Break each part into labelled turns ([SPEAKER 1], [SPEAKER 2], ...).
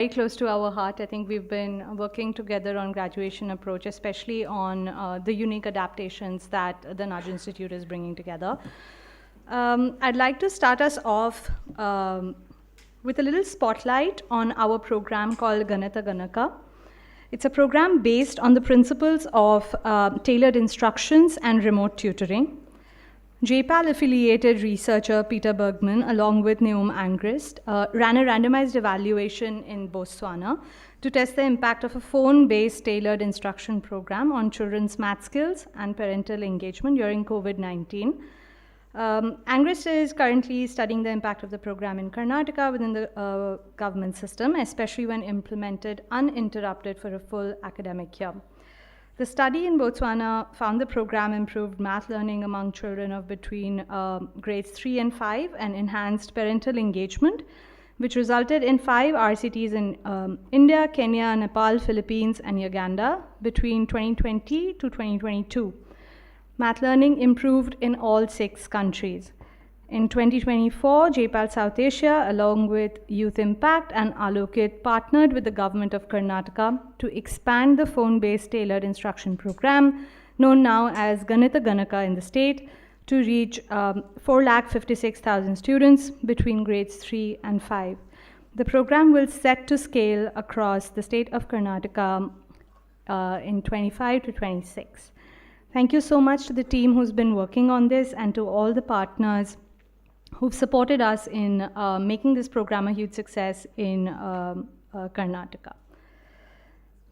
[SPEAKER 1] very close to our heart. I think we've been working together on graduation approach, especially on the unique adaptations that the Nudge Institute is bringing together. I'd like to start us off with a little spotlight on our program called Ganita Ganaka. It's a program based on the principles of tailored instructions and remote tutoring. JPAL-affiliated researcher Peter Bergman, along with Neom Angrist, ran a randomized evaluation in Botswana to test the impact of a phone-based tailored instruction program on children's math skills and parental engagement during COVID-19. Angrist is currently studying the impact of the program in Karnataka within the government system, especially when implemented uninterrupted for a full academic year. The study in Botswana found the program improved math learning among children of between grades 3 and 5 and enhanced parental engagement, which resulted in 5 RCTs in India, Kenya, Nepal, Philippines, and Uganda between 2020 to 2022. Math learning improved in all 6 countries. In 2024, JPAL South Asia, along with Youth Impact and Alokit, partnered with the government of Karnataka to expand the phone-based tailored instruction program, known now as Ganita Ganaka in the state, to reach 456,000 students between grades 3 and 5. The program will set to scale across the state of Karnataka in 25 to 26. Thank you so much to the team who's been working on this and to all the partners who've supported us in making this program a huge success in Karnataka.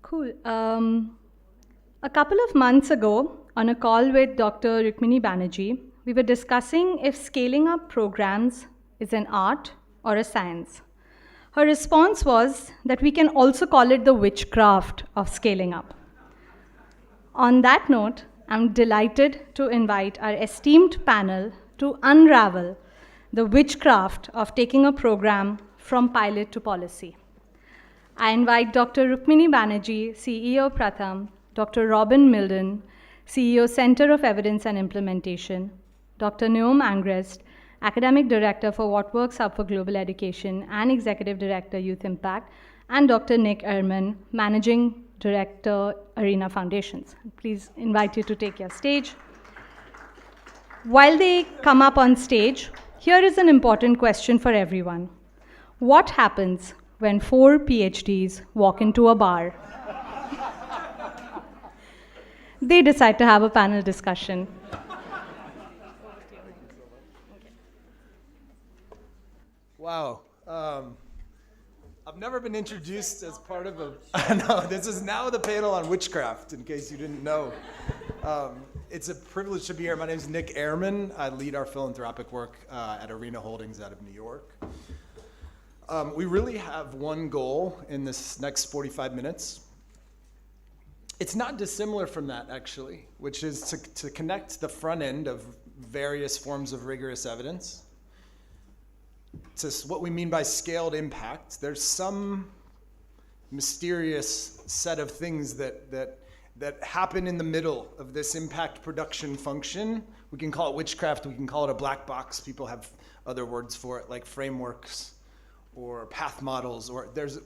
[SPEAKER 1] Cool. A couple of months ago, on a call with Dr. Rukmini Banerjee, we were discussing if scaling up programs is an art or a science. Her response was that we can also call it the witchcraft of scaling up. On that note, I'm delighted to invite our esteemed panel to unravel the witchcraft of taking a program from pilot to policy. I invite Dr. Rukmini Banerjee, CEO Pratham, Dr. Robin Milden, CEO Center of Evidence and Implementation, Dr. Neom Angrist, Academic Director for What Works Hub for Global Education and Executive Director Youth Impact, and Dr. Nick Ehrman, Managing Director Arena Foundations. Please invite you to take your stage. While they come up on stage, here is an important question for everyone. What happens when 4 PhDs walk into a bar? They decide to have a panel discussion.
[SPEAKER 2] Wow. I've never been introduced as part of a... No, this is now the panel on witchcraft, in case you didn't know. It's a privilege to be here. My name is Nick Ehrman. I lead our philanthropic work at Arena Holdings out of New York. We really have one goal in this next 45 minutes. It's not dissimilar from that, actually, which is to connect the front end of various forms of rigorous evidence to what we mean by scaled impact. There's some mysterious set of things that happen in the middle of this impact production function. We can call it witchcraft, we can call it a black box. People have other words for it, like frameworks or path models, or there's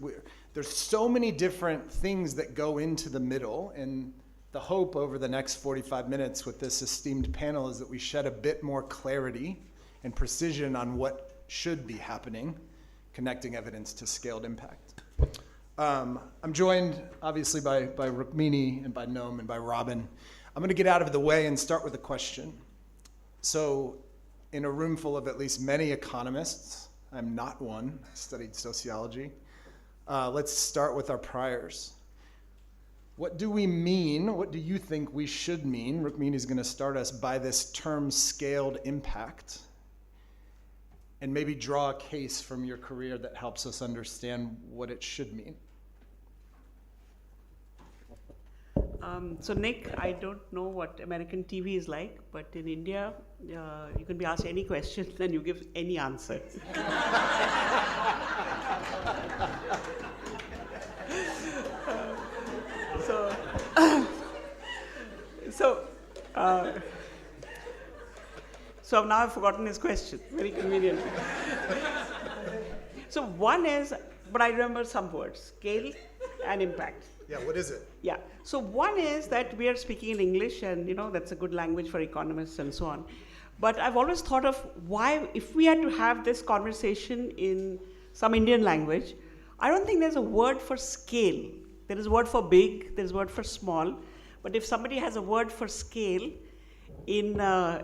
[SPEAKER 2] so many different things that go into the middle, and the hope over the next 45 minutes with this esteemed panel is that we shed a bit more clarity and precision on what should be happening, connecting evidence to scaled impact. I'm joined, obviously, by Rukmini and by Noam and by Robin. I'm going to get out of the way and start with a question. So, in a room full of at least many economists, I'm not one, I studied sociology. Let's start with our priors. What do we mean, what do you think we should mean, Rukmini is going to start us, by this term scaled impact? And maybe draw a case from your career that helps us understand what it should mean.
[SPEAKER 3] So Nick, I don't know what American TV is like, but in India, you can be asked any question and you give any answer. So now I've forgotten his question, very convenient. So one is, but I remember some words, scale and impact.
[SPEAKER 2] Yeah, what is it?
[SPEAKER 3] Yeah. So one is that we are speaking in English, and that's a good language for economists and so on. But I've always thought of why, if we had to have this conversation in some Indian language, I don't think there's a word for scale. There is a word for big, there's a word for small. But if somebody has a word for scale in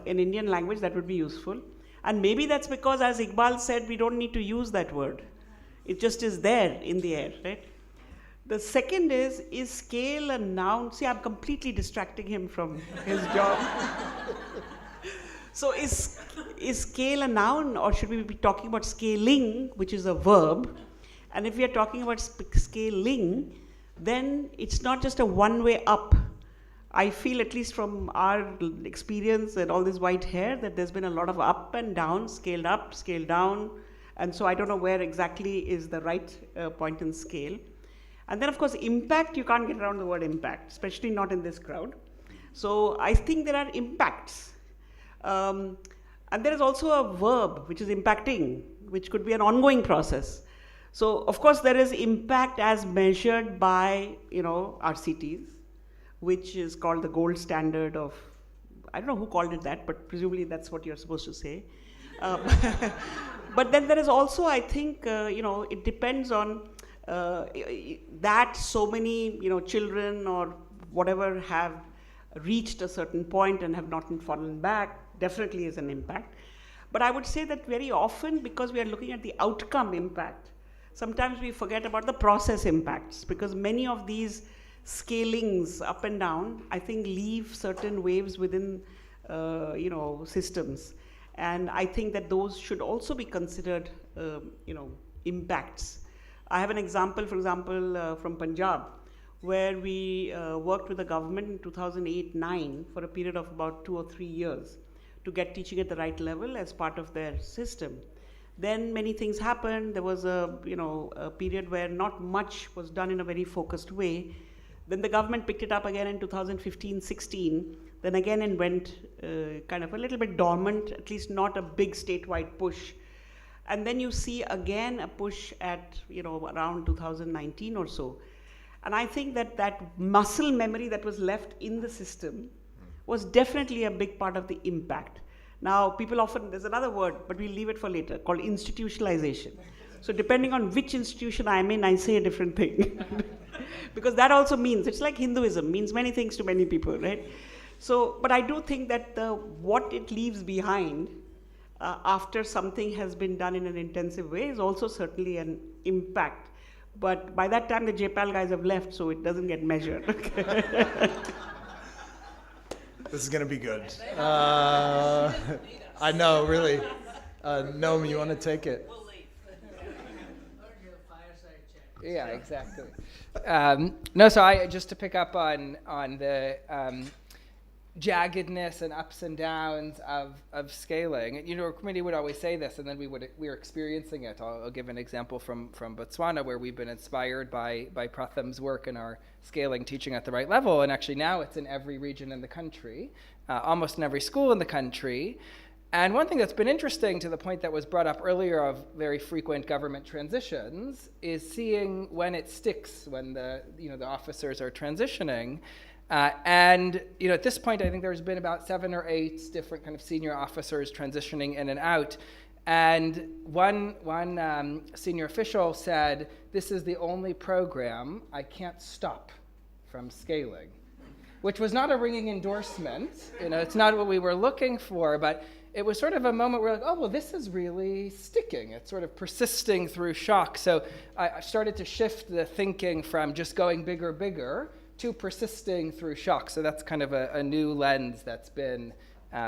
[SPEAKER 3] Indian language, that would be useful. And maybe that's because, as Iqbal said, we don't need to use that word. It just is there in the air, right? The second is scale a noun? See, I'm completely distracting him from his job. So is scale a noun, or should we be talking about scaling, which is a verb? And if we are talking about scaling, then it's not just a one-way up. I feel, at least from our experience and all this white hair, that there's been a lot of up and down, scaled up, scaled down. And so I don't know where exactly is the right point in scale. And then, of course, impact, you can't get around the word impact, especially not in this crowd. So I think there are impacts. And there is also a verb, which is impacting, which could be an ongoing process. So, of course, there is impact as measured by, RCTs, which is called the gold standard of, I don't know who called it that, but presumably that's what you're supposed to say. But then there is also, I think, it depends on that so many, children or whatever have reached a certain point and have not fallen back, definitely is an impact. But I would say that very often, because we are looking at the outcome impact, sometimes we forget about the process impacts, because many of these scalings up and down, I think, leave certain waves within, systems. And I think that those should also be considered, impacts. I have an example, for example, from Punjab, where we worked with the government in 2008-9 for a period of about 2 or 3 years to get teaching at the right level as part of their system. Then many things happened. There was a period where not much was done in a very focused way. Then the government picked it up again in 2015-16. Then again it went kind of a little bit dormant, at least not a big statewide push. And then you see again a push at around 2019 or so. And I think that muscle memory that was left in the system was definitely a big part of the impact. Now, people often, there's another word, but we'll leave it for later, called institutionalization. So depending on which institution I'm in, I say a different thing. Because that also means, it's like Hinduism, means many things to many people, right? So, but I do think that what it leaves behind after something has been done in an intensive way is also certainly an impact. But by that time, the JPAL guys have left, so it doesn't get measured.
[SPEAKER 2] This is going to be good. I know, really. Noam, you want to take it?
[SPEAKER 4] Yeah, exactly. No, so just to pick up on the jaggedness and ups and downs of scaling. Our committee would always say this, and then we were experiencing it. I'll give an example from Botswana, where we've been inspired by Pratham's work in our scaling teaching at the right level, and actually now it's in every region in the country, almost in every school in the country. And one thing that's been interesting, to the point that was brought up earlier of very frequent government transitions, is seeing when it sticks, when the officers are transitioning. And at this point, I think there's been about 7 or 8 different kind of senior officers transitioning in and out. And one senior official said, "This is the only program I can't stop from scaling," which was not a ringing endorsement. It's not what we were looking for, but it was sort of a moment where, oh, well, this is really sticking. It's sort of persisting through shock. So I started to shift the thinking from just going bigger to persisting through shock. So that's kind of a new lens that's been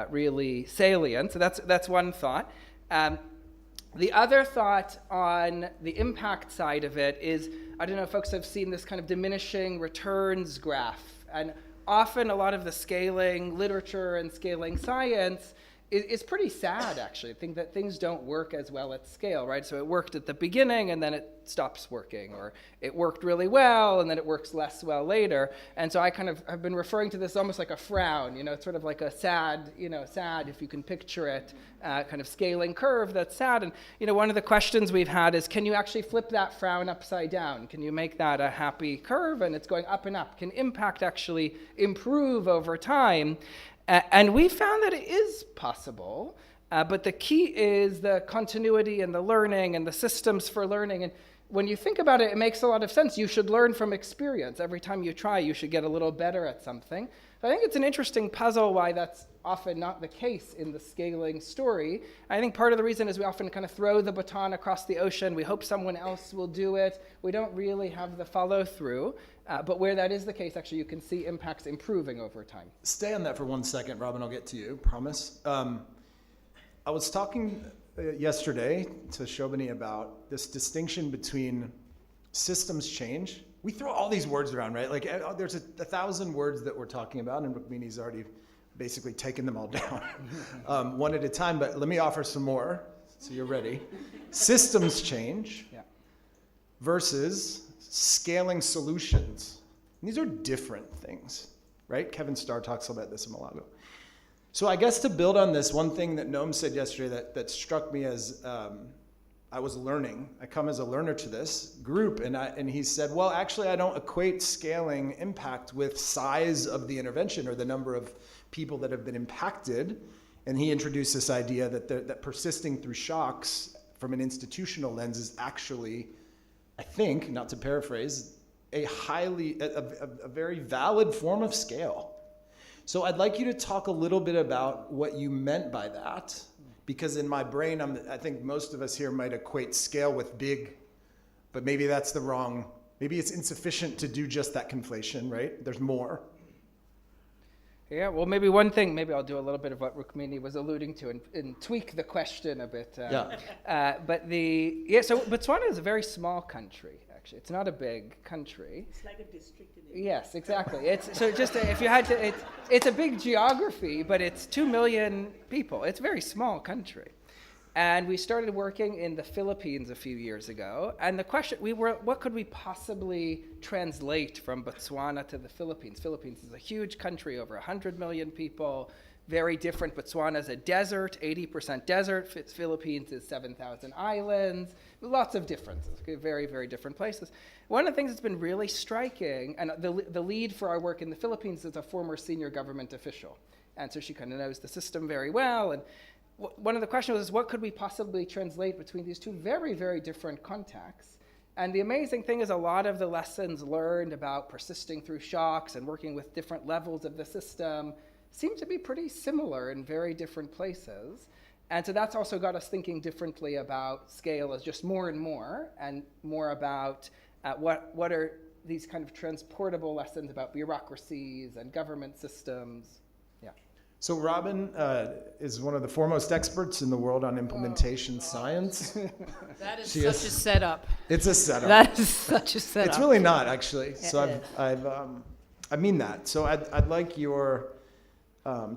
[SPEAKER 4] really salient. So that's one thought. The other thought on the impact side of it is, I don't know if folks have seen this kind of diminishing returns graph. And often a lot of the scaling literature and scaling science is pretty sad, actually. I think that things don't work as well at scale, right? So it worked at the beginning and then it stops working, or it worked really well and then it works less well later. And so I kind of have been referring to this almost like a frown, it's sort of like a sad, sad, if you can picture it, kind of scaling curve that's sad. And, one of the questions we've had is, can you actually flip that frown upside down? Can you make that a happy curve and it's going up and up? Can impact actually improve over time? And we found that it is possible, but the key is the continuity and the learning and the systems for learning. And when you think about it, it makes a lot of sense. You should learn from experience. Every time you try, you should get a little better at something. So I think it's an interesting puzzle why that's often not the case in the scaling story. I think part of the reason is we often kind of throw the baton across the ocean. We hope someone else will do it. We don't really have the follow through. But where that is the case, actually, you can see impacts improving over time.
[SPEAKER 2] Stay on that for 1 second, Robin. I'll get to you, promise. I was talking yesterday to Shobani about this distinction between systems change. We throw all these words around, right? Like there's 1,000 words that we're talking about, and Rukmini's already basically taken them all down one at a time. But let me offer some more, so you're ready. Systems change versus scaling solutions. And these are different things, right? Kevin Starr talks about this in Malago. So I guess to build on this, one thing that Noam said yesterday that struck me as I was learning. I come as a learner to this group, and he said, well, actually, I don't equate scaling impact with size of the intervention or the number of people that have been impacted. And he introduced this idea that persisting through shocks from an institutional lens is actually, I think, not to paraphrase, a very valid form of scale. So I'd like you to talk a little bit about what you meant by that, because in my brain, I think most of us here might equate scale with big, but maybe that's the wrong, maybe it's insufficient to do just that conflation, right? There's more.
[SPEAKER 4] Yeah, well, maybe one thing, maybe I'll do a little bit of what Rukmini was alluding to and tweak the question a bit. So Botswana is a very small country, actually. It's not a big country.
[SPEAKER 3] It's like a district in India.
[SPEAKER 4] Yes, exactly. It's a big geography, but it's 2 million people. It's a very small country. And we started working in the Philippines a few years ago. And the question, what could we possibly translate from Botswana to the Philippines? Philippines is a huge country, over 100 million people, very different. Botswana is a desert, 80% desert. Philippines is 7,000 islands, lots of differences, very, very different places. One of the things that's been really striking, and the lead for our work in the Philippines is a former senior government official. And so she kind of knows the system very well. And one of the questions was, what could we possibly translate between these two very, very different contexts? And the amazing thing is a lot of the lessons learned about persisting through shocks and working with different levels of the system seem to be pretty similar in very different places. And so that's also got us thinking differently about scale as just more and more about what are these kind of transportable lessons about bureaucracies and government systems.
[SPEAKER 2] So Robin is one of the foremost experts in the world on implementation science.
[SPEAKER 5] That is such a setup.
[SPEAKER 2] It's a setup.
[SPEAKER 5] That is such a setup.
[SPEAKER 2] It's really not, actually. So I mean that. So I'd like your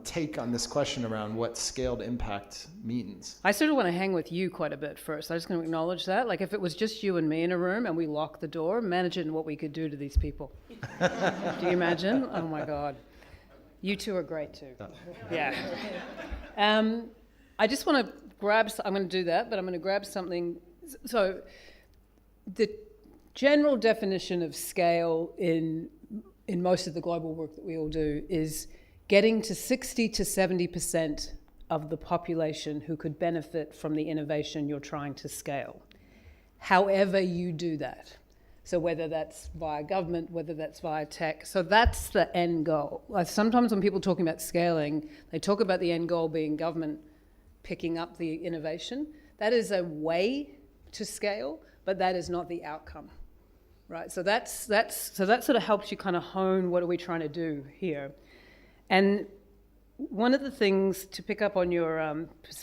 [SPEAKER 2] take on this question around what scaled impact means.
[SPEAKER 5] I sort of want to hang with you quite a bit first. I'm just going to acknowledge that. Like if it was just you and me in a room and we locked the door, imagine what we could do to these people. Do you imagine? Oh my God. You two are great too. Yeah. I just want to I'm going to do that, but I'm going to grab something. So the general definition of scale in most of the global work that we all do is getting to 60 to 70% of the population who could benefit from the innovation you're trying to scale. However you do that. So whether that's via government, whether that's via tech. So that's the end goal. Like sometimes when people are talking about scaling, they talk about the end goal being government picking up the innovation. That is a way to scale, but that is not the outcome, right? So that sort of helps you kind of hone what are we trying to do here. And one of the things to pick up on your,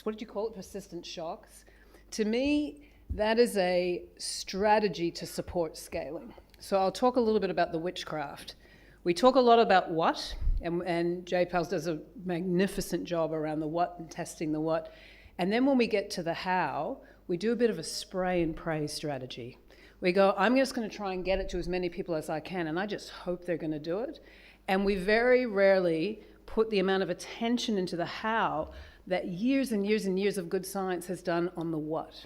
[SPEAKER 5] what did you call it, persistent shocks? To me, that is a strategy to support scaling. So I'll talk a little bit about the witchcraft. We talk a lot about what, And JPALS does a magnificent job around the what and testing the what. And then when we get to the how, we do a bit of a spray and pray strategy. We go, I'm just going to try and get it to as many people as I can, and I just hope they're going to do it. And we very rarely put the amount of attention into the how that years and years and years of good science has done on the what.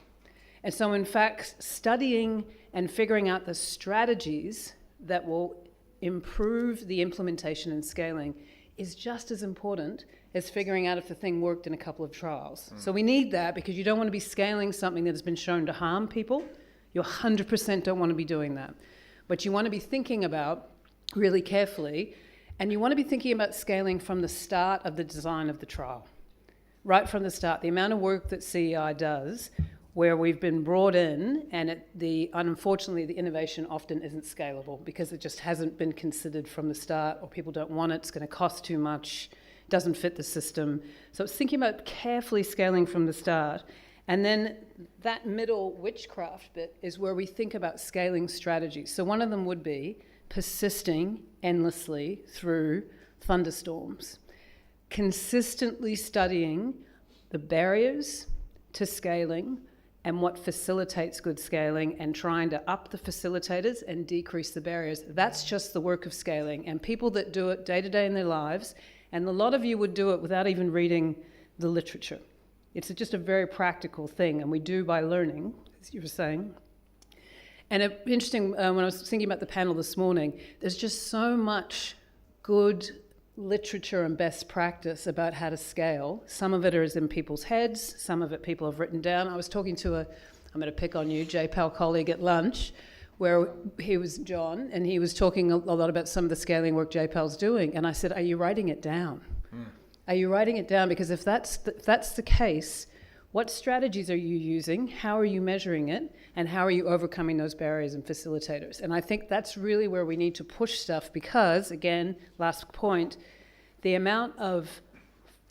[SPEAKER 5] And so in fact, studying and figuring out the strategies that will improve the implementation and scaling is just as important as figuring out if the thing worked in a couple of trials. So we need that, because you don't want to be scaling something that has been shown to harm people. You 100% don't want to be doing that. But you want to be thinking about really carefully, and you want to be thinking about scaling from the start of the design of the trial. Right from the start, the amount of work that CEI does, where we've been brought in, and unfortunately the innovation often isn't scalable because it just hasn't been considered from the start, or people don't want it, it's going to cost too much, doesn't fit the system. So it's thinking about carefully scaling from the start. And then that middle witchcraft bit is where we think about scaling strategies. So one of them would be persisting endlessly through thunderstorms, consistently studying the barriers to scaling and what facilitates good scaling, and trying to up the facilitators and decrease the barriers. That's just the work of scaling. And people that do it day to day in their lives, and a lot of you would do it without even reading the literature. It's just a very practical thing, and we do by learning, as you were saying. And interesting, when I was thinking about the panel this morning, there's just so much good literature and best practice about how to scale. Some of it is in people's heads, some of it people have written down. I was talking to I'm going to pick on you, JPAL colleague at lunch, where he was John, and he was talking a lot about some of the scaling work JPAL's doing. And I said, are you writing it down? Are you writing it down? Because if that's the case, what strategies are you using? How are you measuring it? And how are you overcoming those barriers and facilitators? And I think that's really where we need to push stuff, because, again, last point, the amount of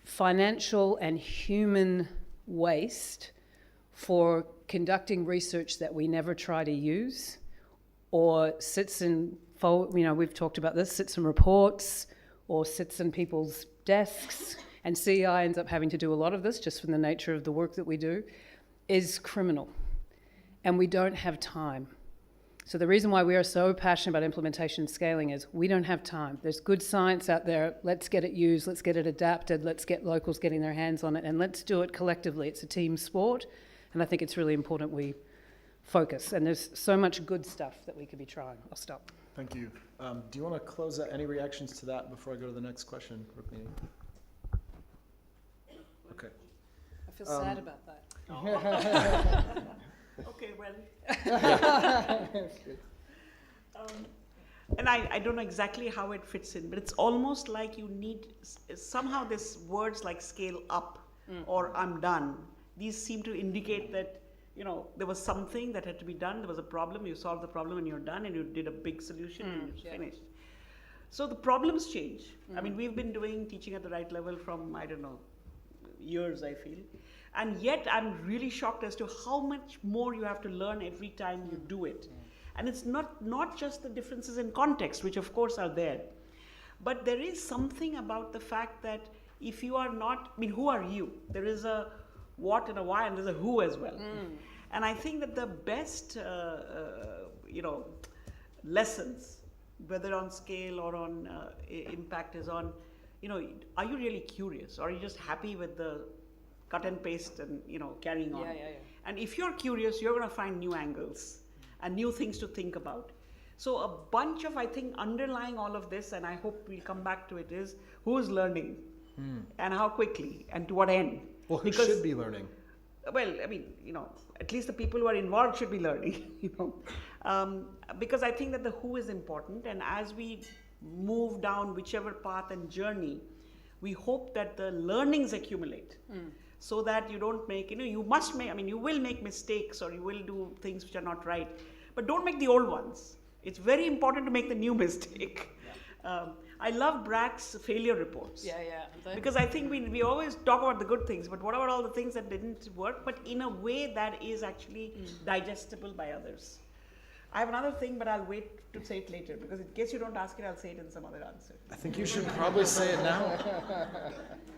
[SPEAKER 5] financial and human waste for conducting research that we never try to use, or sits in, we've talked about this, sits in reports or sits in people's desks, and CEI ends up having to do a lot of this just from the nature of the work that we do, is criminal. And we don't have time. So the reason why we are so passionate about implementation and scaling is we don't have time. There's good science out there. Let's get it used. Let's get it adapted. Let's get locals getting their hands on it. And let's do it collectively. It's a team sport. And I think it's really important we focus. And there's so much good stuff that we could be trying. I'll stop.
[SPEAKER 2] Thank you. Do you want to close out any reactions to that before I go to the next question, Rukmini? Okay.
[SPEAKER 5] I feel sad about that.
[SPEAKER 3] Okay, well. And I don't know exactly how it fits in, but it's almost like you need somehow this words like scale up or I'm done. These seem to indicate that, there was something that had to be done. There was a problem. You solved the problem and you're done, and you did a big solution and it's finished. So the problems change. I mean, we've been doing teaching at the right level from, years, I feel. And yet I'm really shocked as to how much more you have to learn every time you do it. And it's not just the differences in context, which of course are there, but there is something about the fact that if you are not, who are you? There is a what and a why, and there's a who as well. And I think that the best, lessons, whether on scale or on impact, is on, are you really curious, or are you just happy with the cut and paste and carrying on? And if you're curious, you're going to find new angles and new things to think about. So a bunch of, I think, underlying all of this, and I hope we'll come back to it, is who's learning and how quickly and to what end.
[SPEAKER 2] Well, who should be learning?
[SPEAKER 3] Well, at least the people who are involved should be learning, because I think that the who is important, and as we move down whichever path and journey, we hope that the learnings accumulate. So that you don't make, you must make, you will make mistakes, or you will do things which are not right, but don't make the old ones. It's very important to make the new mistake. I love Brack's failure reports. Because I think we always talk about the good things, but what about all the things that didn't work, but in a way that is actually digestible by others? I have another thing, but I'll wait to say it later, because in case you don't ask it, I'll say it in some other answer.
[SPEAKER 2] I think you should probably say it now.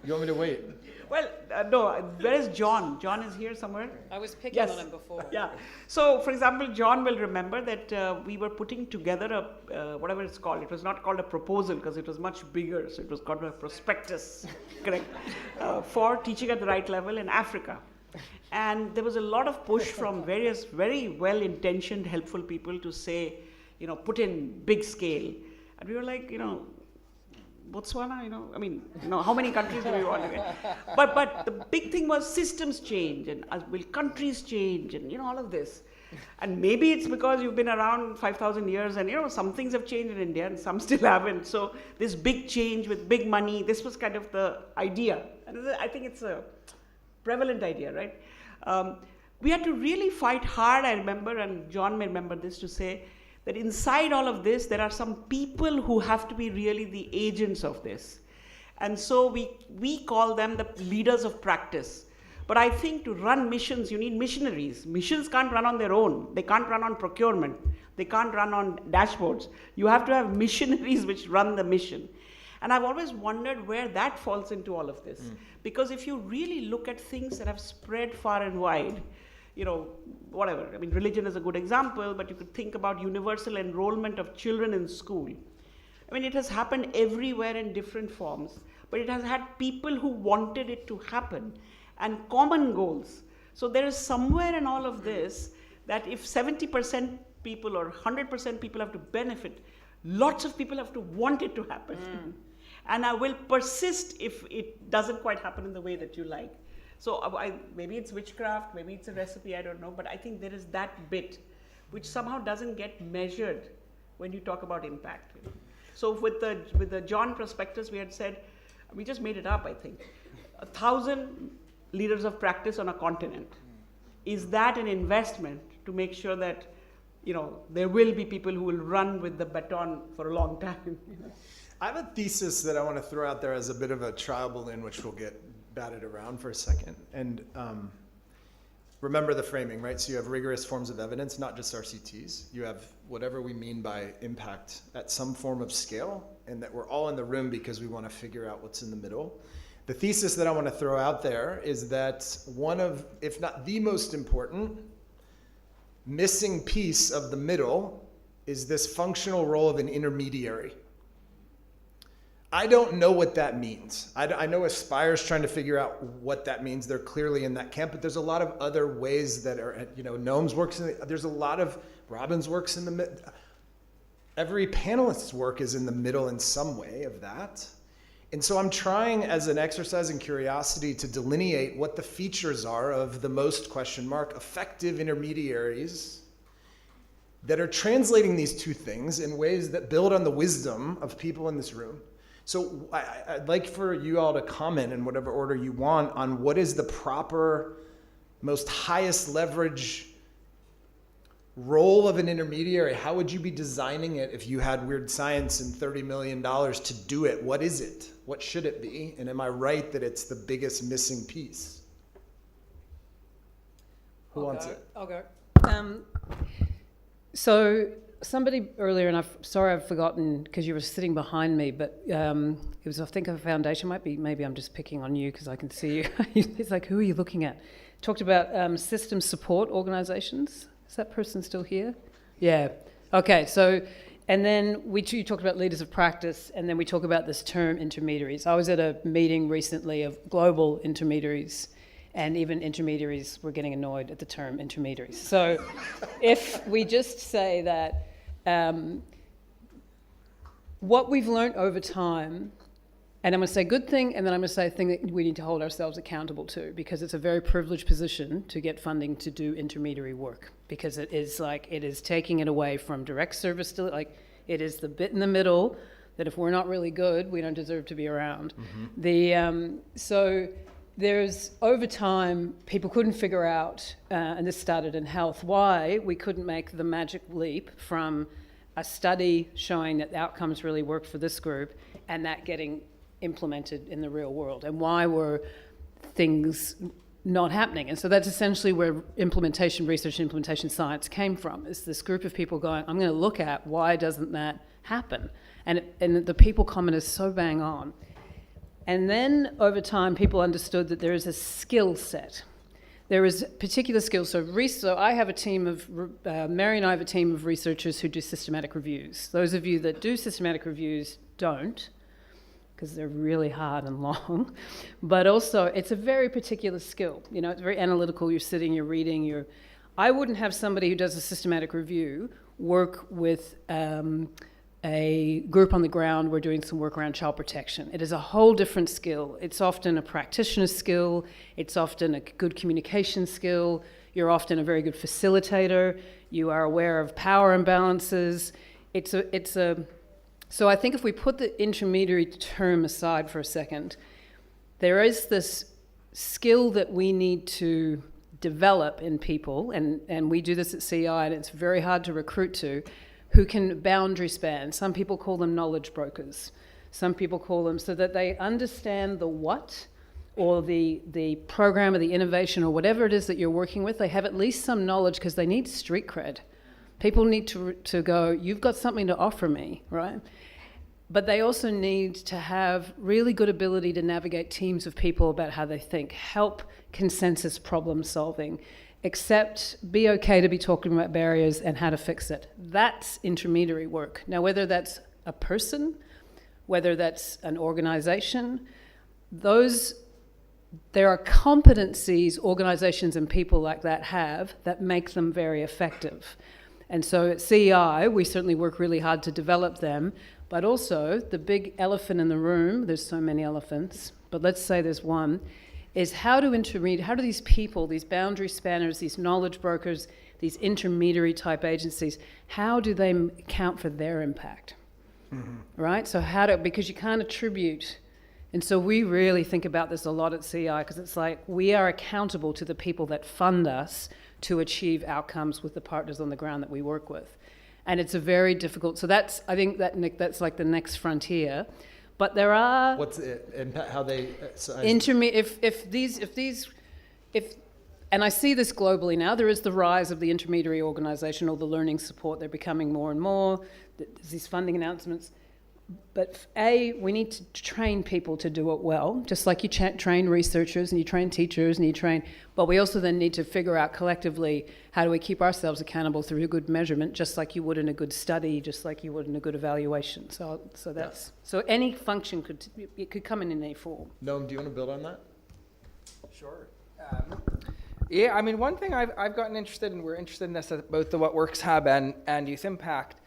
[SPEAKER 2] You want me to wait?
[SPEAKER 3] Well, no, where is John? John is here somewhere?
[SPEAKER 5] I was picking
[SPEAKER 3] Yes.
[SPEAKER 5] on him before.
[SPEAKER 3] Yeah. So, for example, John will remember that we were putting together a, whatever it's called. It was not called a proposal because it was much bigger. So it was called a prospectus, correct, for teaching at the right level in Africa. And there was a lot of push from various very well-intentioned, helpful people to say, put in big scale. And we were like, Botswana, how many countries do we want to get? But the big thing was systems change, and will countries change, and all of this. And maybe it's because you've been around 5,000 years, and some things have changed in India and some still haven't. So this big change with big money, this was kind of the idea. And I think it's a prevalent idea, right? We had to really fight hard, I remember, and John may remember this, to say that inside all of this, there are some people who have to be really the agents of this. And so we call them the leaders of practice. But I think to run missions, you need missionaries. Missions can't run on their own. They can't run on procurement. They can't run on dashboards. You have to have missionaries which run the mission. And I've always wondered where that falls into all of this. Because if you really look at things that have spread far and wide, whatever. Religion is a good example, but you could think about universal enrollment of children in school. It has happened everywhere in different forms, but it has had people who wanted it to happen and common goals. So there is somewhere in all of this that if 70% people or 100% people have to benefit, lots of people have to want it to happen. And I will persist if it doesn't quite happen in the way that you like. So maybe it's witchcraft, maybe it's a recipe, I don't know, but I think there is that bit which somehow doesn't get measured when you talk about impact. So with the John prospectus, we had said, we just made it up, I think, 1,000 leaders of practice on a continent. Is that an investment to make sure that there will be people who will run with the baton for a long time?
[SPEAKER 2] I have a thesis that I want to throw out there as a bit of a trial balloon, which we'll get batted around for a second. And remember the framing, right? So you have rigorous forms of evidence, not just RCTs. You have whatever we mean by impact at some form of scale, and that we're all in the room because we want to figure out what's in the middle. The thesis that I want to throw out there is that one of, if not the most important, missing piece of the middle is this functional role of an intermediary. I don't know what that means. I know ASPIRE's trying to figure out what that means. They're clearly in that camp, but there's a lot of other ways that are, Noam's works there's a lot of, Robin's works in the middle. Every panelist's work is in the middle in some way of that. And so I'm trying as an exercise in curiosity to delineate what the features are of the most effective intermediaries that are translating these two things in ways that build on the wisdom of people in this room. So I'd like for you all to comment in whatever order you want on what is the proper, most highest leverage role of an intermediary. How would you be designing it if you had weird science and $30 million to do it? What is it? What should it be? And am I right that it's the biggest missing piece? Who wants it?
[SPEAKER 5] I'll go. So somebody earlier, and I've forgotten because you were sitting behind me, but it was, I think, a foundation. Maybe I'm just picking on you because I can see you. It's like, who are you looking at? Talked about system support organizations. Is that person still here? Yeah. Okay. So, and then you talked about leaders of practice, and then we talk about this term intermediaries. I was at a meeting recently of global intermediaries, and even intermediaries were getting annoyed at the term intermediaries. So if we just say that what we've learned over time, and I'm going to say good thing, and then I'm going to say a thing that we need to hold ourselves accountable to, because it's a very privileged position to get funding to do intermediary work, because it is taking it away from direct service to, it is the bit in the middle that if we're not really good, we don't deserve to be around. Mm-hmm. So there's, over time, people couldn't figure out, and this started in health, why we couldn't make the magic leap from a study showing that the outcomes really work for this group and that getting implemented in the real world, and why were things not happening. And so that's essentially where research implementation science came from, is this group of people going, I'm going to look at why doesn't that happen? And the people comment is so bang on. And then over time, people understood that there is a skill set. There is particular skills. So I have a team of, Mary and I have a team of researchers who do systematic reviews. Those of you that do systematic reviews don't, because they're really hard and long. But also, it's a very particular skill. You know, it's very analytical. You're sitting, you're reading. I wouldn't have somebody who does a systematic review work with a group on the ground. We're doing some work around child protection. It is a whole different skill. It's often a practitioner's skill. It's often a good communication skill. You're often a very good facilitator. You are aware of power imbalances. So I think if we put the intermediary term aside for a second, there is this skill that we need to develop in people, and we do this at CI, and it's very hard to recruit to, who can boundary span. Some people call them knowledge brokers. Some people call them so that they understand the what, or the program or the innovation or whatever it is that you're working with. They have at least some knowledge because they need street cred. People need to go, you've got something to offer me, right? But they also need to have really good ability to navigate teams of people about how they think, help consensus problem solving, be okay to be talking about barriers and how to fix it. That's intermediary work. Now, whether that's a person, whether that's an organization, there are competencies organizations and people like that have that make them very effective. And so at CEI, we certainly work really hard to develop them, but also the big elephant in the room, there's so many elephants, but let's say there's one, is how do these people, these boundary spanners, these knowledge brokers, these intermediary type agencies, how do they account for their impact? Mm-hmm. Right? So because you can't attribute, and so we really think about this a lot at CEI, because it's like we are accountable to the people that fund us to achieve outcomes with the partners on the ground that we work with. And it's a very difficult, so I think Nick, that's like the next frontier. But there are...
[SPEAKER 2] What's it, impact, how they...
[SPEAKER 5] And I see this globally now, there is the rise of the intermediary organization or the learning support. They're becoming more and more. There's these funding announcements. But we need to train people to do it well, just like you train researchers and you train teachers and you train, but we also then need to figure out collectively how do we keep ourselves accountable through a good measurement, just like you would in a good study, just like you would in a good evaluation. So any function could come in any form.
[SPEAKER 2] Noam, do you want to build on that?
[SPEAKER 4] Sure. Yeah, I mean, one thing I've gotten interested in, we're interested in this at both the What Works Hub and Youth Impact,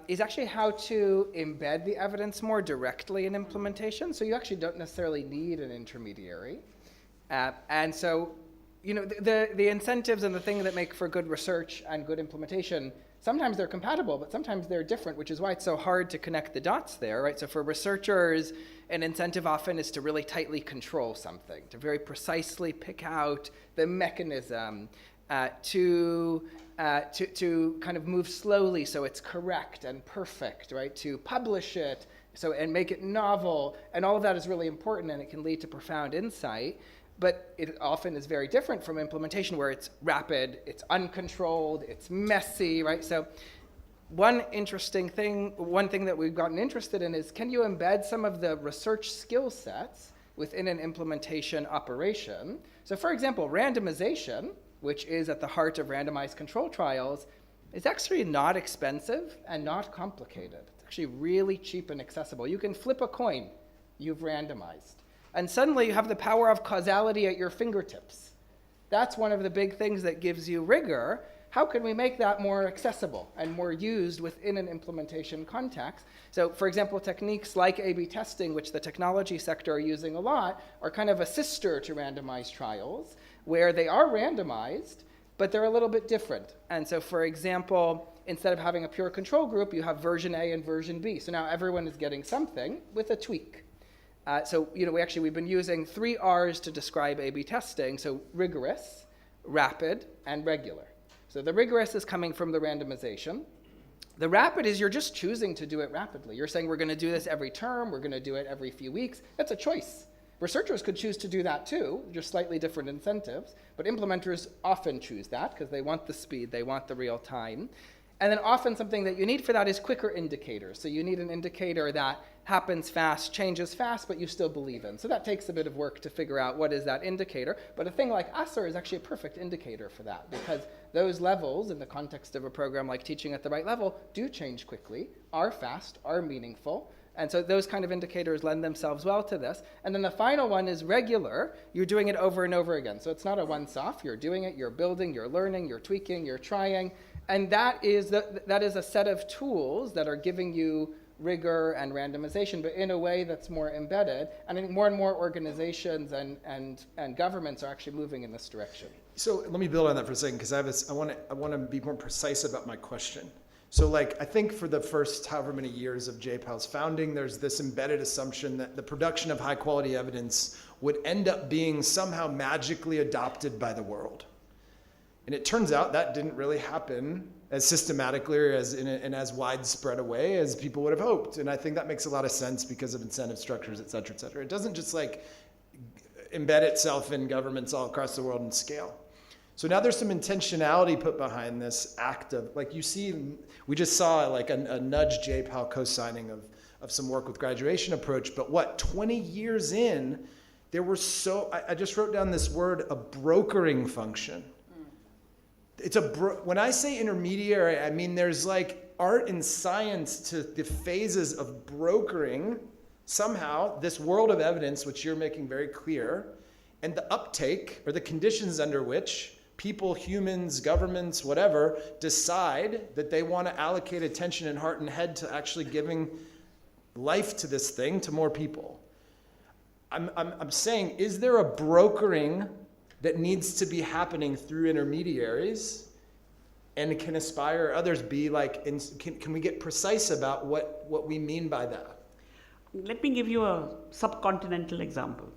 [SPEAKER 4] is actually how to embed the evidence more directly in implementation. So you actually don't necessarily need an intermediary. And so, you know, the incentives and the things that make for good research and good implementation, sometimes they're compatible, but sometimes they're different, which is why it's so hard to connect the dots there, right? So for researchers, an incentive often is to really tightly control something, to very precisely pick out the mechanism, to kind of move slowly so it's correct and perfect, right? To publish it and make it novel, and all of that is really important, and it can lead to profound insight. But it often is very different from implementation, where it's rapid, it's uncontrolled, it's messy, right? So one thing that we've gotten interested in is, can you embed some of the research skill sets within an implementation operation? So for example, randomization, which is at the heart of randomized control trials, is actually not expensive and not complicated. It's actually really cheap and accessible. You can flip a coin, you've randomized. And suddenly you have the power of causality at your fingertips. That's one of the big things that gives you rigor. How can we make that more accessible and more used within an implementation context? So for example, techniques like A/B testing, which the technology sector are using a lot, are kind of a sister to randomized trials, where they are randomized, but they're a little bit different. And so for example, instead of having a pure control group, you have version A and version B. So now everyone is getting something with a tweak. We've been using 3 R's to describe A/B testing, so rigorous, rapid, and regular. So the rigorous is coming from the randomization. The rapid is you're just choosing to do it rapidly. You're saying we're going to do this every term, we're going to do it every few weeks. That's a choice. Researchers could choose to do that too, just slightly different incentives, but implementers often choose that because they want the speed, they want the real time. And then often something that you need for that is quicker indicators. So you need an indicator that happens fast, changes fast, but you still believe in. So that takes a bit of work to figure out what is that indicator. But a thing like ASPIRE is actually a perfect indicator for that, because those levels, in the context of a program like Teaching at the Right Level, do change quickly, are fast, are meaningful. And so those kind of indicators lend themselves well to this. And then the final one is regular. You're doing it over and over again. So it's not a once-off. You're doing it, you're building, you're learning, you're tweaking, you're trying. And that is a set of tools that are giving you rigor and randomization, but in a way that's more embedded. And I think more and more organizations and governments are actually moving in this direction.
[SPEAKER 2] So let me build on that for a second, because I want to be more precise about my question. So like, I think for the first however many years of JPAL's founding, there's this embedded assumption that the production of high quality evidence would end up being somehow magically adopted by the world. And it turns out that didn't really happen as systematically or as in as widespread a way as people would have hoped. And I think that makes a lot of sense because of incentive structures, et cetera, et cetera. It doesn't just like embed itself in governments all across the world and scale. So now there's some intentionality put behind this act of, like you see, we just saw like a nudge JPAL co-signing of some work with graduation approach, but what, 20 years in, there were I just wrote down this word, a brokering function. It's when I say intermediary, I mean there's like art and science to the phases of brokering somehow this world of evidence, which you're making very clear, and the uptake or the conditions under which people, humans, governments, whatever, decide that they want to allocate attention and heart and head to actually giving life to this thing to more people. I'm saying, is there a brokering that needs to be happening through intermediaries? And can ASPIRE or others be like, can we get precise about what we mean by that?
[SPEAKER 3] Let me give you a subcontinental example.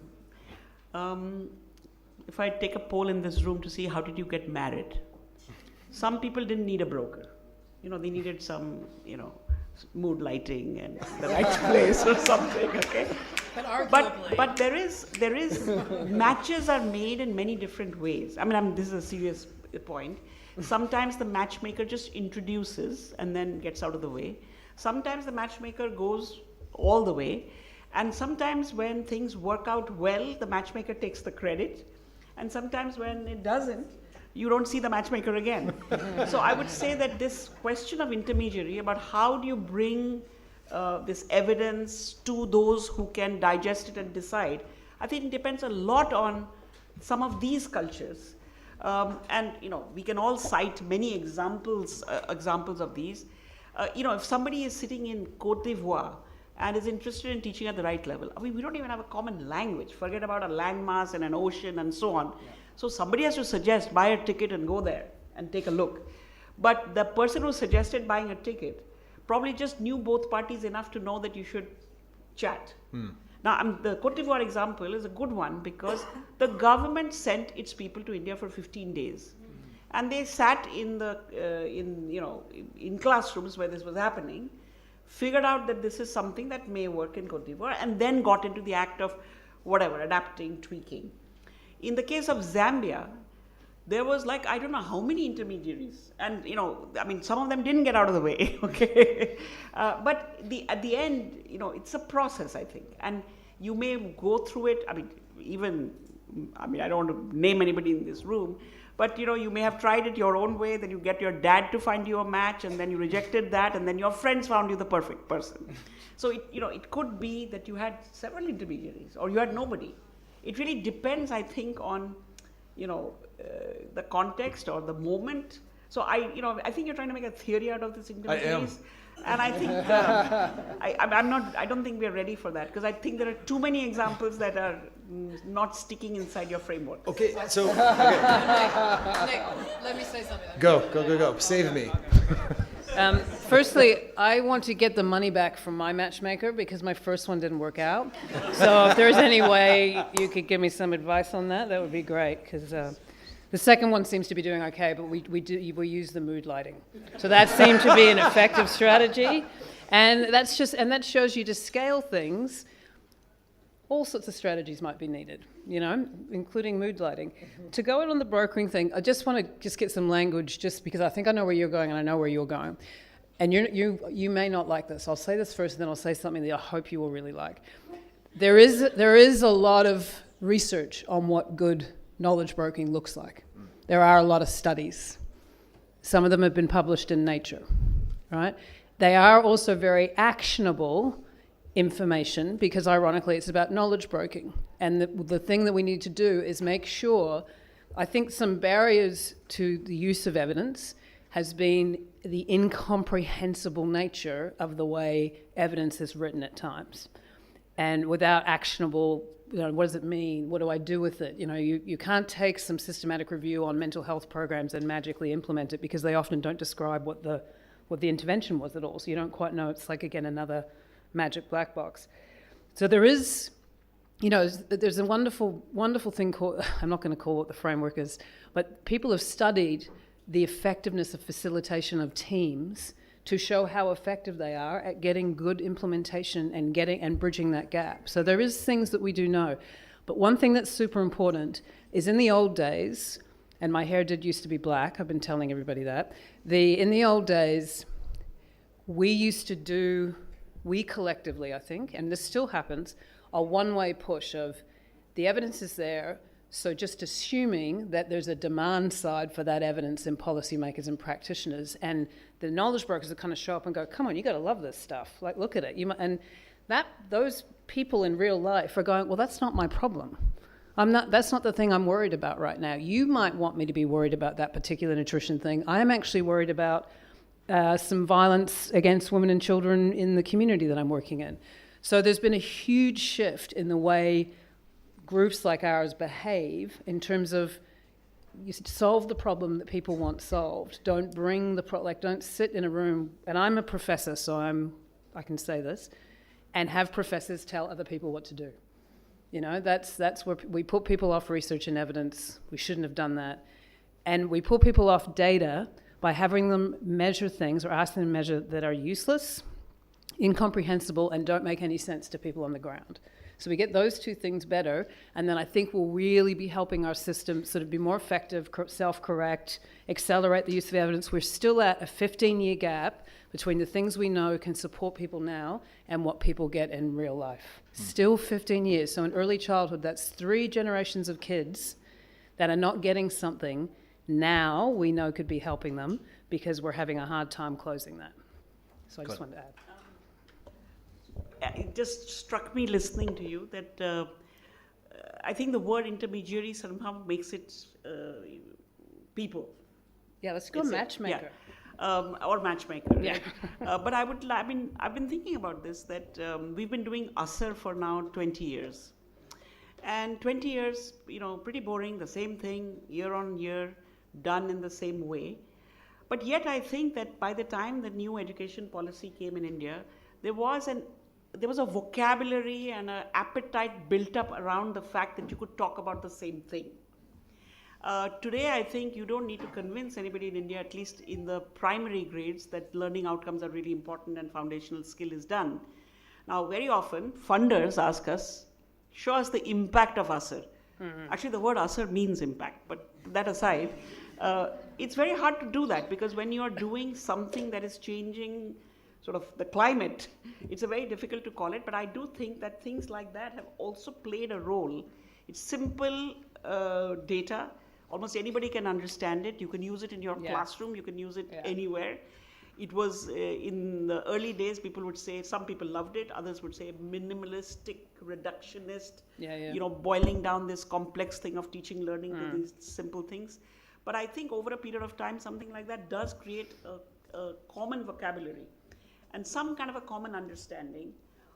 [SPEAKER 3] If I take a poll in this room to see how did you get married, some people didn't need a broker. They needed some, mood lighting and the right place or something, okay? But there is matches are made in many different ways. This is a serious point. Sometimes the matchmaker just introduces and then gets out of the way. Sometimes the matchmaker goes all the way. And sometimes when things work out well, the matchmaker takes the credit. And sometimes when it doesn't, you don't see the matchmaker again. So I would say that this question of intermediary, about how do you bring this evidence to those who can digest it and decide, I think it depends a lot on some of these cultures. And we can all cite many examples of these. If somebody is sitting in Côte d'Ivoire and is interested in teaching at the right level, we don't even have a common language. Forget about a landmass and an ocean and so on. Yeah. So somebody has to suggest, buy a ticket and go there and take a look. But the person who suggested buying a ticket probably just knew both parties enough to know that you should chat. Now, the Côte d'Ivoire example is a good one because the government sent its people to India for 15 days. And they sat in classrooms where this was happening, figured out that this is something that may work in Côte d'Ivoire, and then got into the act of adapting, tweaking. In the case of Zambia, there was I don't know how many intermediaries. And, some of them didn't get out of the way, okay? But at the end, it's a process, I think. And you may go through it, I don't want to name anybody in this room, but, you may have tried it your own way, then you get your dad to find you a match, and then you rejected that, and then your friends found you the perfect person. So, it could be that you had several intermediaries, or you had nobody. It really depends, I think, on, the context or the moment. So I think you're trying to make a theory out of this intermediaries. And I think I don't think we're ready for that, because I think there are too many examples that are not sticking inside your framework.
[SPEAKER 2] Okay, so
[SPEAKER 6] Nick, let me say something.
[SPEAKER 2] Go. Save me.
[SPEAKER 5] Firstly, I want to get the money back from my matchmaker because my first one didn't work out. So if there's any way you could give me some advice on that, that would be great, because the second one seems to be doing okay, but we use the mood lighting. So that seemed to be an effective strategy. And that shows you to scale things. all sorts of strategies might be needed, including mood lighting. To go out on the brokering thing, I just want to just get some language, just because I think I know where you're going and I know where you're going. And you may not like this. I'll say this first, and then I'll say something that I hope you will really like. There is a lot of research on what good knowledge broking looks like. There are a lot of studies. Some of them have been published in Nature, right? They are also very actionable information, because ironically it's about knowledge broking. And the thing that we need to do is make sure, I think some barriers to the use of evidence has been the incomprehensible nature of the way evidence is written at times. And without actionable, what does it mean? What do I do with it? You can't take some systematic review on mental health programs and magically implement it, because they often don't describe what the intervention was at all. So you don't quite know. It's like, again, another magic black box. So there is, there's a wonderful, wonderful thing called, I'm not going to call what the framework is, but people have studied the effectiveness of facilitation of teams to show how effective they are at getting good implementation and bridging that gap. So there is things that we do know. But one thing that's super important is, in the old days, and my hair did used to be black, I've been telling everybody that, in the old days, we collectively, I think, and this still happens, a one-way push of the evidence is there, so just assuming that there's a demand side for that evidence in policymakers and practitioners, and the knowledge brokers that kind of show up and go, come on, you got to love this stuff, like look at it. And those people in real life are going, well, that's not my problem. That's not the thing I'm worried about right now. You might want me to be worried about that particular nutrition thing. I am actually worried about some violence against women and children in the community that I'm working in. So there's been a huge shift in the way groups like ours behave, in terms of, you solve the problem that people want solved. Don't bring don't sit in a room, and I'm a professor, so I can say this, and have professors tell other people what to do. That's where we put people off research and evidence. We shouldn't have done that. And we put people off data by having them measure things, or ask them to measure, that are useless, incomprehensible, and don't make any sense to people on the ground. So we get those two things better, and then I think we'll really be helping our system sort of be more effective, self-correct, accelerate the use of evidence. We're still at a 15-year gap between the things we know can support people now and what people get in real life. Still 15 years. So in early childhood, that's 3 generations of kids that are not getting something now we know could be helping them, because we're having a hard time closing that. So I just wanted to add.
[SPEAKER 3] It just struck me listening to you that I think the word intermediary somehow makes it people.
[SPEAKER 5] Yeah, let's go matchmaker.
[SPEAKER 3] Yeah. Or matchmaker.
[SPEAKER 5] Yeah.
[SPEAKER 3] Right? But I've been thinking about this, that we've been doing ASPIRE for now 20 years. And 20 years, pretty boring, the same thing, year on year, done in the same way. But yet I think that by the time the new education policy came in India, there was a vocabulary and an appetite built up around the fact that you could talk about the same thing. Today, I think you don't need to convince anybody in India, at least in the primary grades, that learning outcomes are really important and foundational skill is done. Now, very often, funders ask us, show us the impact of ASPIRE. Mm-hmm. Actually, the word ASPIRE means impact, but that aside, it's very hard to do that, because when you're doing something that is changing sort of the climate, it's very difficult to call it. But I do think that things like that have also played a role. It's simple data. Almost anybody can understand it. You can use it in your classroom. You can use it anywhere. It was in the early days, people would say, some people loved it, others would say minimalistic, reductionist, boiling down this complex thing of teaching learning to these simple things. But I think over a period of time, something like that does create a common vocabulary and some kind of a common understanding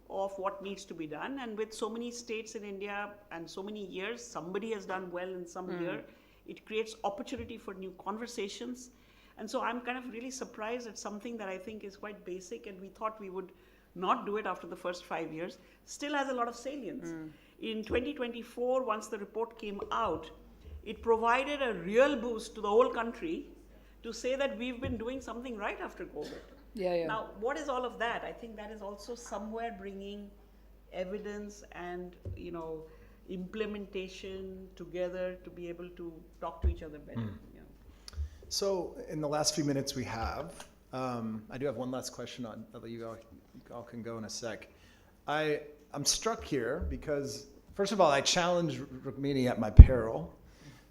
[SPEAKER 3] of what needs to be done. And with so many states in India and so many years, somebody has done well in some year, it creates opportunity for new conversations. And so I'm kind of really surprised at something that I think is quite basic, and we thought we would not do it after the first 5 years, still has a lot of salience. In 2024, once the report came out, it provided a real boost to the whole country to say that we've been doing something right after COVID. Now, what is all of that? I think that is also somewhere bringing evidence and, implementation together to be able to talk to each other better. Yeah.
[SPEAKER 2] So in the last few minutes we have, I do have one last question on, you all can go in a sec. I'm struck here because, first of all, I challenge Rukmini at my peril,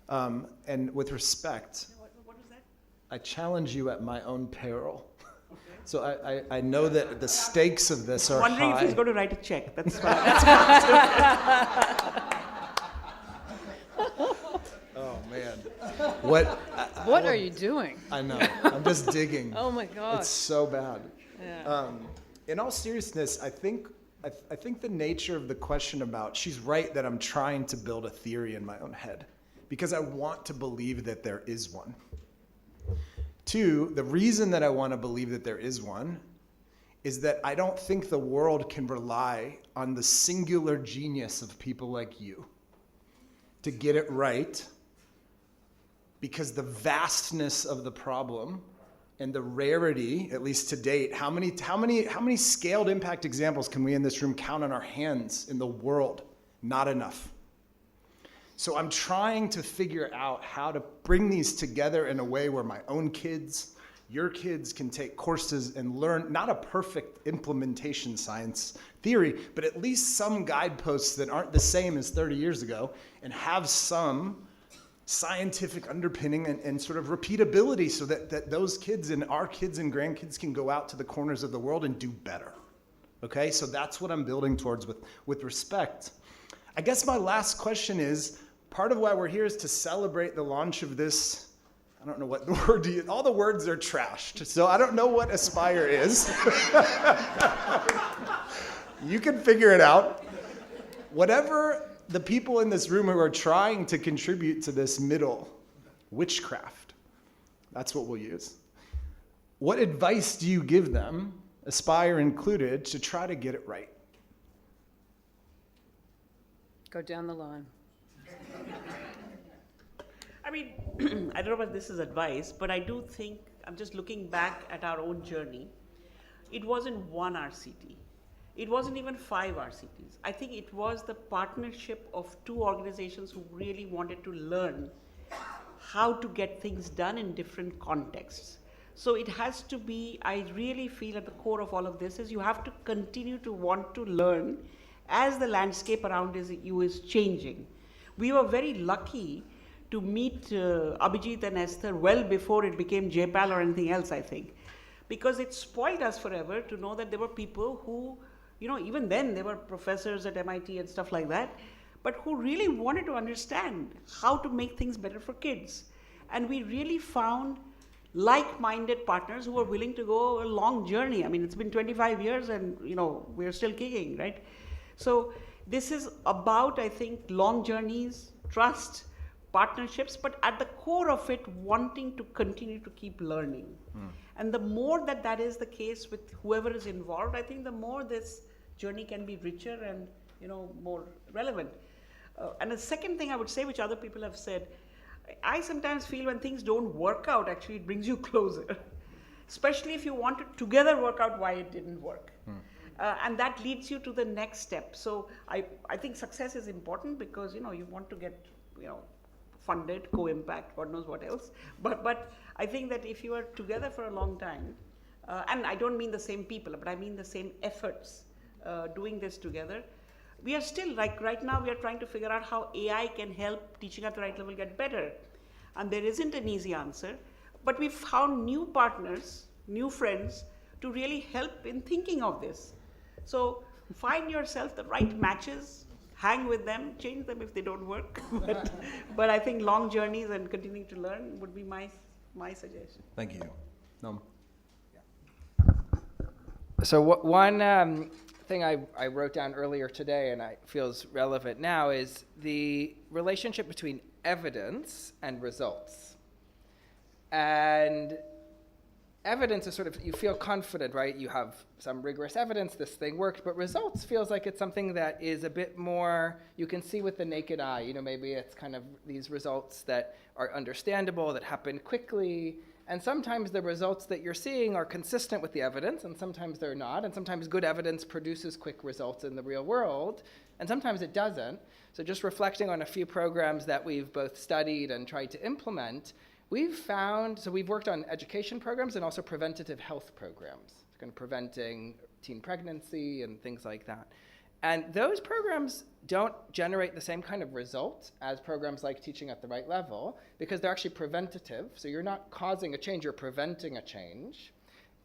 [SPEAKER 2] and with respect.
[SPEAKER 3] What is that?
[SPEAKER 2] I challenge you at my own peril. So I know that the stakes of this are
[SPEAKER 3] Wondering
[SPEAKER 2] high.
[SPEAKER 3] if he's going to write a check. That's what.
[SPEAKER 2] Oh man, what
[SPEAKER 5] are you doing?
[SPEAKER 2] I know. I'm just digging.
[SPEAKER 5] Oh my God.
[SPEAKER 2] It's so bad.
[SPEAKER 5] Yeah.
[SPEAKER 2] In all seriousness, I think the nature of the question about, she's right that I'm trying to build a theory in my own head because I want to believe that there is one. Two, the reason that I want to believe that there is one is that I don't think the world can rely on the singular genius of people like you to get it right, because the vastness of the problem and the rarity, at least to date, how many scaled impact examples can we in this room count on our hands in the world? Not enough. So I'm trying to figure out how to bring these together in a way where my own kids, your kids can take courses and learn not a perfect implementation science theory, but at least some guideposts that aren't the same as 30 years ago and have some scientific underpinning and sort of repeatability so that those kids and our kids and grandkids can go out to the corners of the world and do better. Okay, so that's what I'm building towards with respect. I guess my last question is, part of why we're here is to celebrate the launch of this, I don't know what the word, all the words are trashed, so I don't know what ASPIRE is. You can figure it out. Whatever the people in this room who are trying to contribute to this middle witchcraft, that's what we'll use. What advice do you give them, ASPIRE included, to try to get it right?
[SPEAKER 5] Go down the line.
[SPEAKER 3] I mean, I don't know whether this is advice, but I do think, I'm just looking back at our own journey. It wasn't one RCT. It wasn't even 5 RCTs. I think it was the partnership of 2 organizations who really wanted to learn how to get things done in different contexts. So it has to be, I really feel at the core of all of this is you have to continue to want to learn as the landscape around you is changing. We were very lucky to meet Abhijit and Esther well before it became JPAL or anything else, I think. Because it spoiled us forever to know that there were people who, even then they were professors at MIT and stuff like that, but who really wanted to understand how to make things better for kids. And we really found like-minded partners who were willing to go a long journey. I mean, it's been 25 years and, we're still kicking, right? So this is about, I think, long journeys, trust, partnerships, but at the core of it, wanting to continue to keep learning. And the more that is the case with whoever is involved, I think the more this journey can be richer and more relevant. And the second thing I would say, which other people have said, I sometimes feel when things don't work out, actually it brings you closer, especially if you want to together work out why it didn't work. And that leads you to the next step. So I think success is important because you want to get funded, co-impact, God knows what else. But I think that if you are together for a long time, and I don't mean the same people, but I mean the same efforts doing this together, we are still, like right now, we are trying to figure out how AI can help teaching at the right level get better. And there isn't an easy answer, but we've found new partners, new friends to really help in thinking of this. So find yourself the right matches, hang with them, change them if they don't work. but I think long journeys and continuing to learn would be my suggestion.
[SPEAKER 2] Thank you. No.
[SPEAKER 4] So one thing I wrote down earlier today and I feels relevant now is the relationship between evidence and results. And evidence is sort of, you feel confident, right? You have some rigorous evidence, this thing worked, but results feels like it's something that is a bit more, you can see with the naked eye, maybe it's kind of these results that are understandable, that happen quickly, And sometimes the results that you're seeing are consistent with the evidence, and sometimes they're not. And sometimes good evidence produces quick results in the real world, and sometimes it doesn't. So just reflecting on a few programs that we've both studied and tried to implement, we've found, so we've worked on education programs and also preventative health programs, kind of preventing teen pregnancy and things like that. And those programs don't generate the same kind of result as programs like teaching at the right level, because they're actually preventative. So you're not causing a change, you're preventing a change.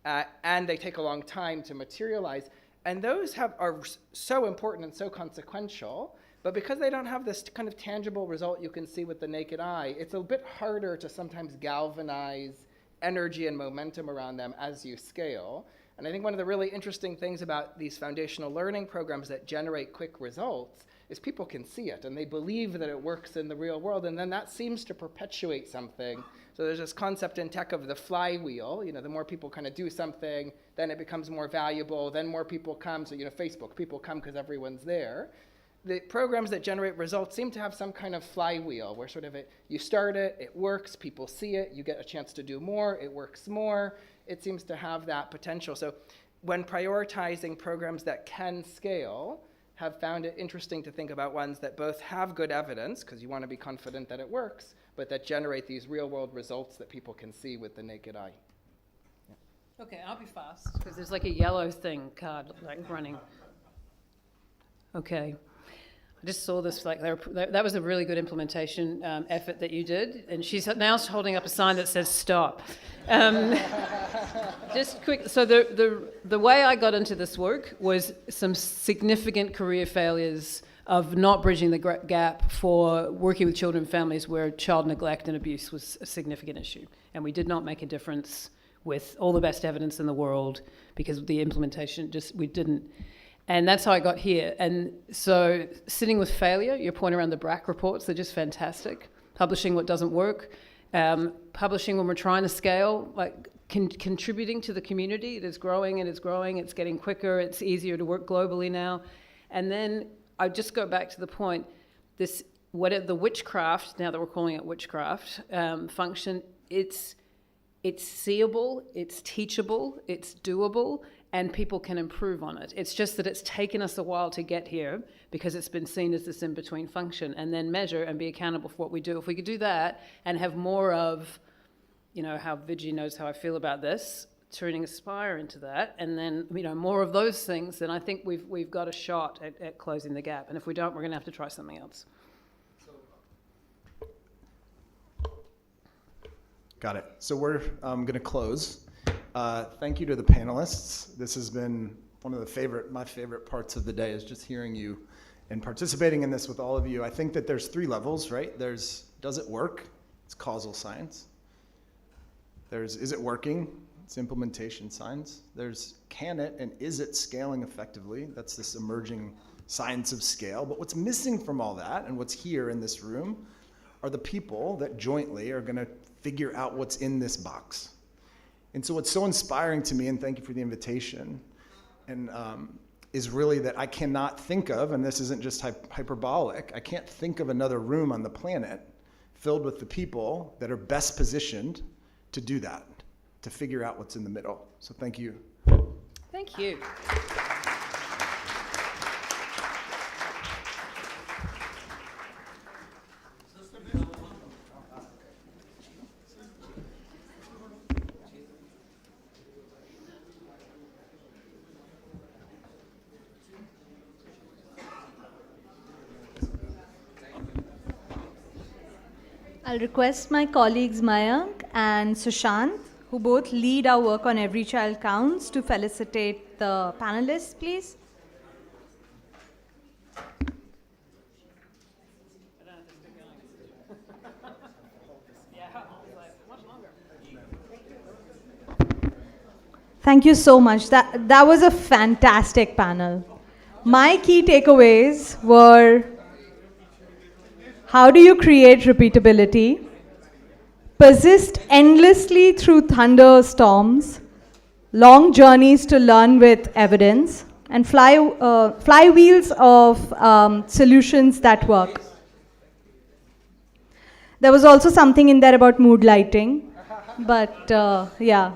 [SPEAKER 4] And they take a long time to materialize. And those are so important and so consequential, but because they don't have this kind of tangible result you can see with the naked eye, it's a bit harder to sometimes galvanize energy and momentum around them as you scale. And I think one of the really interesting things about these foundational learning programs that generate quick results is people can see it and they believe that it works in the real world, and then that seems to perpetuate something. So there's this concept in tech of the flywheel. The more people kind of do something, then it becomes more valuable, then more people come. So Facebook, people come because everyone's there. The programs that generate results seem to have some kind of flywheel where sort of you start it, it works, people see it, you get a chance to do more, it works more. It seems to have that potential. So when prioritizing programs that can scale, have found it interesting to think about ones that both have good evidence, because you want to be confident that it works, but that generate these real world results that people can see with the naked eye.
[SPEAKER 5] Okay, I'll be fast, because there's like a yellow thing card like running. Okay. I just saw this, that was a really good implementation effort that you did, and she's now holding up a sign that says stop. Just quick, so the way I got into this work was some significant career failures of not bridging the gap for working with children and families where child neglect and abuse was a significant issue. And we did not make a difference with all the best evidence in the world because the implementation we didn't. And that's how I got here. And so sitting with failure, your point around the BRAC reports, they're just fantastic. Publishing what doesn't work, publishing when we're trying to scale, contributing to the community. It is growing and it's growing, it's getting quicker, it's easier to work globally now. And then I just go back to the point, the witchcraft, now that we're calling it witchcraft, function, it's seeable, it's teachable, it's doable, and people can improve on it. It's just that it's taken us a while to get here because it's been seen as this in-between function, and then measure and be accountable for what we do. If we could do that and have more of, how Viji knows how I feel about this, turning ASPIRE into that, and then, more of those things, then I think we've got a shot at closing the gap. And if we don't, we're gonna have to try something else.
[SPEAKER 2] Got it. So we're gonna close. Thank you to the panelists. This has been one of my favorite parts of the day is just hearing you and participating in this with all of you. I think that there's 3 levels, right? There's, does it work? It's causal science. There's, is it working? It's implementation science. There's, can it and is it scaling effectively? That's this emerging science of scale. But what's missing from all that and what's here in this room are the people that jointly are gonna figure out what's in this box. And so what's so inspiring to me, and thank you for the invitation, and is really that I cannot think of, and this isn't just hyperbolic, I can't think of another room on the planet filled with the people that are best positioned to do that, to figure out what's in the middle. So thank you.
[SPEAKER 5] Thank you.
[SPEAKER 1] I'll request my colleagues Mayank and Sushant, who both lead our work on Every Child Counts, to felicitate the panelists, please. Thank you so much. That was a fantastic panel. My key takeaways were: how do you create repeatability? Persist endlessly through thunderstorms, long journeys to learn with evidence, and flywheels of solutions that work. There was also something in there about mood lighting. But yeah.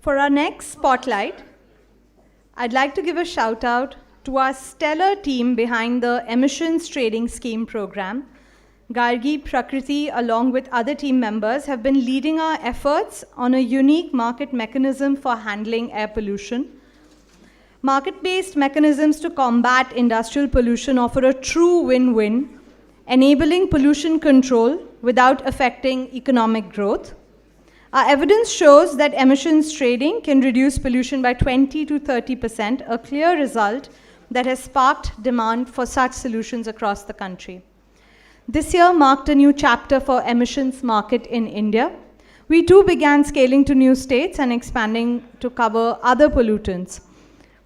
[SPEAKER 1] For our next spotlight, I'd like to give a shout out to our stellar team behind the Emissions Trading Scheme program. Gargi, Prakriti, along with other team members, have been leading our efforts on a unique market mechanism for handling air pollution. Market-based mechanisms to combat industrial pollution offer a true win-win, enabling pollution control without affecting economic growth. Our evidence shows that emissions trading can reduce pollution by 20 to 30%, a clear result that has sparked demand for such solutions across the country. This year marked a new chapter for emissions market in India. We too began scaling to new states and expanding to cover other pollutants.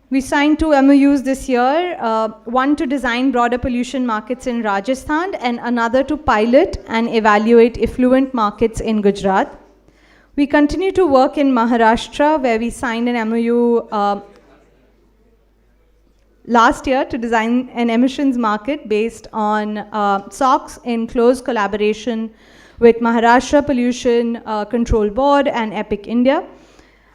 [SPEAKER 1] We signed 2 MOUs this year, one to design broader pollution markets in Rajasthan and another to pilot and evaluate effluent markets in Gujarat. We continue to work in Maharashtra, where we signed an MOU last year to design an emissions market based on SOx in close collaboration with Maharashtra Pollution Control Board and EPIC India.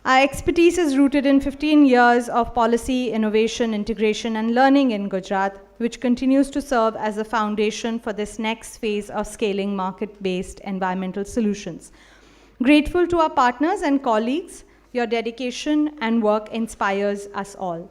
[SPEAKER 1] Our expertise is rooted in 15 years of policy, innovation, integration, and learning in Gujarat, which continues to serve as a foundation for this next phase of scaling market-based environmental solutions. Grateful to our partners and colleagues, your dedication and work inspires us all.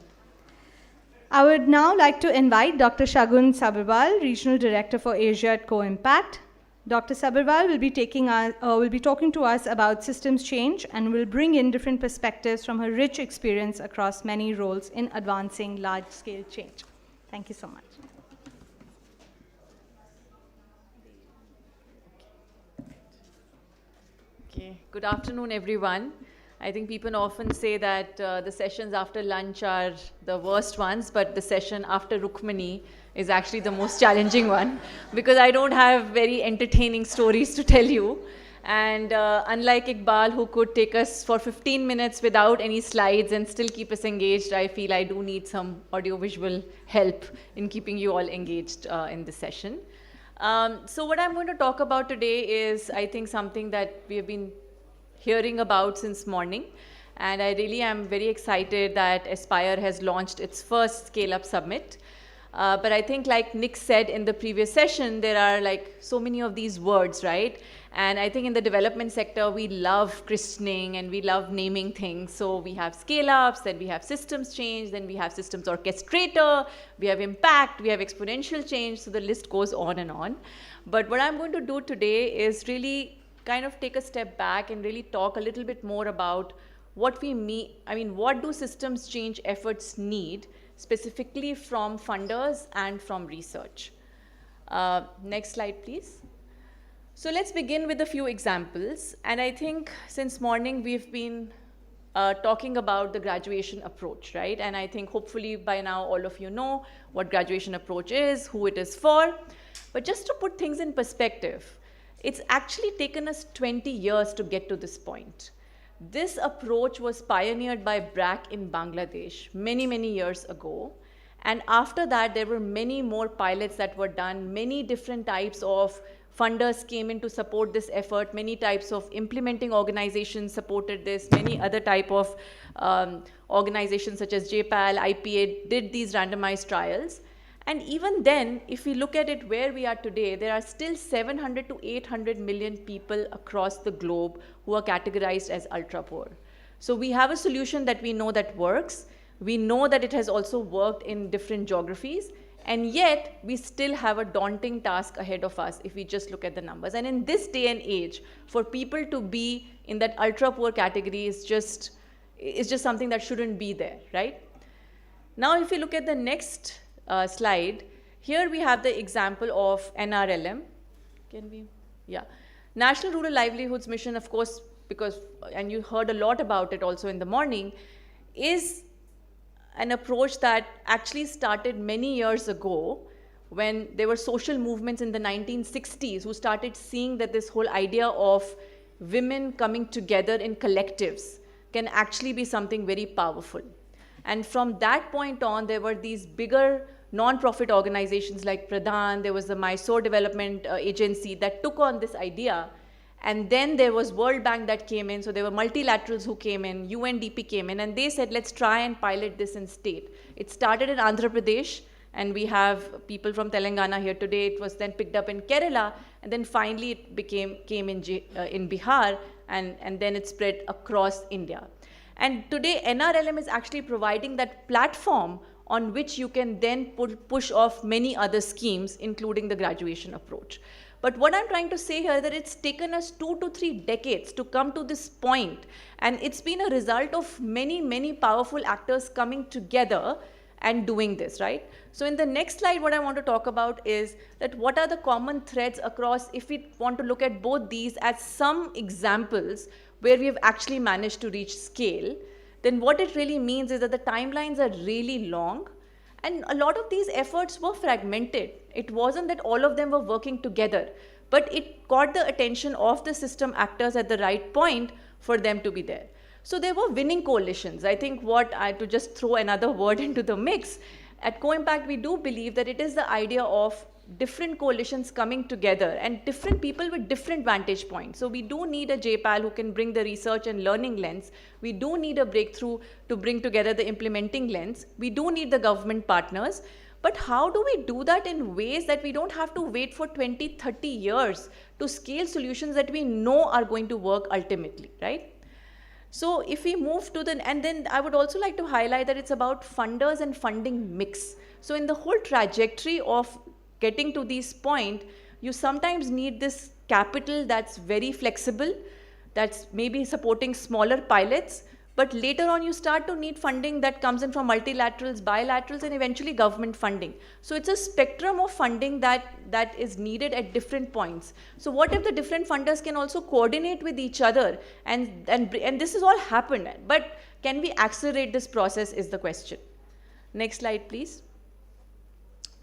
[SPEAKER 1] I would now like to invite Dr. Shagun Sabharwal, Regional Director for Asia at Co-Impact. Dr. Sabharwal will be talking to us about systems change and will bring in different perspectives from her rich experience across many roles in advancing large-scale change. Thank you so much.
[SPEAKER 6] Okay. Good afternoon, everyone. I think people often say that the sessions after lunch are the worst ones, but the session after Rukmini is actually the most challenging one, because I don't have very entertaining stories to tell you. And unlike Iqbal, who could take us for 15 minutes without any slides and still keep us engaged, I feel I do need some audiovisual help in keeping you all engaged in this session. So what I'm going to talk about today is, I think, something that we have been hearing about since morning. And I really am very excited that ASPIRE has launched its first Scale-Up Summit. But I think, like Nick said in the previous session, there are like so many of these words, right? And I think in the development sector, we love christening and we love naming things. So we have scale-ups, then we have systems change, then we have systems orchestrator, we have impact, we have exponential change. So the list goes on and on. But what I'm going to do today is really kind of take a step back and really talk a little bit more about what we mean. I mean, what do systems change efforts need, specifically from funders and from research? Next slide, please. So let's begin with a few examples. And I think since morning we've been talking about the graduation approach, right? And I think hopefully by now all of you know what graduation approach is, who it is for. But just to put things in perspective, it's actually taken us 20 years to get to this point. This approach was pioneered by BRAC in Bangladesh many, many years ago. And after that, there were many more pilots that were done. Many different types of funders came in to support this effort. Many types of implementing organizations supported this. Many other type of organizations such as JPAL, IPA did these randomized trials. And even then, if we look at it where we are today, there are still 700 to 800 million people across the globe who are categorized as ultra poor. So we have a solution that we know that works. We know that it has also worked in different geographies. And yet, we still have a daunting task ahead of us if we just look at the numbers. And in this day and age, for people to be in that ultra poor category is just something that shouldn't be there, right? Now, if we look at the next slide, here we have the example of NRLM. Can we? Yeah. National Rural Livelihoods Mission, of course, because, and you heard a lot about it also in the morning, is an approach that actually started many years ago when there were social movements in the 1960s who started seeing that this whole idea of women coming together in collectives, can actually be something very powerful. And from that point on, there were these bigger non-profit organizations like Pradhan, there was the Mysore Development Agency that took on this idea. And then there was World Bank that came in, so there were multilaterals who came in, UNDP came in, and they said, let's try and pilot this in state. It started in Andhra Pradesh, and we have people from Telangana here today. It was then picked up in Kerala, and then finally it came in Bihar, and then it spread across India. And today NRLM is actually providing that platform on which you can then push off many other schemes, including the graduation approach. But what I'm trying to say here is that it's taken us 2 to 3 decades to come to this point, and it's been a result of many, many powerful actors coming together and doing this, right? So in the next slide, what I want to talk about is that what are the common threads across, if we want to look at both these as some examples where we have actually managed to reach scale, then what it really means is that the timelines are really long, and a lot of these efforts were fragmented. It wasn't that all of them were working together, but it caught the attention of the system actors at the right point for them to be there. So there were winning coalitions. I think to just throw another word into the mix, at Co-Impact we do believe that it is the idea of different coalitions coming together and different people with different vantage points. So we do need a JPAL who can bring the research and learning lens. We do need a breakthrough to bring together the implementing lens. We do need the government partners. But how do we do that in ways that we don't have to wait for 20, 30 years to scale solutions that we know are going to work ultimately, right? So if we move to and then I would also like to highlight that it's about funders and funding mix. So in the whole trajectory of getting to this point, you sometimes need this capital that's very flexible, that's maybe supporting smaller pilots, but later on you start to need funding that comes in from multilaterals, bilaterals, and eventually government funding. So it's a spectrum of funding that is needed at different points. So what if the different funders can also coordinate with each other, and this has all happened, but can we accelerate this process is the question. Next slide, please.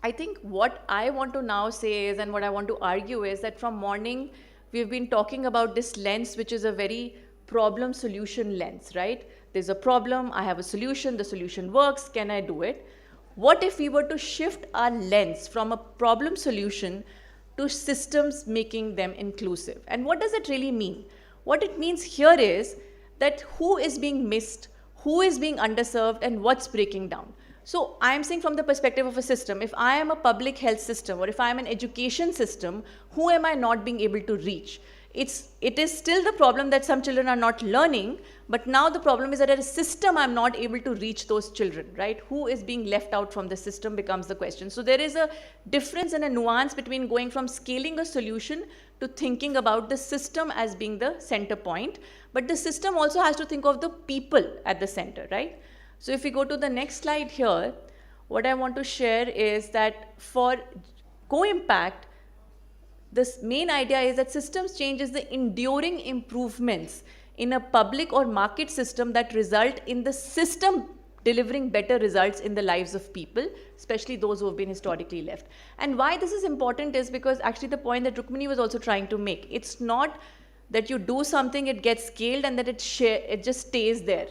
[SPEAKER 6] I think what I want to now say is, and what I want to argue is that from morning, we've been talking about this lens, which is a very problem solution lens, right? There's a problem, I have a solution, the solution works, can I do it? What if we were to shift our lens from a problem solution to systems making them inclusive? And what does it really mean? What it means here is that who is being missed, who is being underserved, and what's breaking down. So I'm saying from the perspective of a system, if I am a public health system or if I am an education system, who am I not being able to reach? It is still the problem that some children are not learning, but now the problem is that as a system I'm not able to reach those children, right? Who is being left out from the system becomes the question. So there is a difference and a nuance between going from scaling a solution to thinking about the system as being the center point, but the system also has to think of the people at the center, right? So if we go to the next slide here, what I want to share is that for Co-Impact, this main idea is that systems change is the enduring improvements in a public or market system that result in the system delivering better results in the lives of people, especially those who have been historically left. And why this is important is because actually the point that Rukmini was also trying to make, it's not that you do something, it gets scaled and that it just stays there.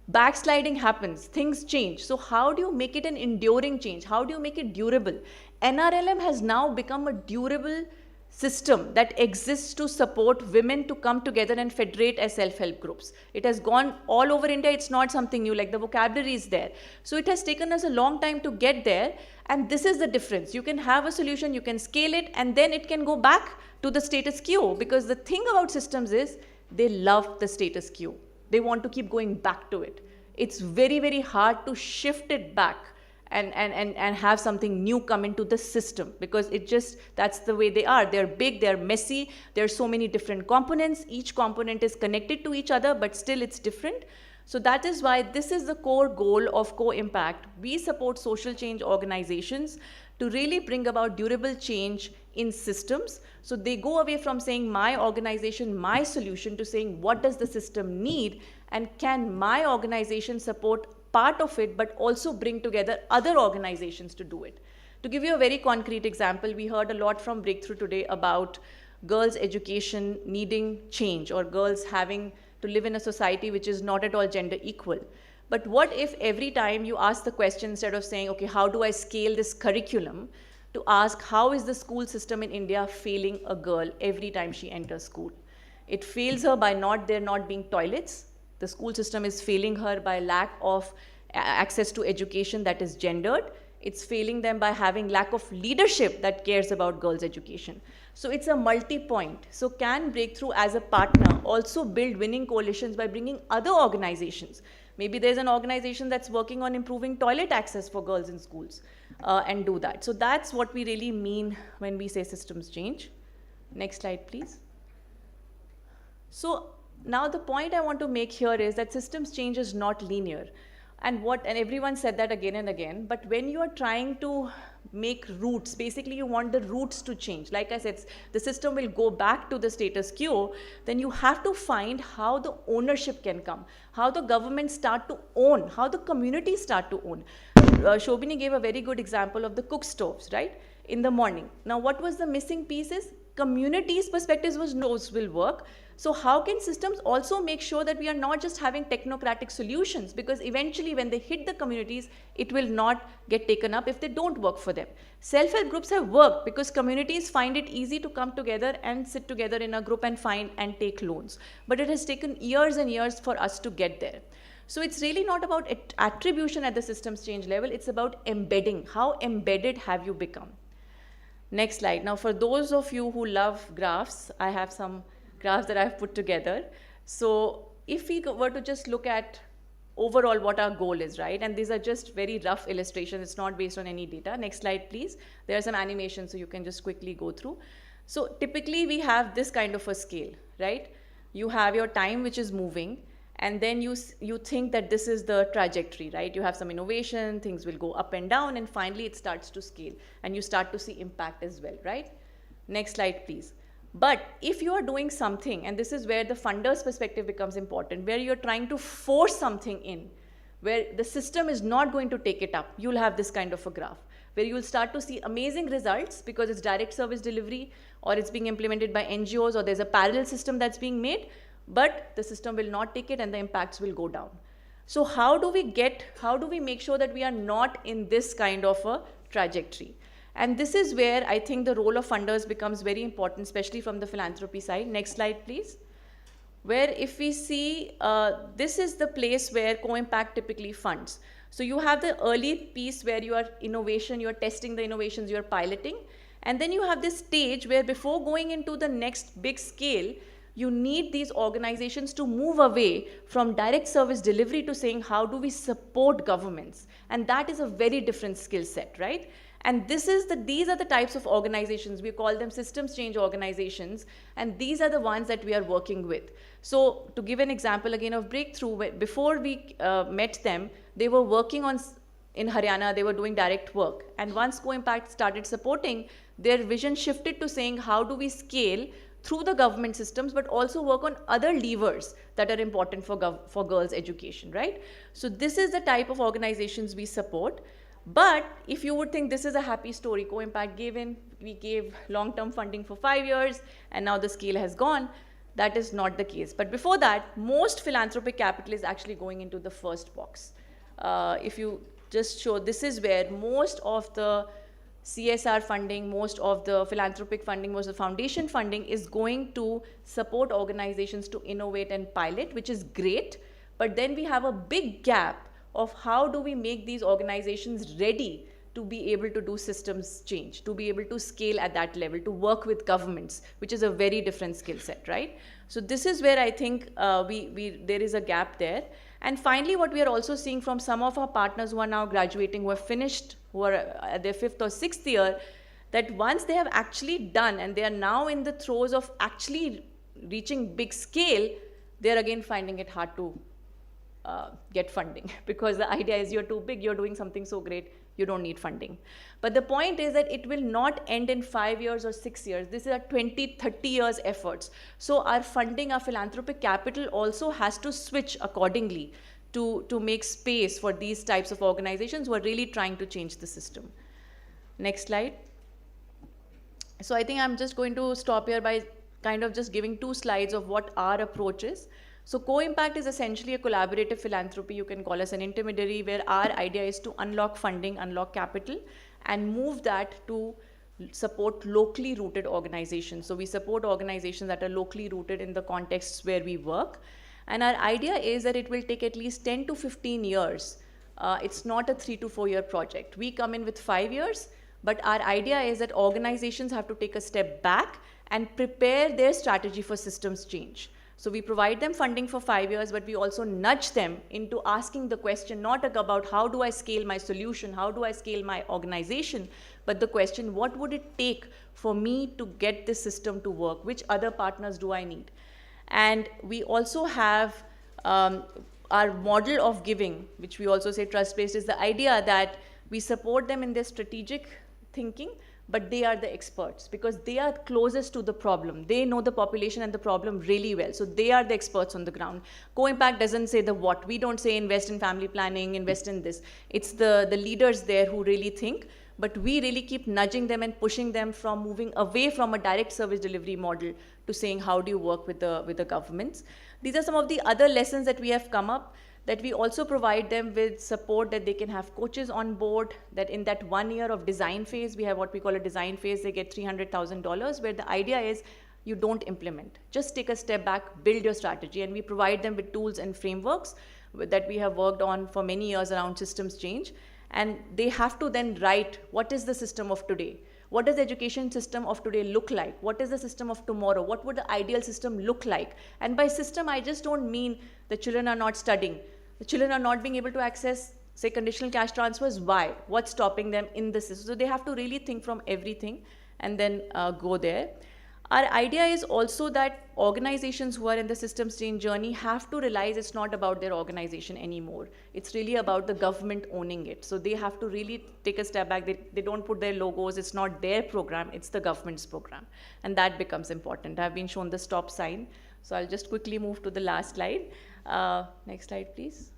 [SPEAKER 6] Backsliding happens, things change. So how do you make it an enduring change? How do you make it durable? NRLM has now become a durable system that exists to support women to come together and federate as self-help groups. It has gone all over India. It's not something new, like the vocabulary is there. So it has taken us a long time to get there, and this is the difference. You can have a solution, you can scale it, and then it can go back to the status quo, because the thing about systems is they love the status quo. They want to keep going back to it. It's very, very hard to shift it back and have something new come into the system, because that's the way they are. They're big, they're messy, there are so many different components. Each component is connected to each other, but still it's different. So that is why this is the core goal of Co-Impact. We support social change organizations to really bring about durable change in systems. So they go away from saying my organization, my solution, to saying what does the system need, and can my organization support part of it, but also bring together other organizations to do it. To give you a very concrete example, we heard a lot from Breakthrough today about girls' education needing change, or girls having to live in a society which is not at all gender equal. But what if every time you ask the question, instead of saying, okay, how do I scale this curriculum, to ask how is the school system in India failing a girl every time she enters school? It fails her by there not being toilets. The school system is failing her by lack of access to education that is gendered. It's failing them by having lack of leadership that cares about girls' education. So it's a multi-point. So can Breakthrough as a partner also build winning coalitions by bringing other organizations? Maybe there's an organization that's working on improving toilet access for girls in schools and do that. So that's what we really mean when we say systems change. Next slide, please. So now the point I want to make here is that systems change is not linear. And everyone said that again and again, but when you are trying to make roots, basically you want the roots to change. Like I said, the system will go back to the status quo, then you have to find how the ownership can come, how the government start to own, how the communities start to own. Shobini gave a very good example of the cook stoves, right, in the morning. Now what was the missing piece is communities' perspectives was those will work. So how can systems also make sure that we are not just having technocratic solutions, because eventually when they hit the communities, it will not get taken up if they don't work for them. Self-help groups have worked because communities find it easy to come together and sit together in a group and find and take loans. But it has taken years and years for us to get there. So it's really not about attribution at the systems change level, it's about embedding. How embedded have you become? Next slide. Now for those of you who love graphs, I have some graphs that I've put together. So if we were to just look at overall what our goal is, right? And these are just very rough illustrations. It's not based on any data. Next slide, please. There are some animations, so you can just quickly go through. So typically we have this kind of a scale, right? You have your time which is moving, and then you think that this is the trajectory, right? You have some innovation, things will go up and down, and finally it starts to scale, and you start to see impact as well, right? Next slide, please. But if you are doing something, and this is where the funder's perspective becomes important, where you're trying to force something in, where the system is not going to take it up, you'll have this kind of a graph, where you'll start to see amazing results because it's direct service delivery, or it's being implemented by NGOs, or there's a parallel system that's being made, but the system will not take it and the impacts will go down. So how do we make sure that we are not in this kind of a trajectory? And this is where I think the role of funders becomes very important, especially from the philanthropy side. Next slide, please. Where if we see, this is the place where co-impact typically funds. So you have the early piece where you are innovation, you are testing the innovations, you are piloting. And then you have this stage where before going into the next big scale, you need these organizations to move away from direct service delivery to saying, how do we support governments? And that is a very different skill set, right? And these are the types of organizations, we call them systems change organizations, and these are the ones that we are working with. So to give an example again of Breakthrough, before we met them, they were working in Haryana, they were doing direct work. And once Co-Impact started supporting, their vision shifted to saying, how do we scale through the government systems, but also work on other levers that are important for girls' education, right? So this is the type of organizations we support. But if you would think this is a happy story, Co-Impact we gave long-term funding for 5 years, and now the scale has gone, that is not the case. But before that, most philanthropic capital is actually going into the first box. If you just show, this is where most of the CSR funding, most of the philanthropic funding, most of the foundation funding is going to support organizations to innovate and pilot, which is great. But then we have a big gap of how do we make these organizations ready to be able to do systems change, to be able to scale at that level, to work with governments, which is a very different skill set, right? So this is where I think there is a gap there. And finally, what we are also seeing from some of our partners who are now graduating, who have finished, who are at their 5th or 6th year, that once they have actually done and they are now in the throes of actually reaching big scale, they're again finding it hard to get funding, because the idea is you're too big, you're doing something so great, you don't need funding. But the point is that it will not end in 5 years or 6 years. This is a 20, 30 years efforts. So our funding, our philanthropic capital also has to switch accordingly to make space for these types of organizations who are really trying to change the system. Next slide. So I think I'm just going to stop here by kind of just giving 2 slides of what our approach is. So co-impact is essentially a collaborative philanthropy. You can call us an intermediary, where our idea is to unlock funding, unlock capital, and move that to support locally rooted organizations. So we support organizations that are locally rooted in the contexts where we work. And our idea is that it will take at least 10 to 15 years. It's not a 3 to 4 year project. We come in with 5 years, but our idea is that organizations have to take a step back and prepare their strategy for systems change. So we provide them funding for 5 years, but we also nudge them into asking the question not about how do I scale my solution, how do I scale my organization, but the question, what would it take for me to get this system to work? Which other partners do I need? And we also have our model of giving, which we also say trust-based, is the idea that we support them in their strategic thinking, but they are the experts because they are closest to the problem. They know the population and the problem really well. So they are the experts on the ground. Co-impact doesn't say the what. We don't say invest in family planning, invest in this. It's the leaders there who really think, but we really keep nudging them and pushing them from moving away from a direct service delivery model to saying how do you work with the governments. These are some of the other lessons that we have come up, that we also provide them with support, that they can have coaches on board, that in that 1 year of design phase, we have what we call a design phase, they get $300,000, where the idea is you don't implement. Just take a step back, build your strategy, and we provide them with tools and frameworks that we have worked on for many years around systems change. And they have to then write, what is the system of today? What does the education system of today look like? What is the system of tomorrow? What would the ideal system look like? And by system, I just don't mean the children are not studying. The children are not being able to access, say, conditional cash transfers. Why? What's stopping them in the system? So they have to really think from everything and then go there. Our idea is also that organizations who are in the systems change journey have to realize it's not about their organization anymore. It's really about the government owning it. So they have to really take a step back. They don't put their logos. It's not their program. It's the government's program. And that becomes important. I've been shown the stop sign. So I'll just quickly move to the last slide. Next slide, please.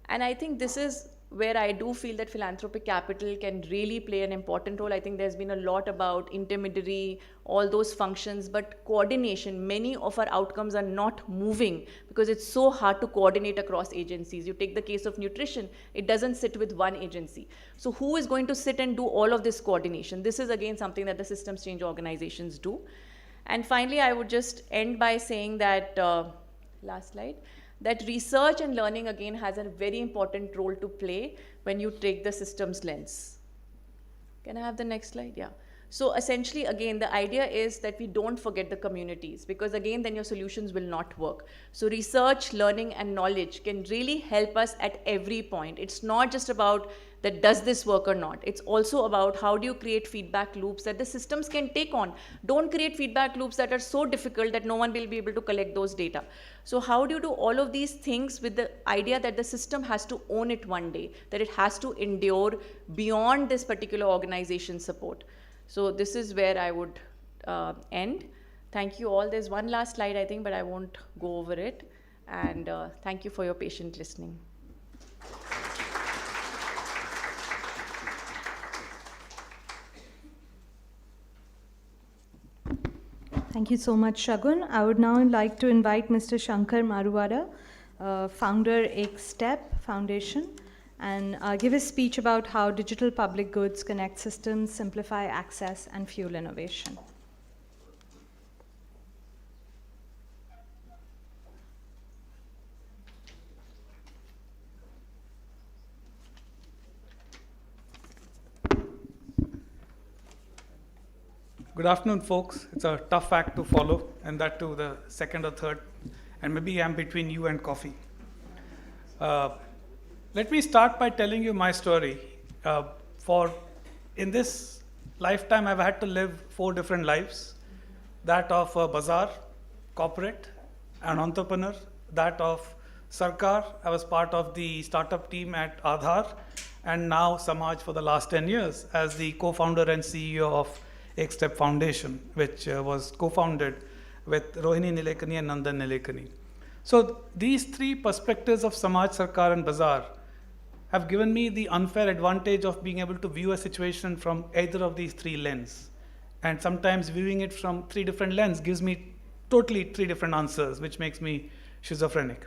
[SPEAKER 6] And I think this is where I do feel that philanthropic capital can really play an important role. I think there's been a lot about intermediary, all those functions, but coordination, many of our outcomes are not moving because it's so hard to coordinate across agencies. You take the case of nutrition, it doesn't sit with one agency. So who is going to sit and do all of this coordination? This is again something that the systems change organizations do. And finally, I would just end by saying that, last slide, that research and learning again has a very important role to play when you take the systems lens. Can I have the next slide? Yeah. So essentially, again, the idea is that we don't forget the communities because again, then your solutions will not work. So research, learning, and knowledge can really help us at every point. It's not just about that does this work or not. It's also about how do you create feedback loops that the systems can take on. Don't create feedback loops that are so difficult that no one will be able to collect those data. So how do you do all of these things with the idea that the system has to own it one day, that it has to endure beyond this particular organization's support? So this is where I would end. Thank you all. There's one last slide, I think, but I won't go over it. And thank you for your patient listening.
[SPEAKER 1] Thank you so much, Shagun. I would now like to invite Mr. Shankar Maruwada, founder, Ek Step Foundation, and give a speech about how digital public goods connect systems, simplify access, and fuel innovation.
[SPEAKER 7] Good afternoon, folks. It's a tough act to follow, and that too the second or third, and maybe I'm between you and coffee. Let me start by telling you my story. In this lifetime, I've had to live 4 different lives. That of a bazaar, corporate, an entrepreneur, that of Sarkar. I was part of the startup team at Aadhaar, and now Samaj for the last 10 years as the co-founder and CEO of Ek Step Foundation, which was co-founded with Rohini Nilekani and Nandan Nilekani. So these 3 perspectives of Samaj, Sarkar, and Bazaar have given me the unfair advantage of being able to view a situation from either of these 3 lenses. And sometimes viewing it from 3 different lenses gives me totally 3 different answers, which makes me schizophrenic.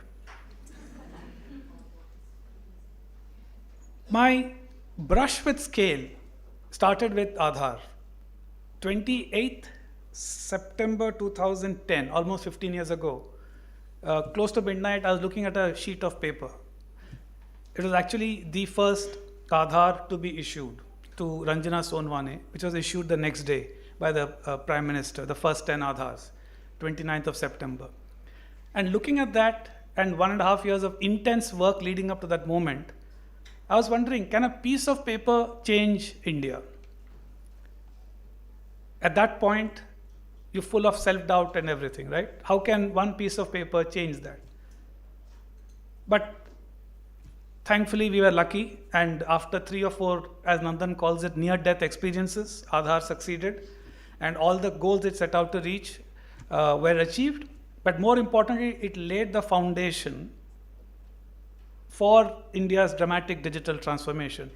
[SPEAKER 7] My brush with scale started with Aadhaar. 28th September 2010, almost 15 years ago, close to midnight, I was looking at a sheet of paper. It was actually the first Aadhaar to be issued to Ranjana Sonwane, which was issued the next day by the Prime Minister, the first 10 Aadhaars, 29th of September. And looking at that and 1.5 years of intense work leading up to that moment, I was wondering, can a piece of paper change India? At that point, you're full of self-doubt and everything, right? How can one piece of paper change that? But thankfully, we were lucky, and after 3 or 4, as Nandan calls it, near-death experiences, Aadhaar succeeded, and all the goals it set out to reach were achieved. But more importantly, it laid the foundation for India's dramatic digital transformation,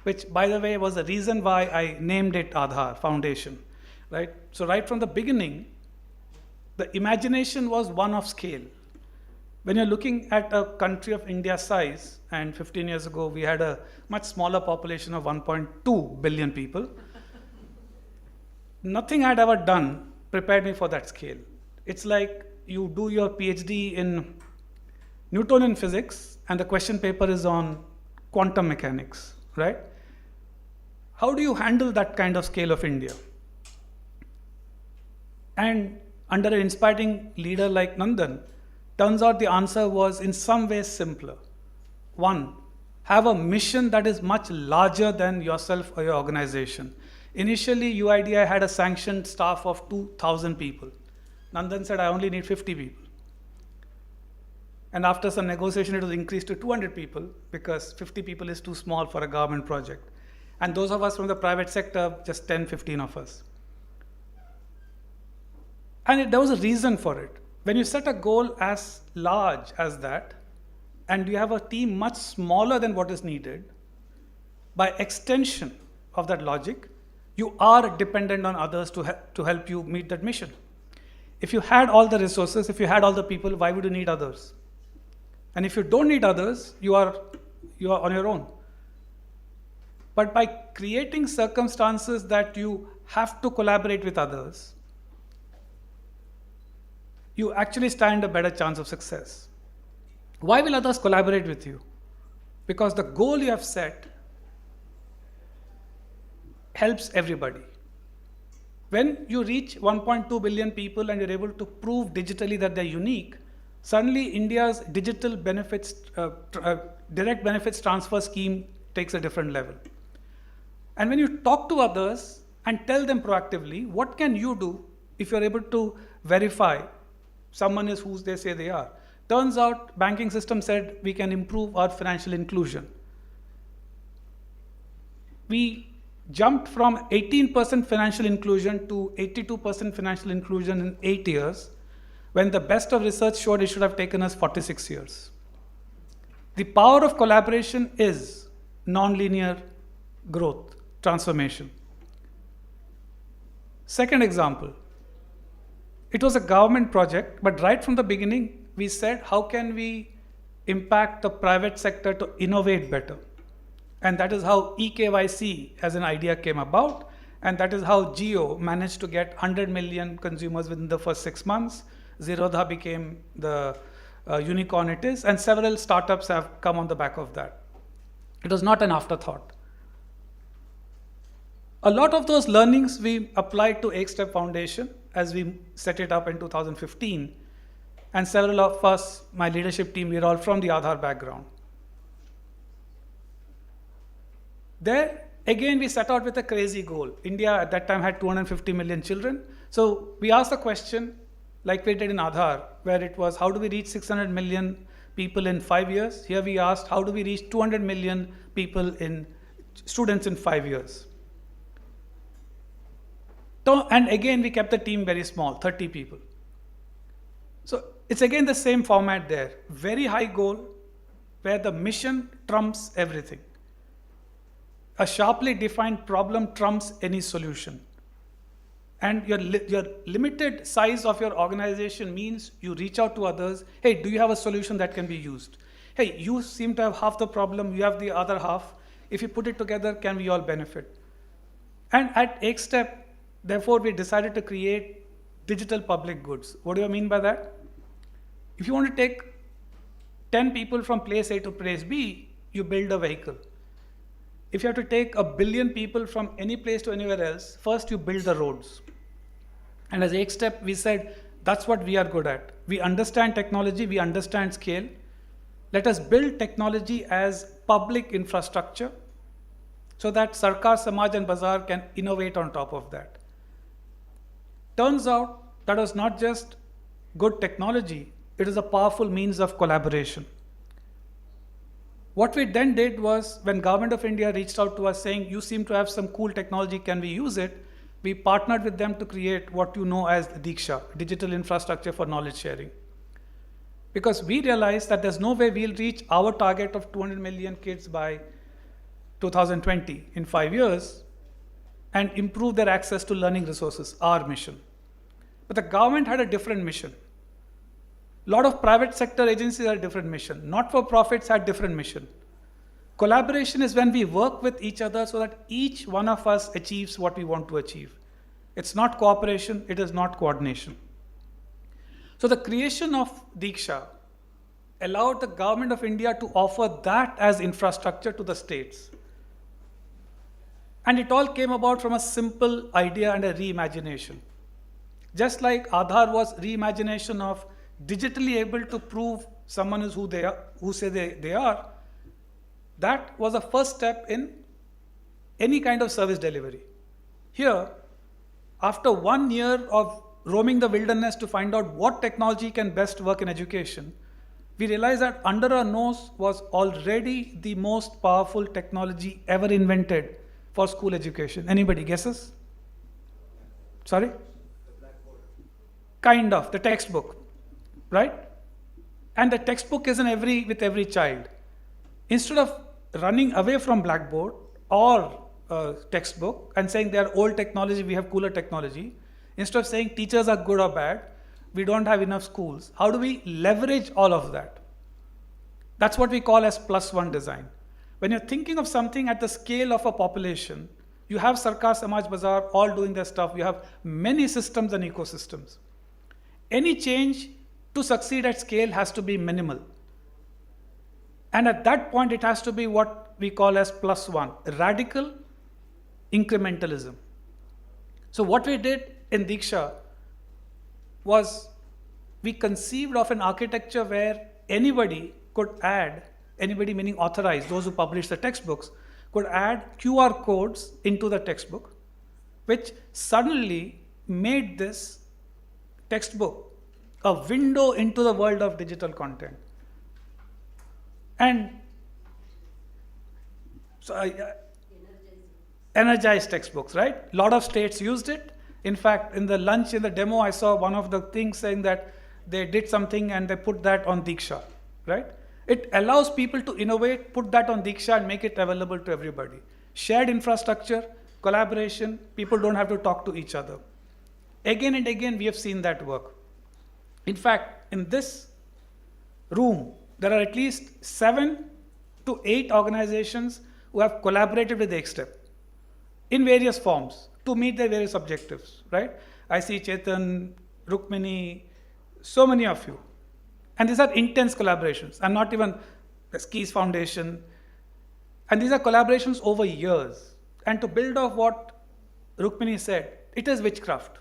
[SPEAKER 7] which, by the way, was the reason why I named it Aadhaar Foundation, right? So right from the beginning, the imagination was one of scale. When you're looking at a country of India's size, and 15 years ago we had a much smaller population of 1.2 billion people, nothing I'd ever done prepared me for that scale. It's like you do your PhD in Newtonian physics and the question paper is on quantum mechanics, right? How do you handle that kind of scale of India? And under an inspiring leader like Nandan, turns out the answer was in some ways simpler. One, have a mission that is much larger than yourself or your organization. Initially, UIDI had a sanctioned staff of 2,000 people. Nandan said, I only need 50 people. And after some negotiation, it was increased to 200 people because 50 people is too small for a government project. And those of us from the private sector, just 10, 15 of us. And there was a reason for it. When you set a goal as large as that, and you have a team much smaller than what is needed, by extension of that logic, you are dependent on others to help you meet that mission. If you had all the resources, if you had all the people, why would you need others? And if you don't need others, you are on your own. But by creating circumstances that you have to collaborate with others, you actually stand a better chance of success. Why will others collaborate with you? Because the goal you have set helps everybody. When you reach 1.2 billion people and you're able to prove digitally that they're unique, suddenly India's digital benefits, direct benefits transfer scheme takes a different level. And when you talk to others and tell them proactively, what can you do if you're able to verify someone is who they say they are? Turns out banking system said we can improve our financial inclusion. We jumped from 18% financial inclusion to 82% financial inclusion in 8 years, when the best of research showed it should have taken us 46 years. The power of collaboration is nonlinear growth, transformation. Second example, it was a government project, but right from the beginning, we said, how can we impact the private sector to innovate better? And that is how eKYC as an idea came about. And that is how Jio managed to get 100 million consumers within the first 6 months. Zerodha became the unicorn it is. And several startups have come on the back of that. It was not an afterthought. A lot of those learnings we applied to Ekstep Foundation as we set it up in 2015. And several of us, my leadership team, we're all from the Aadhaar background. There, again, we set out with a crazy goal. India at that time had 250 million children. So we asked the question, like we did in Aadhaar, where it was, how do we reach 600 million people in 5 years? Here we asked, how do we reach 200 million people students in 5 years? And again, we kept the team very small, 30 people. So it's again the same format there. Very high goal, where the mission trumps everything. A sharply defined problem trumps any solution. And your limited size of your organization means you reach out to others. Hey, do you have a solution that can be used? Hey, you seem to have half the problem, you have the other half. If you put it together, can we all benefit? And at ASPIRE, therefore, we decided to create digital public goods. What do I mean by that? If you want to take 10 people from place A to place B, you build a vehicle. If you have to take 1 billion people from any place to anywhere else, first you build the roads. And as ASPIRE, we said, that's what we are good at. We understand technology, we understand scale. Let us build technology as public infrastructure so that Sarkar, Samaj and Bazaar can innovate on top of that. Turns out that was not just good technology, it is a powerful means of collaboration. What we then did was, when Government of India reached out to us saying, you seem to have some cool technology, can we use it? We partnered with them to create what you know as Diksha, digital infrastructure for knowledge sharing. Because we realized that there's no way we'll reach our target of 200 million kids by 2020, in 5 years, and improve their access to learning resources, our mission. But the government had a different mission. A lot of private sector agencies had a different mission. Not-for-profits had different mission. Collaboration is when we work with each other so that each one of us achieves what we want to achieve. It's not cooperation, it is not coordination. So the creation of Diksha allowed the Government of India to offer that as infrastructure to the states. And it all came about from a simple idea and a reimagination. Just like Aadhaar was reimagination of digitally able to prove someone is who they are, who say they are, that was the first step in any kind of service delivery. Here, after 1 year of roaming the wilderness to find out what technology can best work in education, we realized that under our nose was already the most powerful technology ever invented for school education. Anybody guesses? Sorry? Kind of, the textbook, right? And the textbook is with every child. Instead of running away from Blackboard or textbook and saying they are old technology, we have cooler technology, instead of saying teachers are good or bad, we don't have enough schools, how do we leverage all of that? That's what we call as +1 design. When you're thinking of something at the scale of a population, you have Sarkar, Samaj, Bazaar all doing their stuff. You have many systems and ecosystems. Any change to succeed at scale has to be minimal. And at that point, it has to be what we call as +1, radical incrementalism. So what we did in Diksha was we conceived of an architecture where anybody could add, anybody meaning authorized, those who publish the textbooks, could add QR codes into the textbook, which suddenly made this textbook a window into the world of digital content. And so energized textbooks, right? A lot of states used it. In fact, in the lunch, in the demo, I saw one of the things saying that they did something and they put that on Diksha, right? It allows people to innovate, put that on Diksha and make it available to everybody. Shared infrastructure, collaboration, people don't have to talk to each other. Again and again, we have seen that work. In fact, in this room, there are at least 7 to 8 organizations who have collaborated with ASPIRE in various forms to meet their various objectives, right? I see Chetan, Rukmini, so many of you. And these are intense collaborations. I'm not even the Skis Foundation. And these are collaborations over years. And to build off what Rukmini said, it is witchcraft,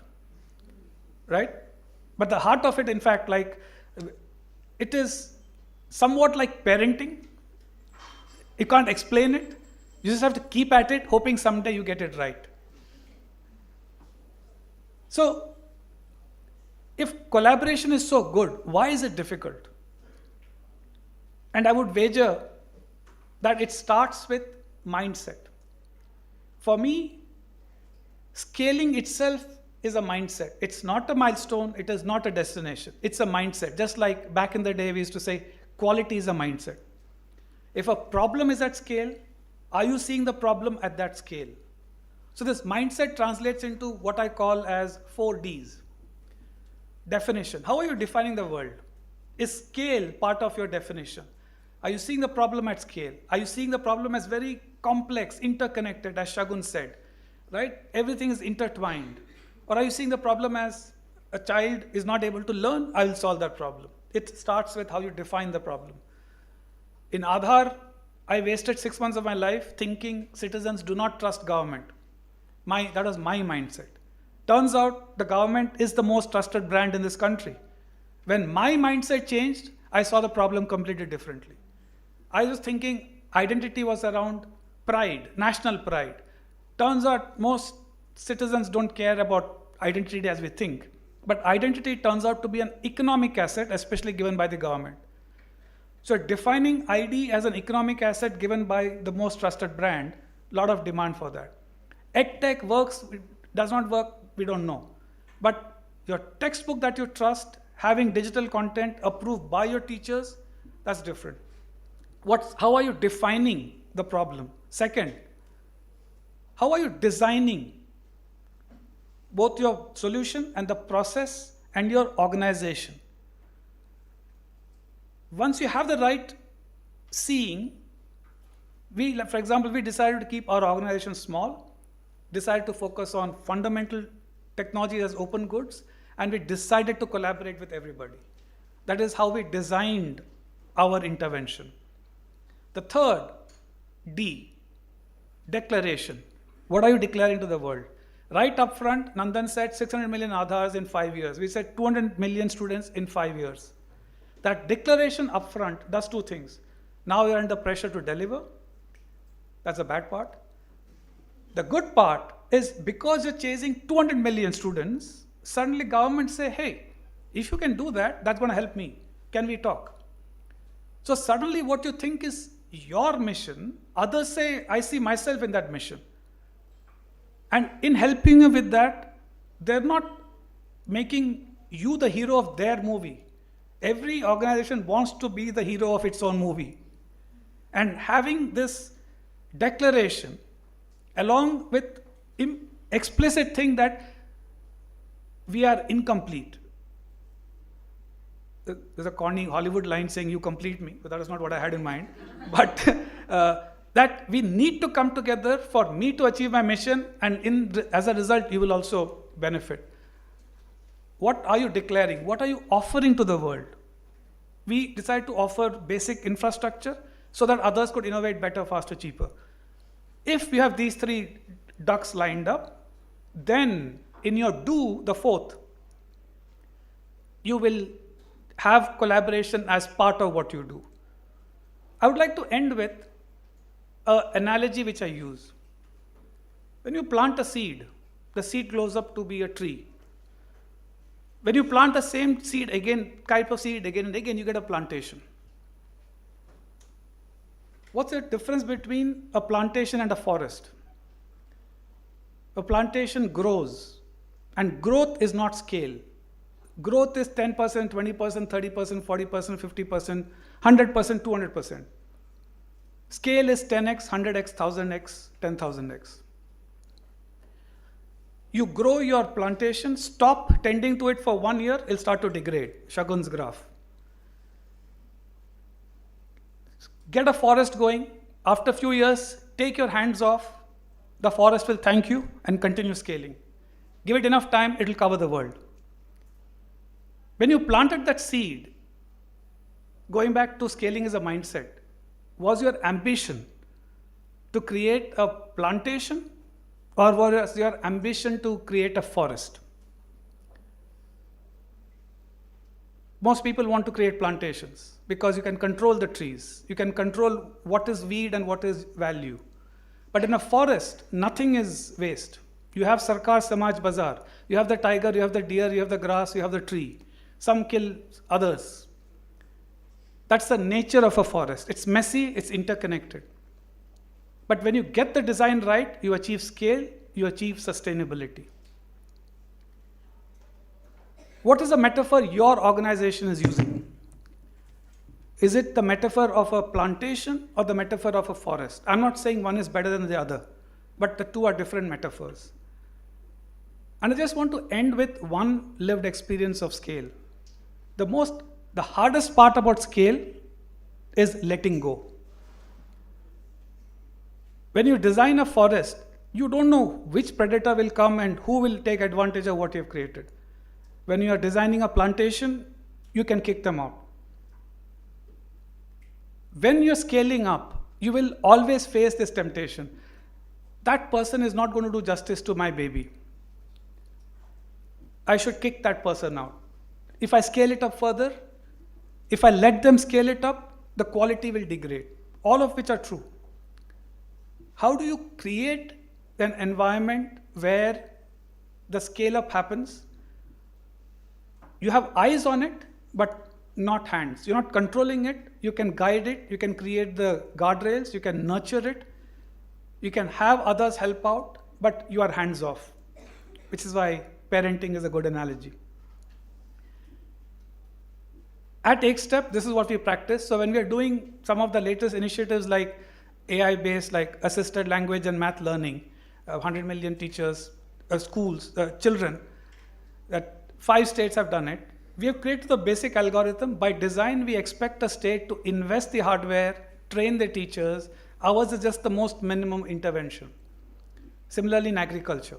[SPEAKER 7] right? But the heart of it, in fact, like, it is somewhat like parenting. You can't explain it. You just have to keep at it, hoping someday you get it right. So, if collaboration is so good, why is it difficult? And I would wager that it starts with mindset. For me, scaling itself is a mindset. It's not a milestone, it is not a destination. It's a mindset. Just like back in the day, we used to say, quality is a mindset. If a problem is at scale, are you seeing the problem at that scale? So this mindset translates into what I call as 4Ds. Definition. How are you defining the world? Is scale part of your definition? Are you seeing the problem at scale? Are you seeing the problem as very complex, interconnected, as Shagun said, right? Everything is intertwined. Or are you seeing the problem as a child is not able to learn? I will solve that problem. It starts with how you define the problem. In Aadhaar, I wasted 6 months of my life thinking citizens do not trust government. That was my mindset. Turns out the government is the most trusted brand in this country. When my mindset changed, I saw the problem completely differently. I was thinking identity was around pride, national pride. Turns out most citizens don't care about identity as we think. But identity turns out to be an economic asset, especially given by the government. So defining ID as an economic asset given by the most trusted brand, a lot of demand for that. EdTech works, does not work, we don't know. But your textbook that you trust, having digital content approved by your teachers, that's different. How are you defining the problem? Second, how are you designing both your solution and the process and your organization? Once you have the right seeing, for example, we decided to keep our organization small, decided to focus on fundamental technology as open goods, and we decided to collaborate with everybody. That is how we designed our intervention. The third, D, declaration. What are you declaring to the world? Right up front, Nandan said 600 million Aadhaars in 5 years. We said 200 million students in 5 years. That declaration up front does two things. Now you're under pressure to deliver. That's the bad part. The good part is because you're chasing 200 million students, suddenly governments say, hey, if you can do that, that's going to help me. Can we talk? So suddenly what you think is your mission, others say, I see myself in that mission. And in helping you with that, they're not making you the hero of their movie. Every organization wants to be the hero of its own movie. And having this declaration, along with explicit thing that we are incomplete. There's a corny Hollywood line saying, you complete me, but that is not what I had in mind. But that we need to come together for me to achieve my mission, and as a result, you will also benefit. What are you declaring? What are you offering to the world? We decided to offer basic infrastructure so that others could innovate better, faster, cheaper. If you have these three ducks lined up, then in your do, the fourth, you will have collaboration as part of what you do. I would like to end with an analogy which I use. When you plant a seed, the seed grows up to be a tree. When you plant the same seed again, type of seed again and again, you get a plantation. What's the difference between a plantation and a forest? A plantation grows, and growth is not scale. Growth is 10%, 20%, 30%, 40%, 50%, 100%, 200%. Scale is 10x, 100x, 1000x, 10,000x. You grow your plantation, stop tending to it for 1 year, it'll start to degrade. Shagun's graph. Get a forest going. After a few years, take your hands off. The forest will thank you and continue scaling. Give it enough time, it'll cover the world. When you planted that seed, going back to scaling is a mindset, was your ambition to create a plantation, or was your ambition to create a forest? Most people want to create plantations because you can control the trees. You can control what is weed and what is value. But in a forest, nothing is waste. You have Sarkar Samaj Bazaar. You have the tiger, you have the deer, you have the grass, you have the tree. Some kill others. That's the nature of a forest. It's messy, it's interconnected. But when you get the design right, you achieve scale, you achieve sustainability. What is the metaphor your organization is using? Is it the metaphor of a plantation or the metaphor of a forest? I'm not saying one is better than the other. but the two are different metaphors. And I just want to end with one lived experience of scale. The hardest part about scale is letting go. When you design a forest, you don't know which predator will come and who will take advantage of what you've created. When you are designing a plantation, you can kick them out. When you're scaling up, you will always face this temptation. That person is not going to do justice to my baby. I should kick that person out. If I scale it up further, if I let them scale it up, the quality will degrade, all of which are true. How do you create an environment where the scale up happens? You have eyes on it, but not hands. You're not controlling it. You can guide it. You can create the guardrails. You can nurture it. You can have others help out, but you are hands off, which is why parenting is a good analogy. At ASPIRE, this is what we practice. So when we are doing some of the latest initiatives like AI-based, like assisted language and math learning, 100 million teachers, schools, children, that 5 states have done it. We have created the basic algorithm. By design, we expect a state to invest the hardware, train the teachers. Ours is just the most minimum intervention. Similarly in agriculture.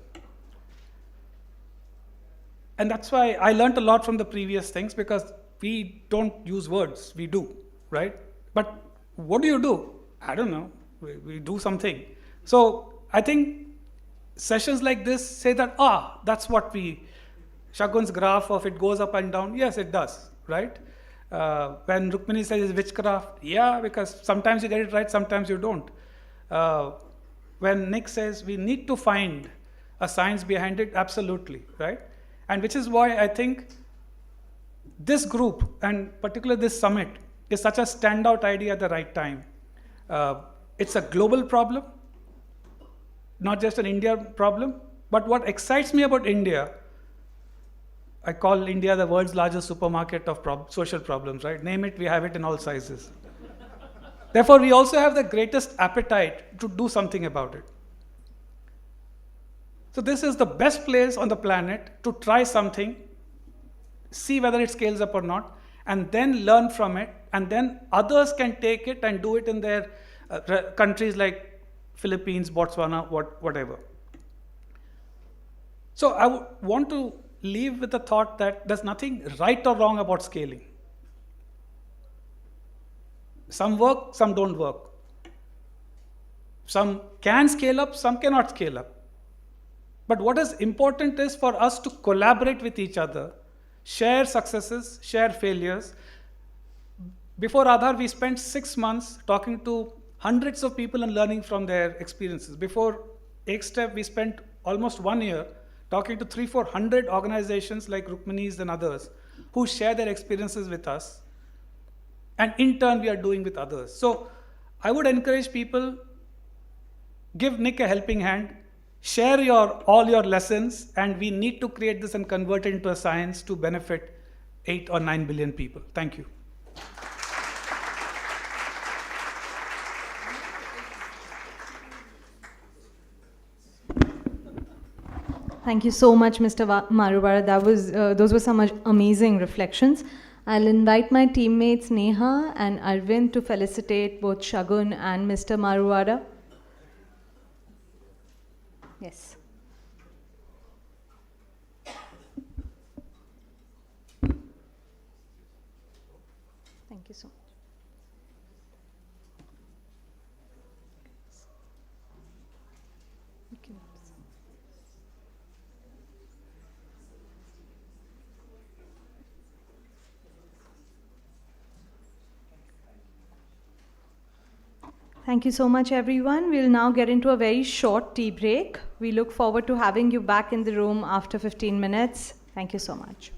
[SPEAKER 7] And that's why I learned a lot from the previous things, because we don't use words, we do, right? But what do? I don't know, we do something. So I think sessions like this say that, that's what Shagun's graph of it goes up and down, yes, it does, right? When Rukmini says witchcraft, yeah, because sometimes you get it right, sometimes you don't. When Nick says we need to find a science behind it, absolutely, right? And which is why I think this group, and particularly this summit, is such a standout idea at the right time. It's a global problem, not just an India problem. But what excites me about India, I call India the world's largest supermarket of social problems, right? Name it, we have it in all sizes. Therefore, we also have the greatest appetite to do something about it. So this is the best place on the planet to try something, see whether it scales up or not, and then learn from it, and then others can take it and do it in their countries like Philippines, Botswana, whatever. So I want to leave with the thought that there's nothing right or wrong about scaling. Some work, some don't work. Some can scale up, some cannot scale up. But what is important is for us to collaborate with each other, share successes, share failures. Before Aadhaar, we spent 6 months talking to hundreds of people and learning from their experiences. Before ASPIRE, we spent almost 1 year talking to 300-400 organizations like Rukmini's and others who share their experiences with us. And in turn, we are doing with others. So I would encourage people, give Nick a helping hand, share all your lessons, and we need to create this and convert it into a science to benefit 8 or 9 billion people. Thank you.
[SPEAKER 1] Thank you so much, Mr. Maruvara. Those were some amazing reflections. I'll invite my teammates Neha and Arvind to felicitate both Shagun and Mr. Maruvara. Yes. Thank you so much. Thank you so much, everyone. We'll now get into a very short tea break. We look forward to having you back in the room after 15 minutes. Thank you so much.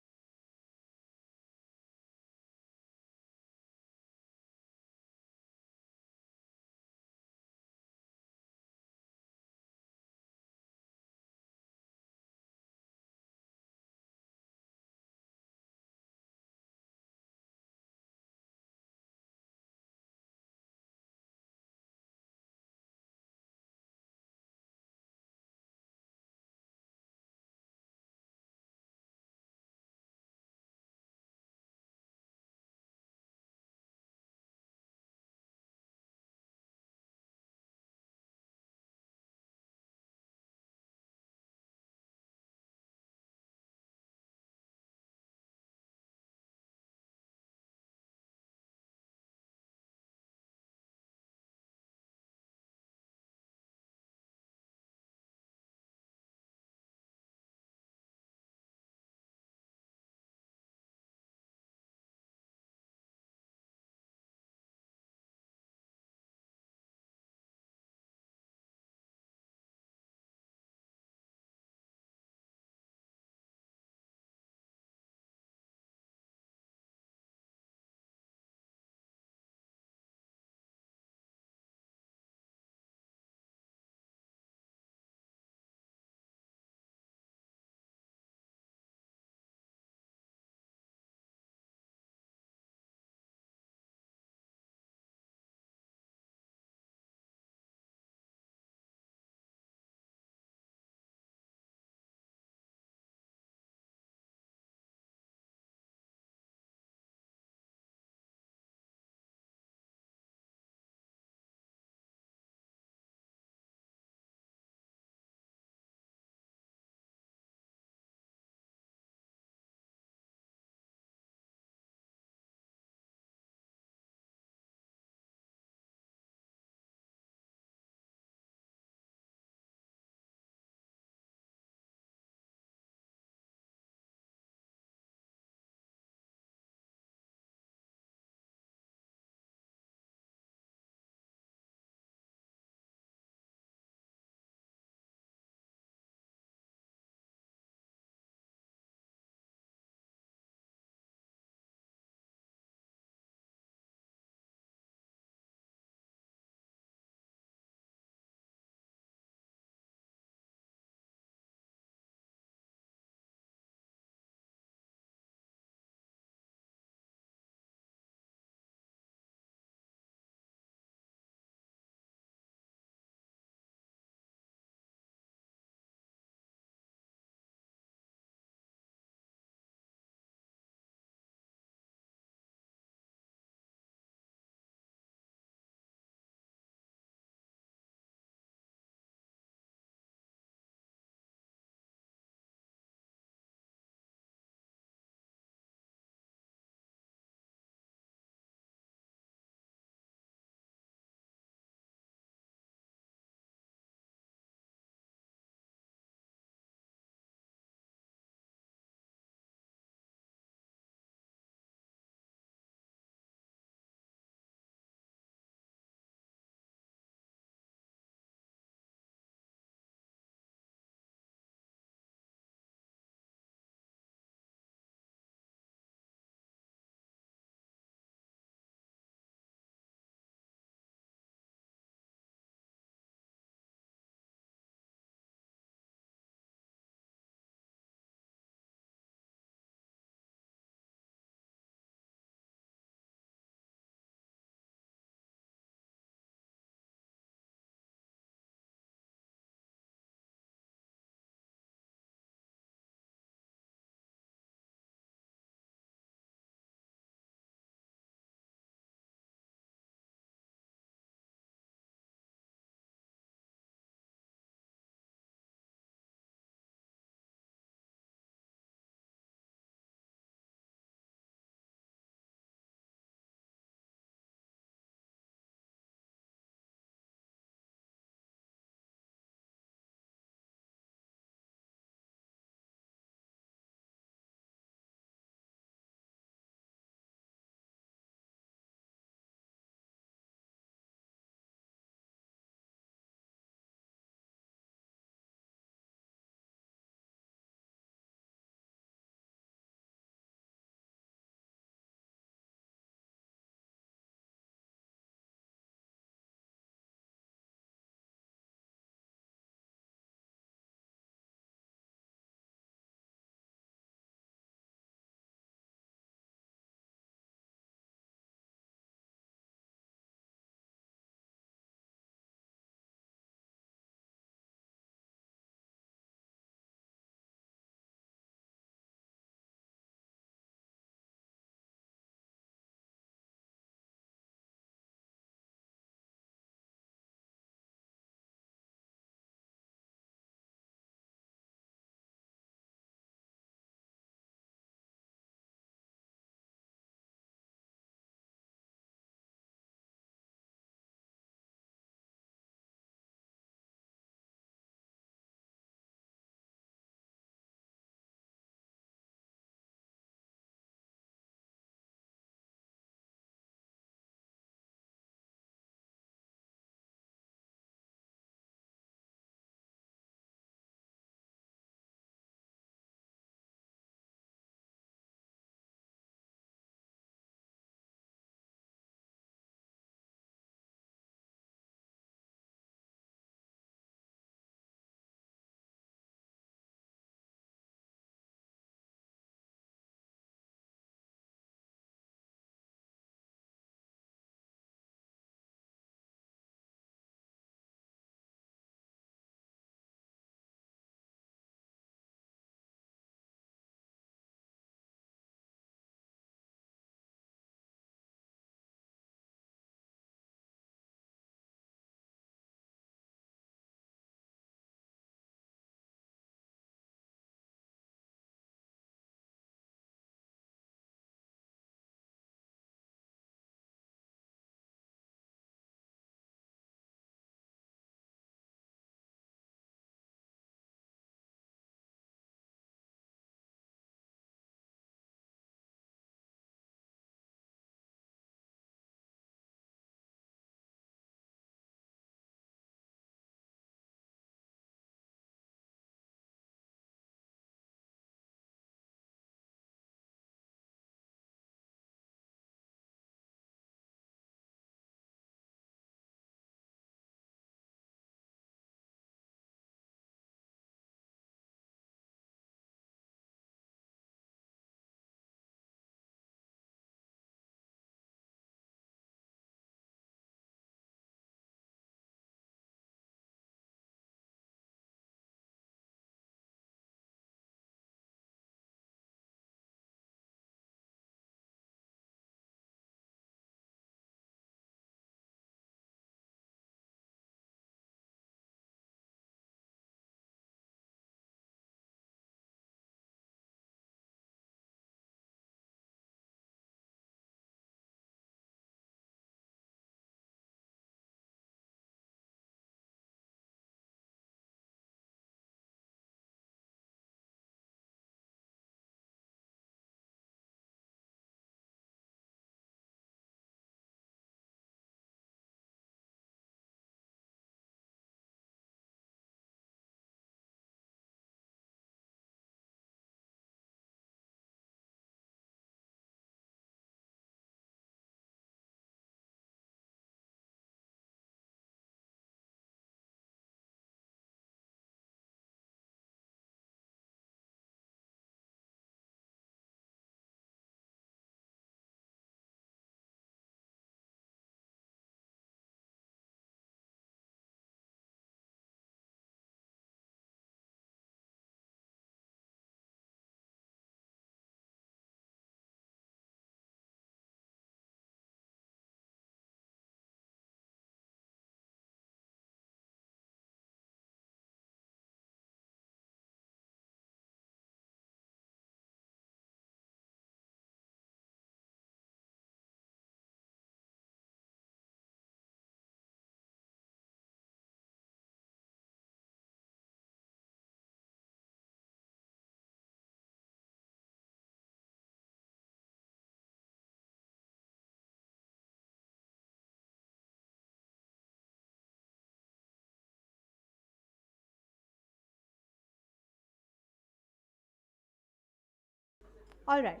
[SPEAKER 1] All right.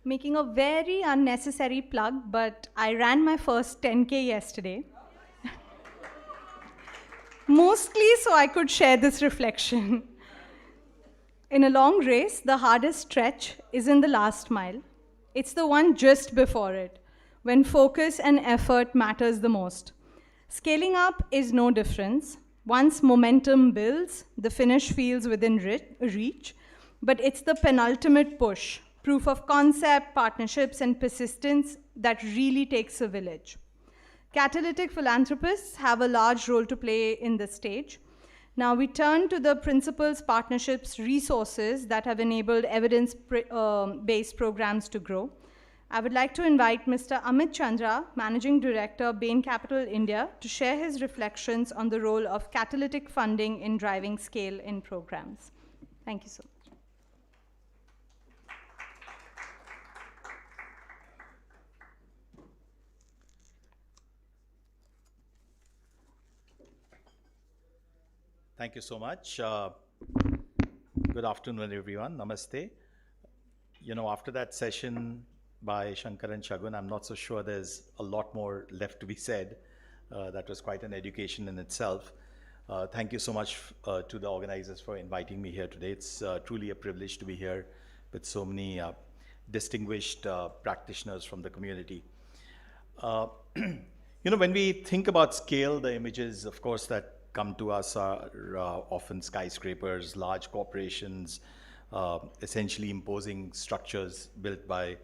[SPEAKER 1] Making a very unnecessary plug, but I ran my first 10K yesterday. Mostly so I could share this reflection. In a long race, the hardest stretch isn't the last mile. It's the one just before it, when focus and effort matters the most. Scaling up is no difference. Once momentum builds, the finish feels within reach, but it's the penultimate push, proof of concept, partnerships, and persistence that really takes a village. Catalytic philanthropists have a large role to play in this stage. Now we turn to the principles, partnerships, resources that have enabled evidence-based programs to grow. I would like to invite Mr. Amit Chandra, Managing Director, Bain Capital India, to share his reflections on the role of catalytic funding in driving scale in programs. Thank you so much.
[SPEAKER 8] Thank you so much. Good afternoon, everyone. Namaste. You know, after that session by Shankar and Shagun, I'm not so sure there's a lot more left to be said. That was quite an education in itself. Thank you so much to the organizers for inviting me here today. It's truly a privilege to be here with so many distinguished practitioners from the community. You know, when we think about scale, the images, of course, that come to us are often skyscrapers, large corporations, essentially imposing structures built by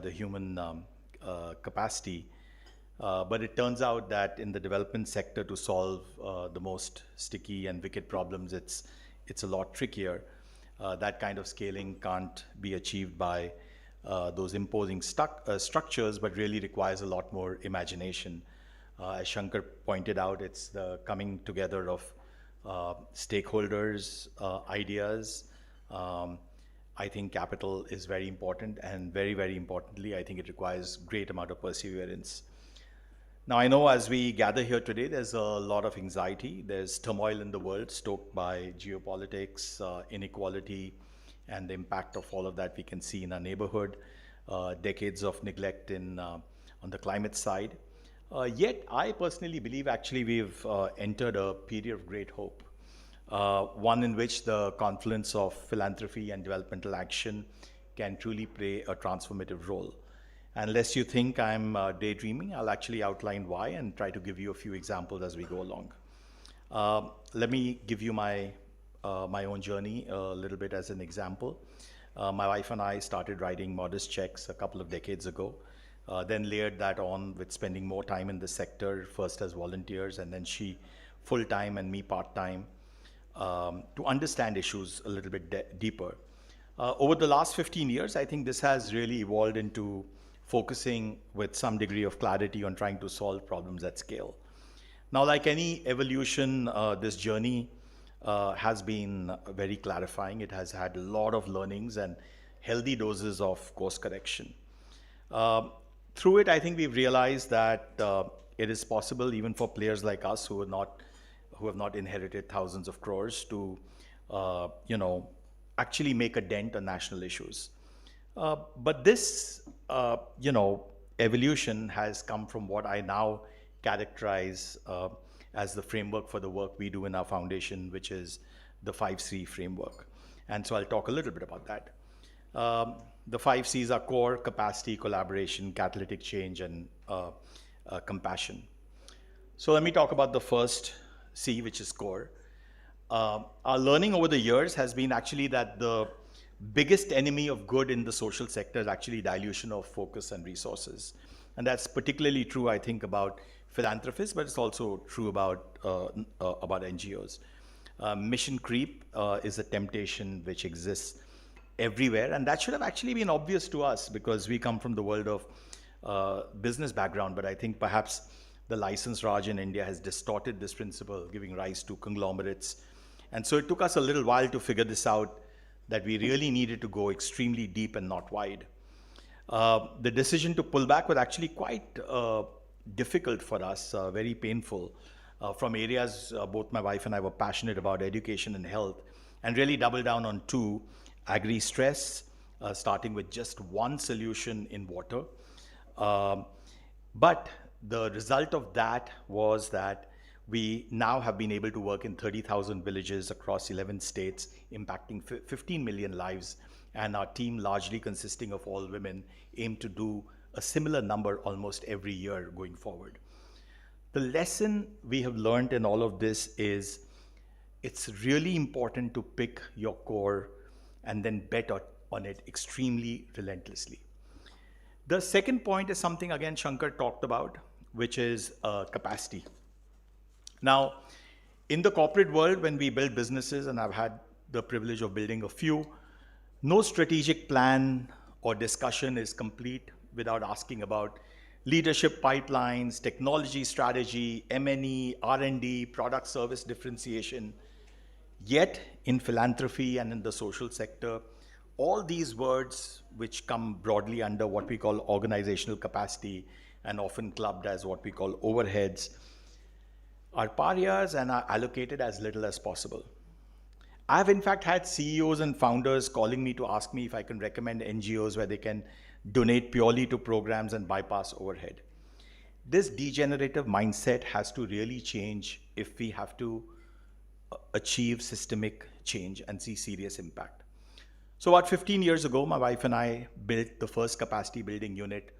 [SPEAKER 8] the human capacity. But it turns out that in the development sector, to solve the most sticky and wicked problems, it's a lot trickier. That kind of scaling can't be achieved by those imposing structures, but really requires a lot more imagination. As Shankar pointed out, it's the coming together of stakeholders, ideas. I think capital is very important, and very, very importantly, I think it requires great amount of perseverance. Now, I know as we gather here today, there's a lot of anxiety. There's turmoil in the world stoked by geopolitics, inequality, and the impact of all of that we can see in our neighborhood, decades of neglect on the climate side. Yet, I personally believe actually we've entered a period of great hope, one in which the confluence of philanthropy and developmental action can truly play a transformative role. Unless you think I'm daydreaming, I'll actually outline why and try to give you a few examples as we go along. Let me give you my own journey a little bit as an example. My wife and I started writing modest checks a couple of decades ago. Then layered that on with spending more time in the sector, first as volunteers, and then she full-time and me part-time, to understand issues a little bit deeper. Over the last 15 years, I think this has really evolved into focusing with some degree of clarity on trying to solve problems at scale. Now, like any evolution, this journey has been very clarifying. It has had a lot of learnings and healthy doses of course correction. Through it, I think we've realized that it is possible even for players like us who have not inherited thousands of crores to, actually make a dent on national issues. But this, evolution has come from what I now characterize as the framework for the work we do in our foundation, which is the 5C framework. And so I'll talk a little bit about that. The 5 C's are core, capacity, collaboration, catalytic change, and compassion. So let me talk about the first C, which is core. Our learning over the years has been actually that the biggest enemy of good in the social sector is actually dilution of focus and resources. And that's particularly true, I think, about philanthropists, but it's also true about NGOs. Mission creep is a temptation which exists everywhere, and that should have actually been obvious to us because we come from the world of business background, but I think perhaps the license Raj in India has distorted this principle, giving rise to conglomerates. And so it took us a little while to figure this out, that we really needed to go extremely deep and not wide. The decision to pull back was actually quite difficult for us, very painful, from areas both my wife and I were passionate about, education and health, and really double down on two, agri-stress, starting with just one solution in water. But the result of that was that we now have been able to work in 30,000 villages across 11 states, impacting 15 million lives. And our team, largely consisting of all women, aim to do a similar number almost every year going forward. The lesson we have learned in all of this is it's really important to pick your core and then bet on it extremely relentlessly. The second point is something, again, Shankar talked about, which is capacity. Now, in the corporate world, when we build businesses, and I've had the privilege of building a few, no strategic plan or discussion is complete without asking about leadership pipelines, technology strategy, M&E, R&D, product service differentiation. Yet, in philanthropy and in the social sector, all these words, which come broadly under what we call organizational capacity and often clubbed as what we call overheads, are pariahs and are allocated as little as possible. I've in fact had CEOs and founders calling me to ask me if I can recommend NGOs where they can donate purely to programs and bypass overhead. This degenerative mindset has to really change if we have to achieve systemic change and see serious impact. So about 15 years ago, my wife and I built the first capacity building unit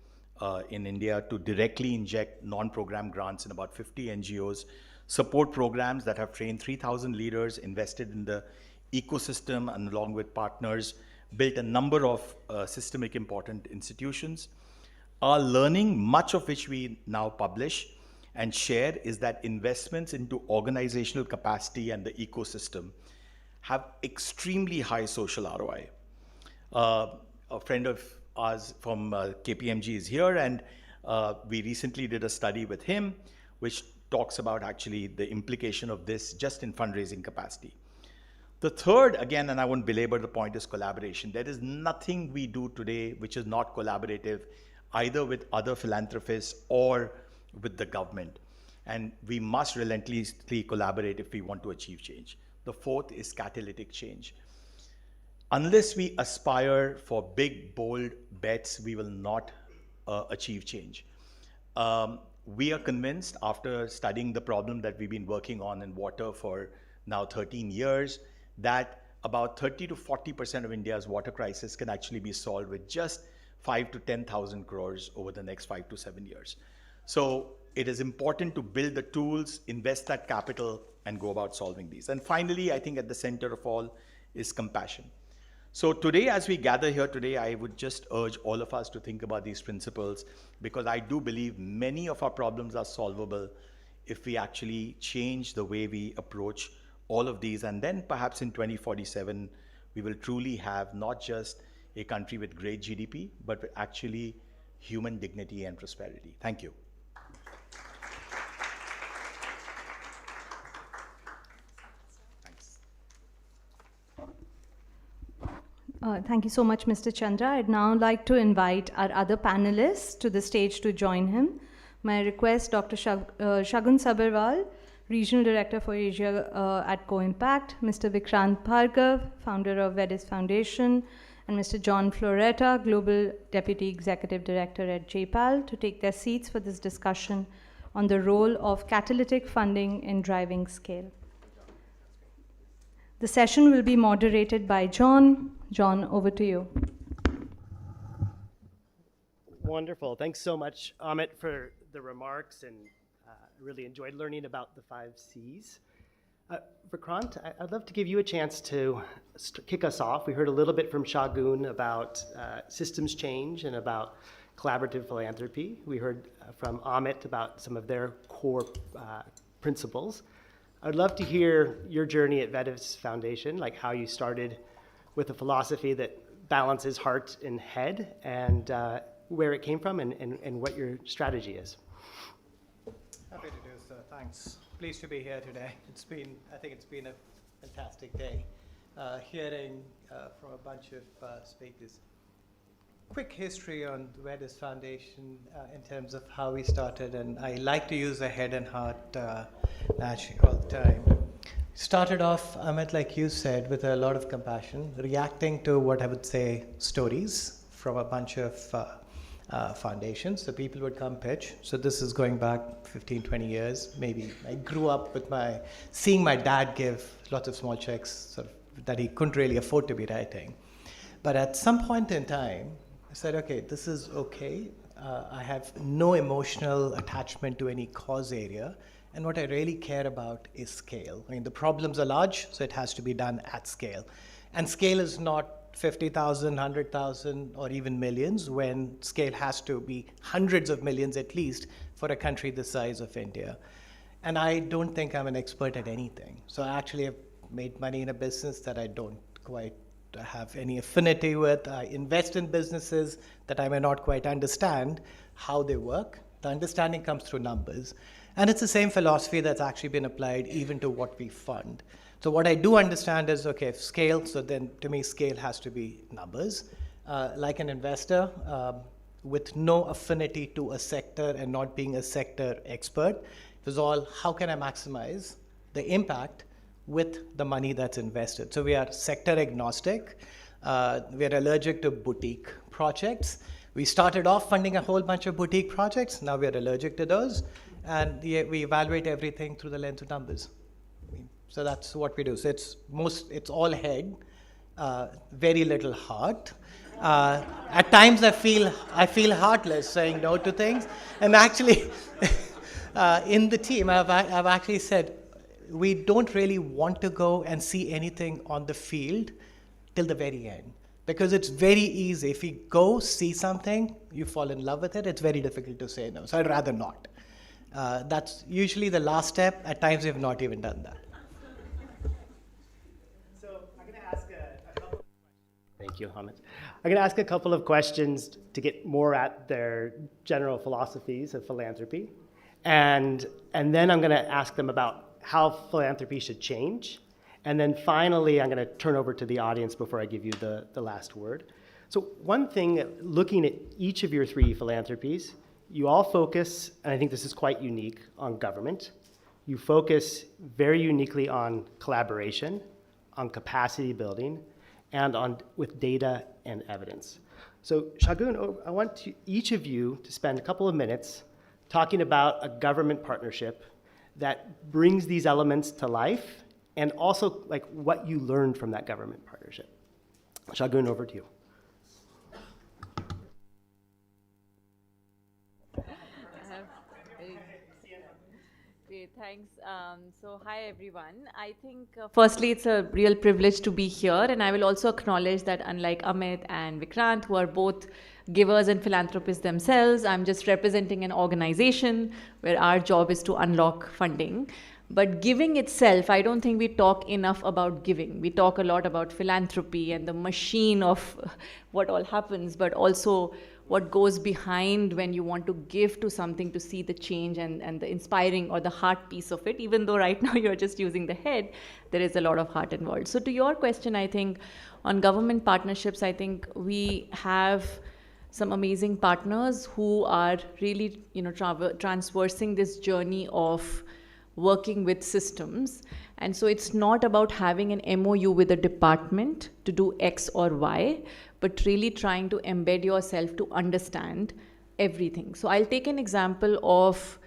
[SPEAKER 8] in India to directly inject non-program grants in about 50 NGOs, support programs that have trained 3,000 leaders, invested in the ecosystem, and along with partners, built a number of systemic important institutions. Our learning, much of which we now publish and share, is that investments into organizational capacity and the ecosystem have extremely high social ROI. A friend of ours from KPMG is here, and we recently did a study with him, which talks about actually the implication of this just in fundraising capacity. The third, again, and I won't belabor the point, is collaboration. There is nothing we do today which is not collaborative, either with other philanthropists or with the government. And we must relentlessly collaborate if we want to achieve change. The fourth is catalytic change. Unless we aspire for big, bold bets, we will not achieve change. We are convinced, after studying the problem that we've been working on in water for now 13 years, that about 30 to 40% of India's water crisis can actually be solved with just 5 to 10,000 crores over the next 5 to 7 years. So it is important to build the tools, invest that capital, and go about solving these. And finally, I think at the center of all is compassion. So today, as we gather here today, I would just urge all of us to think about these principles, because I do believe many of our problems are solvable if we actually change the way we approach all of these. And then perhaps in 2047, we will truly have not just a country with great GDP, but with actually human dignity and prosperity. Thank you.
[SPEAKER 1] Thank you so much, Mr. Chandra. I'd now like to invite our other panelists to the stage to join him. May I request Dr. Shagun Sabharwal, Regional Director for Asia at Co-Impact, Mr. Vikrant Bhargav, founder of Vedis Foundation, and Mr. John Floretta, Global Deputy Executive Director at JPAL, to take their seats for this discussion on the role of catalytic funding in driving scale. The session will be moderated by John. John, over to you.
[SPEAKER 9] Wonderful. Thanks so much, Amit, for the remarks, and really enjoyed learning about the 5 C's. Vikrant, I'd love to give you a chance to kick us off. We heard a little bit from Shagun about systems change and about collaborative philanthropy. We heard from Amit about some of their core principles. I'd love to hear your journey at Vedis Foundation, like how you started with a philosophy that balances heart and head, and where it came from and what your strategy is.
[SPEAKER 10] Happy to do so. Thanks. Pleased to be here today. I think it's been a fantastic day, hearing from a bunch of speakers. Quick history on the Vedis Foundation in terms of how we started, and I like to use the head and heart naturally all the time. Started off, Amit, like you said, with a lot of compassion, reacting to what I would say stories from a bunch of foundations. So people would come pitch. So this is going back 15, 20 years. Maybe I grew up with seeing my dad give lots of small checks sort of, that he couldn't really afford to be writing. But at some point in time, I said, okay, this is okay. I have no emotional attachment to any cause area. And what I really care about is scale. I mean, the problems are large, so it has to be done at scale. And scale is not 50,000, 100,000, or even millions, when scale has to be hundreds of millions at least for a country the size of India. And I don't think I'm an expert at anything. So I actually have made money in a business that I don't quite have any affinity with. I invest in businesses that I may not quite understand how they work. The understanding comes through numbers. And it's the same philosophy that's actually been applied even to what we fund. So what I do understand is, okay, scale, so then to me scale has to be numbers. Like an investor with no affinity to a sector and not being a sector expert, it was all, how can I maximize the impact with the money that's invested? So we are sector agnostic. We are allergic to boutique projects. We started off funding a whole bunch of boutique projects. Now we are allergic to those. And we evaluate everything through the lens of numbers. So that's what we do. So it's all head, very little heart. At times I feel heartless saying no to things. And actually, in the team, I've actually said, we don't really want to go and see anything on the field till the very end. Because it's very easy. If you go see something, you fall in love with it, it's very difficult to say no. So I'd rather not. That's usually the last step. At times we have not even done that.
[SPEAKER 9] So I'm going to ask a couple of questions. Thank you, Hamid. I'm going to ask a couple of questions to get more at their general philosophies of philanthropy. And then I'm going to ask them about how philanthropy should change. And then finally, I'm going to turn over to the audience before I give you the last word. So one thing, looking at each of your three philanthropies, you all focus, and I think this is quite unique, on government. You focus very uniquely on collaboration, on capacity building, and with data and evidence. So Shagun, I want each of you to spend a couple of minutes talking about a government partnership that brings these elements to life, and also like what you learned from that government partnership. Shagun, over to you.
[SPEAKER 6] Great, thanks. So hi everyone. I think firstly it's a real privilege to be here, and I will also acknowledge that unlike Amit and Vikrant, who are both givers and philanthropists themselves, I'm just representing an organization where our job is to unlock funding. But giving itself, I don't think we talk enough about giving. We talk a lot about philanthropy and the machine of what all happens, but also what goes behind when you want to give to something to see the change and the inspiring or the heart piece of it. Even though right now you're just using the head, there is a lot of heart involved. So to your question, I think on government partnerships, I think we have some amazing partners who are really, transversing this journey of working with systems. And so it's not about having an MOU with a department to do X or Y, but really trying to embed yourself to understand everything. So I'll take an example of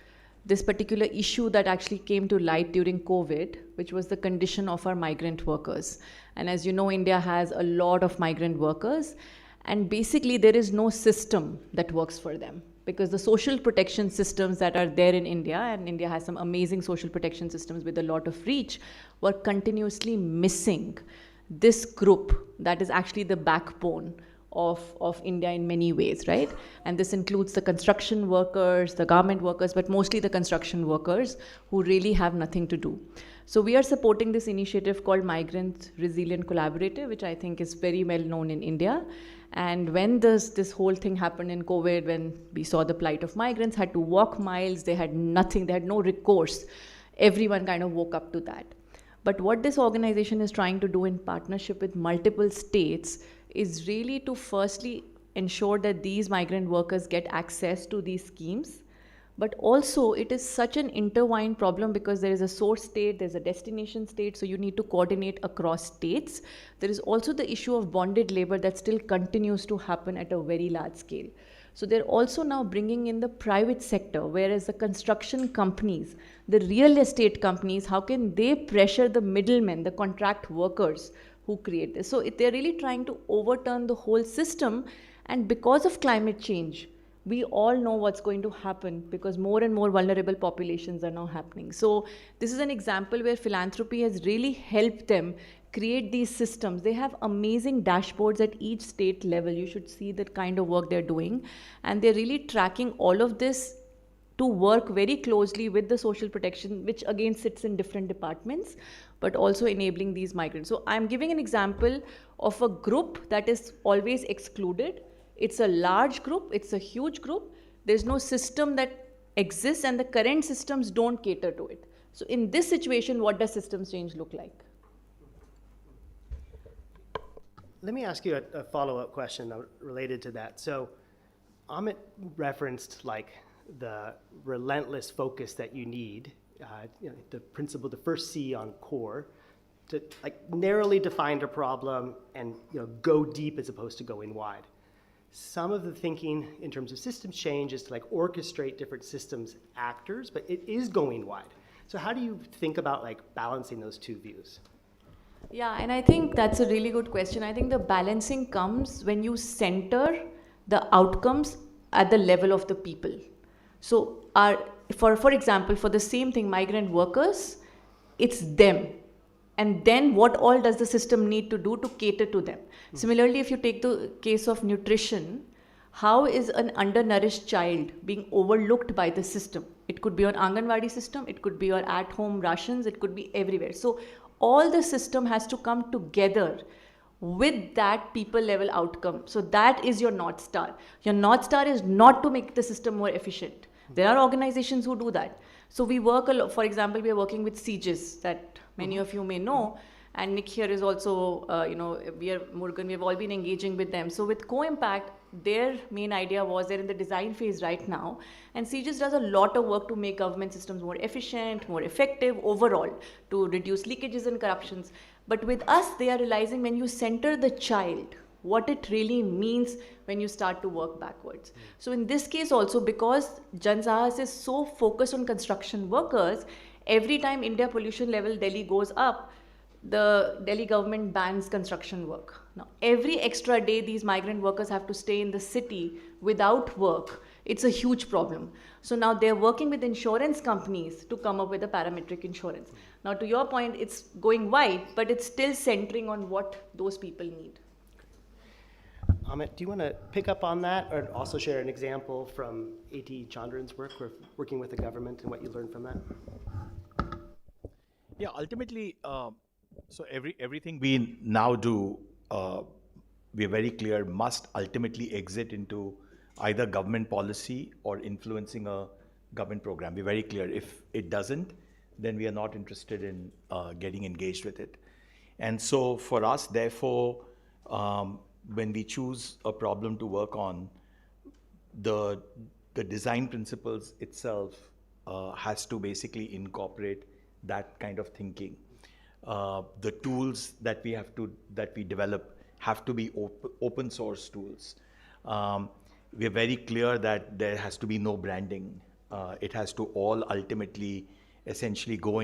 [SPEAKER 6] this particular issue that actually came to light during COVID, which was the condition of our migrant workers. And as you know, India has a lot of migrant workers, and basically there is no system that works for them, because the social protection systems that are there in India, and India has some amazing social protection systems with a lot of reach, were continuously missing this group that is actually the backbone of India in many ways, right? And this includes the construction workers, the garment workers, but mostly the construction workers who really have nothing to do. So we are supporting this initiative called Migrant Resilient Collaborative, which I think is very well known in India. And when this whole thing happened in COVID, when we saw the plight of migrants, had to walk miles, they had nothing, they had no recourse. Everyone kind of woke up to that. But what this organization is trying to do in partnership with multiple states is really to firstly ensure that these migrant workers get access to these schemes, but also it is such an intertwined problem because there is a source state, there's a destination state, so you need to coordinate across states. There is also the issue of bonded labor that still continues to happen at a very large scale. So they're also now bringing in the private sector, whereas the construction companies, the real estate companies, how can they pressure the middlemen, the contract workers who create this? So they're really trying to overturn the whole system, and because of climate change, we all know what's going to happen because more and more vulnerable populations are now happening. So this is an example where philanthropy has really helped them create these systems. They have amazing dashboards at each state level. You should see the kind of work they're doing. And they're really tracking all of this to work very closely with the social protection, which again sits in different departments, but also enabling these migrants. So I'm giving an example of a group that is always excluded. It's a large group, it's a huge group. There's no system that exists and the current systems don't cater to it. So in this situation, what does systems change look like?
[SPEAKER 9] Let me ask you a follow-up question related to that. So Amit referenced like the relentless focus that you need, the principle, the first C on core, to like narrowly define a problem and go deep as opposed to going wide. Some of the thinking in terms of systems change is to like orchestrate different systems actors, but it is going wide. So how do you think about like balancing those two views?
[SPEAKER 6] Yeah, and I think that's a really good question. I think the balancing comes when you center the outcomes at the level of the people. So for example, for the same thing, migrant workers, it's them. And then what all does the system need to do to cater to them? Similarly, if you take the case of nutrition, how is an undernourished child being overlooked by the system? It could be on Anganwadi system, it could be your at-home rations, it could be everywhere. So all the system has to come together with that people level outcome. So that is your North Star. Your North Star is not to make the system more efficient. There are organizations who do that. So we work a lot, for example, we are working with sieges that many of you may know. And Nick here is also, Murugan, we have all been engaging with them. So with Co-Impact, their main idea was they're in the design phase right now. And CGIS does a lot of work to make government systems more efficient, more effective overall, to reduce leakages and corruptions. But with us, they are realizing when you center the child, what it really means when you start to work backwards. So in this case also, because Jan Sahas is so focused on construction workers, every time India pollution level Delhi goes up, the Delhi government bans construction work. Now, every extra day these migrant workers have to stay in the city without work. It's a huge problem. So now they're working with insurance companies to come up with a parametric insurance. Now, to your point, it's going wide, but it's still centering on what those people need.
[SPEAKER 9] Amit, do you want to pick up on that or also share an example from A.T. Chandran's work, working with the government and what you learned from that?
[SPEAKER 8] Yeah, ultimately, so everything we now do, we're very clear, must ultimately exit into either government policy or influencing a government program. We're very clear. If it doesn't, then we are not interested in getting engaged with it. And so for us, therefore, when we choose a problem to work on, the design principles itself has to basically incorporate that kind of thinking. The tools that we develop have to be open source tools. We're very clear that there has to be no branding. It has to all ultimately essentially go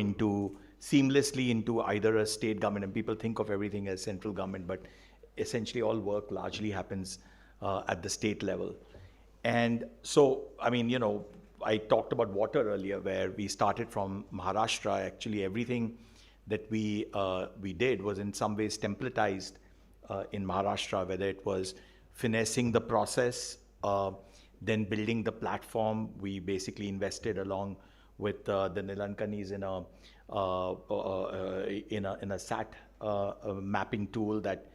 [SPEAKER 8] seamlessly into either a state government, and people think of everything as central government, but essentially all work largely happens at the state level. And so, I mean, I talked about water earlier, where we started from Maharashtra. Actually, everything that we did was in some ways templatized in Maharashtra, whether it was finessing the process, then building the platform. We basically invested along with the Nilankanis in a SAT mapping tool that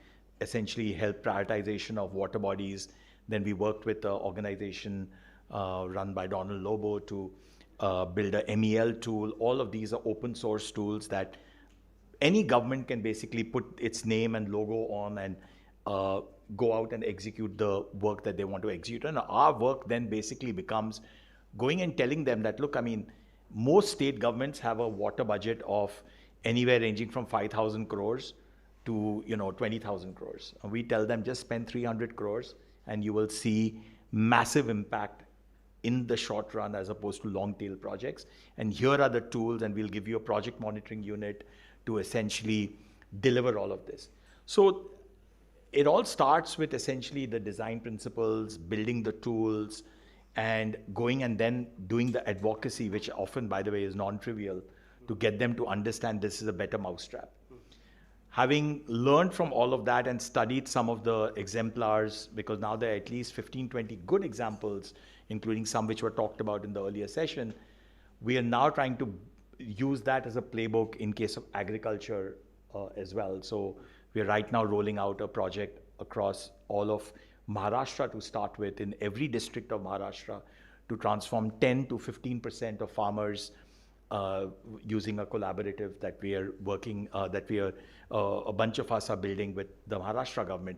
[SPEAKER 8] essentially helped prioritization of water bodies. Then we worked with an organization run by Donald Lobo to build a MEL tool. All of these are open source tools that any government can basically put its name and logo on and go out and execute the work that they want to execute. And our work then basically becomes going and telling them that, look, I mean, most state governments have a water budget of anywhere ranging from 5,000 crores to 20,000 crores. And we tell them just spend 300 crores and you will see massive impact in the short run as opposed to long tail projects. And here are the tools, and we'll give you a project monitoring unit to essentially deliver all of this. So it all starts with essentially the design principles, building the tools, and going and then doing the advocacy, which often, by the way, is non-trivial, to get them to understand this is a better mousetrap. Having learned from all of that and studied some of the exemplars, because now there are at least 15, 20 good examples, including some which were talked about in the earlier session, we are now trying to use that as a playbook in case of agriculture as well. So we are right now rolling out a project across all of Maharashtra to start with, in every district of Maharashtra, to transform 10 to 15% of farmers using a collaborative that we are working, a bunch of us are building with the Maharashtra government.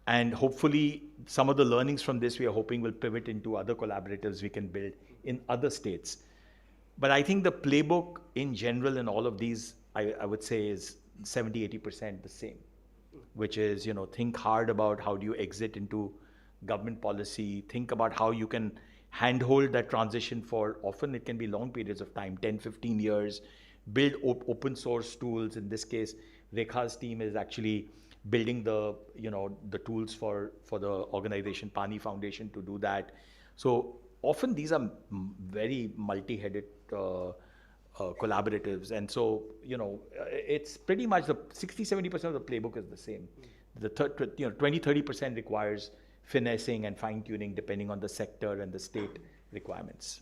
[SPEAKER 8] And hopefully some of the learnings from this we are hoping will pivot into other collaboratives we can build in other states. But I think the playbook in general in all of these, I would say, is 70-80% the same, which is, think hard about how do you exit into government policy, think about how you can handhold that transition for, often it can be long periods of time, 10, 15 years, build open source tools. In this case, Rekha's team is actually building the tools for the organization Pani Foundation to do that. So often these are very multi-headed collaboratives, and so it's pretty much the 60-70% of the playbook is the same. The 20-30% requires finessing and fine-tuning depending on the sector and the state requirements.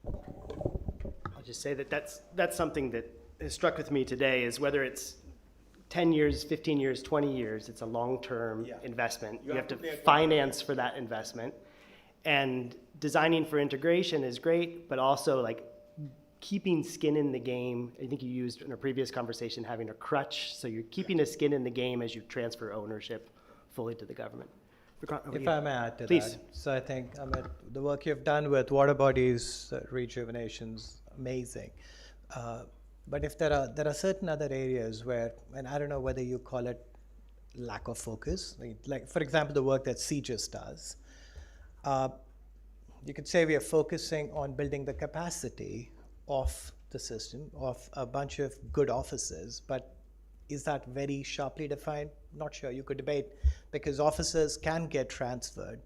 [SPEAKER 9] I'll just say that that's something that has struck with me today, is whether it's 10 years, 15 years, 20 years, it's a long-term investment. You have to finance for that investment. And designing for integration is great, but also like keeping skin in the game. I think you used in a previous conversation having a crutch. So you're keeping a skin in the game as you transfer ownership fully to the government.
[SPEAKER 10] If I may add to
[SPEAKER 9] Please.
[SPEAKER 10] that. So I think, Amit, the work you've done with water bodies rejuvenation's amazing. But if there are certain other areas where, and I don't know whether you call it lack of focus, like for example, the work that CGIS does, you could say we are focusing on building the capacity of the system, of a bunch of good officers, but is that very sharply defined? Not sure. You could debate, because officers can get transferred.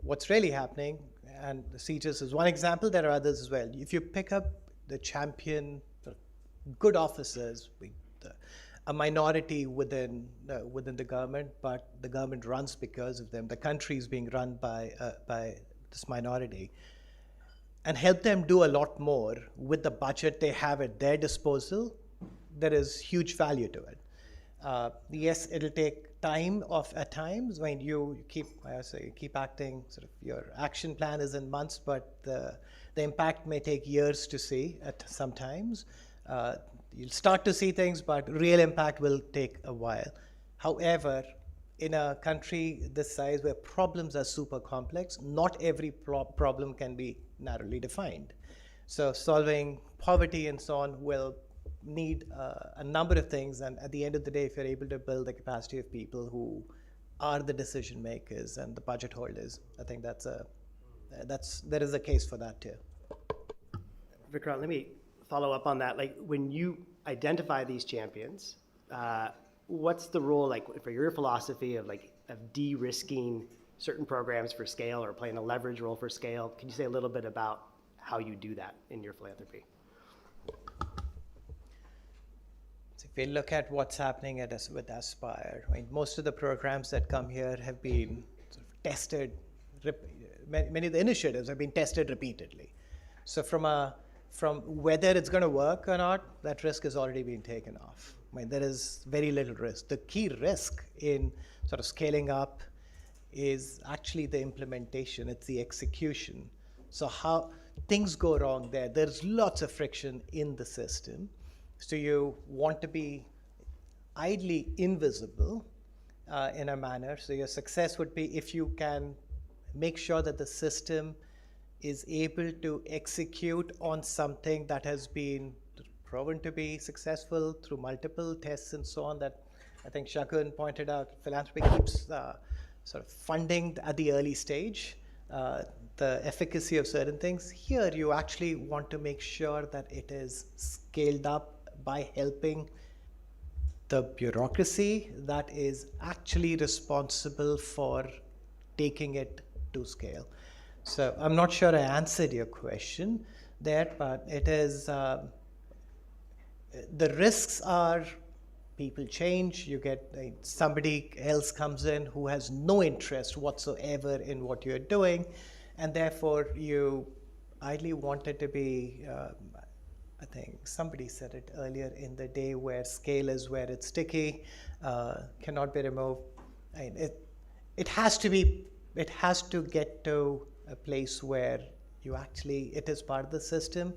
[SPEAKER 10] What's really happening, and the CGIS is one example, there are others as well. If you pick up the champion good officers, a minority within the government, but the government runs because of them. The country is being run by this minority, and help them do a lot more with the budget they have at their disposal. There is huge value to it. Yes, it'll take time at times when you keep acting. Sort of your action plan is in months, but the impact may take years to see at sometimes. You'll start to see things, but real impact will take a while. However, in a country this size where problems are super complex, not every problem can be narrowly defined. So solving poverty and so on will need a number of things, and at the end of the day, if you're able to build the capacity of people who are the decision makers and the budget holders, I think there is a case for that too.
[SPEAKER 9] Vikrant, let me follow up on that. Like, when you identify these champions, what's the role, like, for your philosophy of de-risking certain programs for scale or playing a leverage role for scale? Can you say a little bit about how you do that in your philanthropy?
[SPEAKER 10] If we look at what's happening with ASPIRE, I mean, most of the programs that come here have been sort of tested. Many of the initiatives have been tested repeatedly. So from whether it's going to work or not, that risk has already been taken off. I mean, there is very little risk. The key risk in sort of scaling up is actually the implementation. It's the execution. So how things go wrong there. There's lots of friction in the system. So you want to be ideally invisible in a manner. So your success would be if you can make sure that the system is able to execute on something that has been proven to be successful through multiple tests and so on, that I think Shakun pointed out, philanthropy keeps sort of funding at the early stage, the efficacy of certain things. Here, you actually want to make sure that it is scaled up by helping the bureaucracy that is actually responsible for taking it to scale. So I'm not sure I answered your question there, but it is, the risks are people change, you get somebody else comes in who has no interest whatsoever in what you're doing, and therefore you ideally want it to be, I think somebody said it earlier in the day, where scale is where it's sticky, cannot be removed. It has to get to a place where you actually, it is part of the system.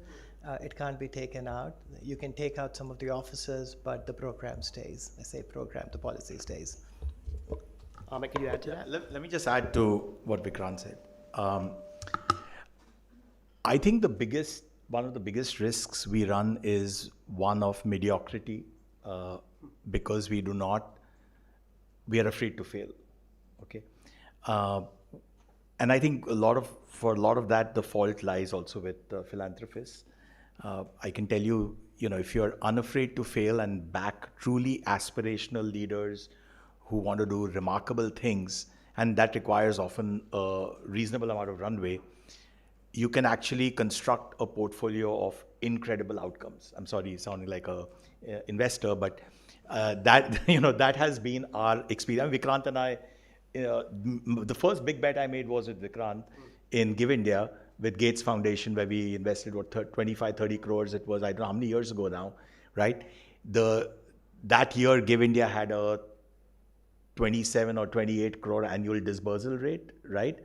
[SPEAKER 10] It can't be taken out. You can take out some of the officers, but the program stays. I say program, the policy stays.
[SPEAKER 9] Amit, can you add to that?
[SPEAKER 8] Let me just add to what Vikrant said. I think one of the biggest risks we run is one of mediocrity, because we are afraid to fail. Okay. And I think for a lot of that, the fault lies also with philanthropists. I can tell you, if you're unafraid to fail and back truly aspirational leaders who want to do remarkable things, and that requires often a reasonable amount of runway, you can actually construct a portfolio of incredible outcomes. I'm sorry, sounding like a investor, but that has been our experience. Vikrant and I, the first big bet I made was with Vikrant in Give India with Gates Foundation, where we invested 25-30 crores. It was, I don't know how many years ago now, right? That year, Give India had a 27 or 28 crore annual disbursal rate, right?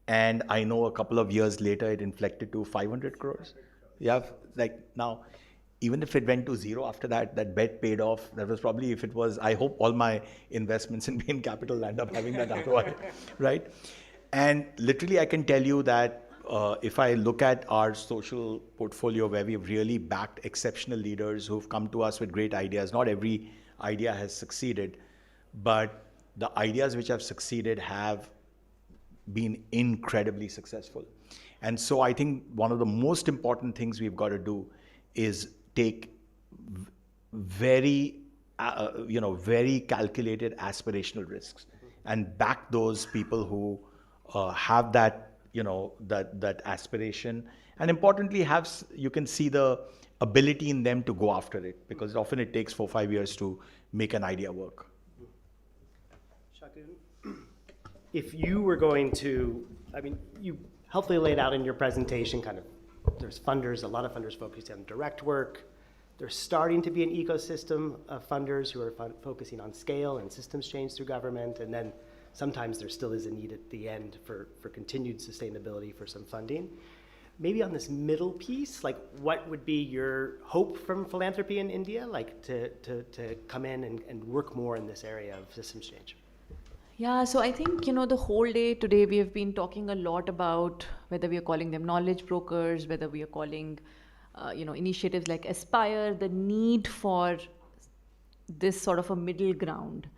[SPEAKER 8] And I know a couple of years later, it inflected to 500 crores. Yeah, like now, even if it went to zero after that bet paid off. That was probably, I hope all my investments in Bain Capital end up having that ROI, right? And literally, I can tell you that if I look at our social portfolio, where we've really backed exceptional leaders who've come to us with great ideas, not every idea has succeeded, but the ideas which have succeeded have been incredibly successful. And so I think one of the most important things we've got to do is take very calculated aspirational risks and back those people who have that, that aspiration, and importantly you can see the ability in them to go after it, because often it takes 4-5 years to make an idea work.
[SPEAKER 9] Shakun, if you were going to, you helpfully laid out in your presentation there's funders, a lot of funders focused on direct work. There's starting to be an ecosystem of funders who are focusing on scale and systems change through government, and then sometimes there still is a need at the end for continued sustainability for some funding. Maybe on this middle piece, what would be your hope from philanthropy in India, to come in and work more in this area of systems change?
[SPEAKER 6] Yeah, so I think, the whole day today we have been talking a lot about whether we are calling them knowledge brokers, whether we are calling, initiatives like ASPIRE, the need for this sort of a middle ground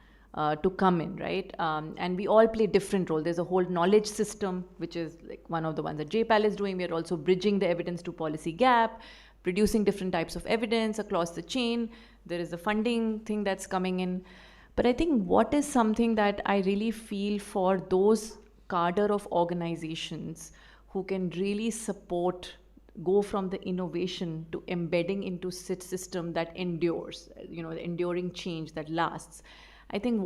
[SPEAKER 6] to come in, right? And we all play different roles. There's a whole knowledge system, which is like one of the ones that JPAL is doing. We are also bridging the evidence to policy gap, producing different types of evidence across the chain. There is a funding thing that's coming in. But I think what is something that I really feel for those cadre of organizations who can really support, go from the innovation to embedding into system that endures, the enduring change that lasts. I think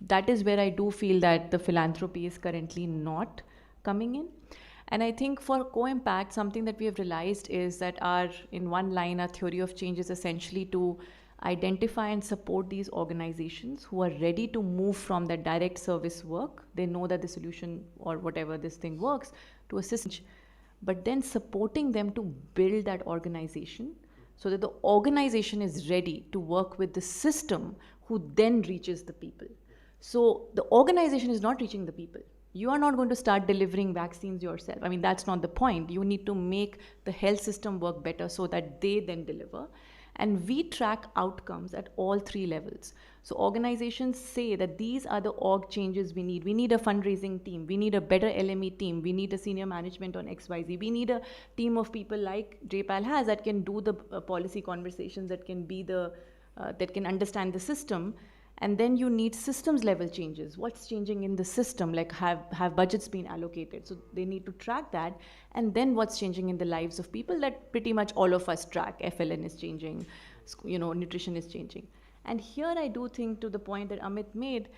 [SPEAKER 6] that is where I do feel that the philanthropy is currently not coming in. And I think for co-impact, something that we have realized is that in one line, our theory of change is essentially to identify and support these organizations who are ready to move from that direct service work. They know that the solution or whatever this thing works to assist, but then supporting them to build that organization so that the organization is ready to work with the system who then reaches the people. So the organization is not reaching the people. you are not going to start delivering vaccines yourself. I mean, that's not the point. You need to make the health system work better so that they then deliver. And we track outcomes at all 3 levels. So organizations say that these are the org changes we need. We need a fundraising team. We need a better LME team. We need a senior management on XYZ. We need a team of people like JPAL has that can do the policy conversations, that can be that can understand the system. And then you need systems level changes. What's changing in the system? Like have budgets been allocated? So they need to track that. And then what's changing in the lives of people that pretty much all of us track. FLN is changing, nutrition is changing. And here I do think, to the point that Amit made,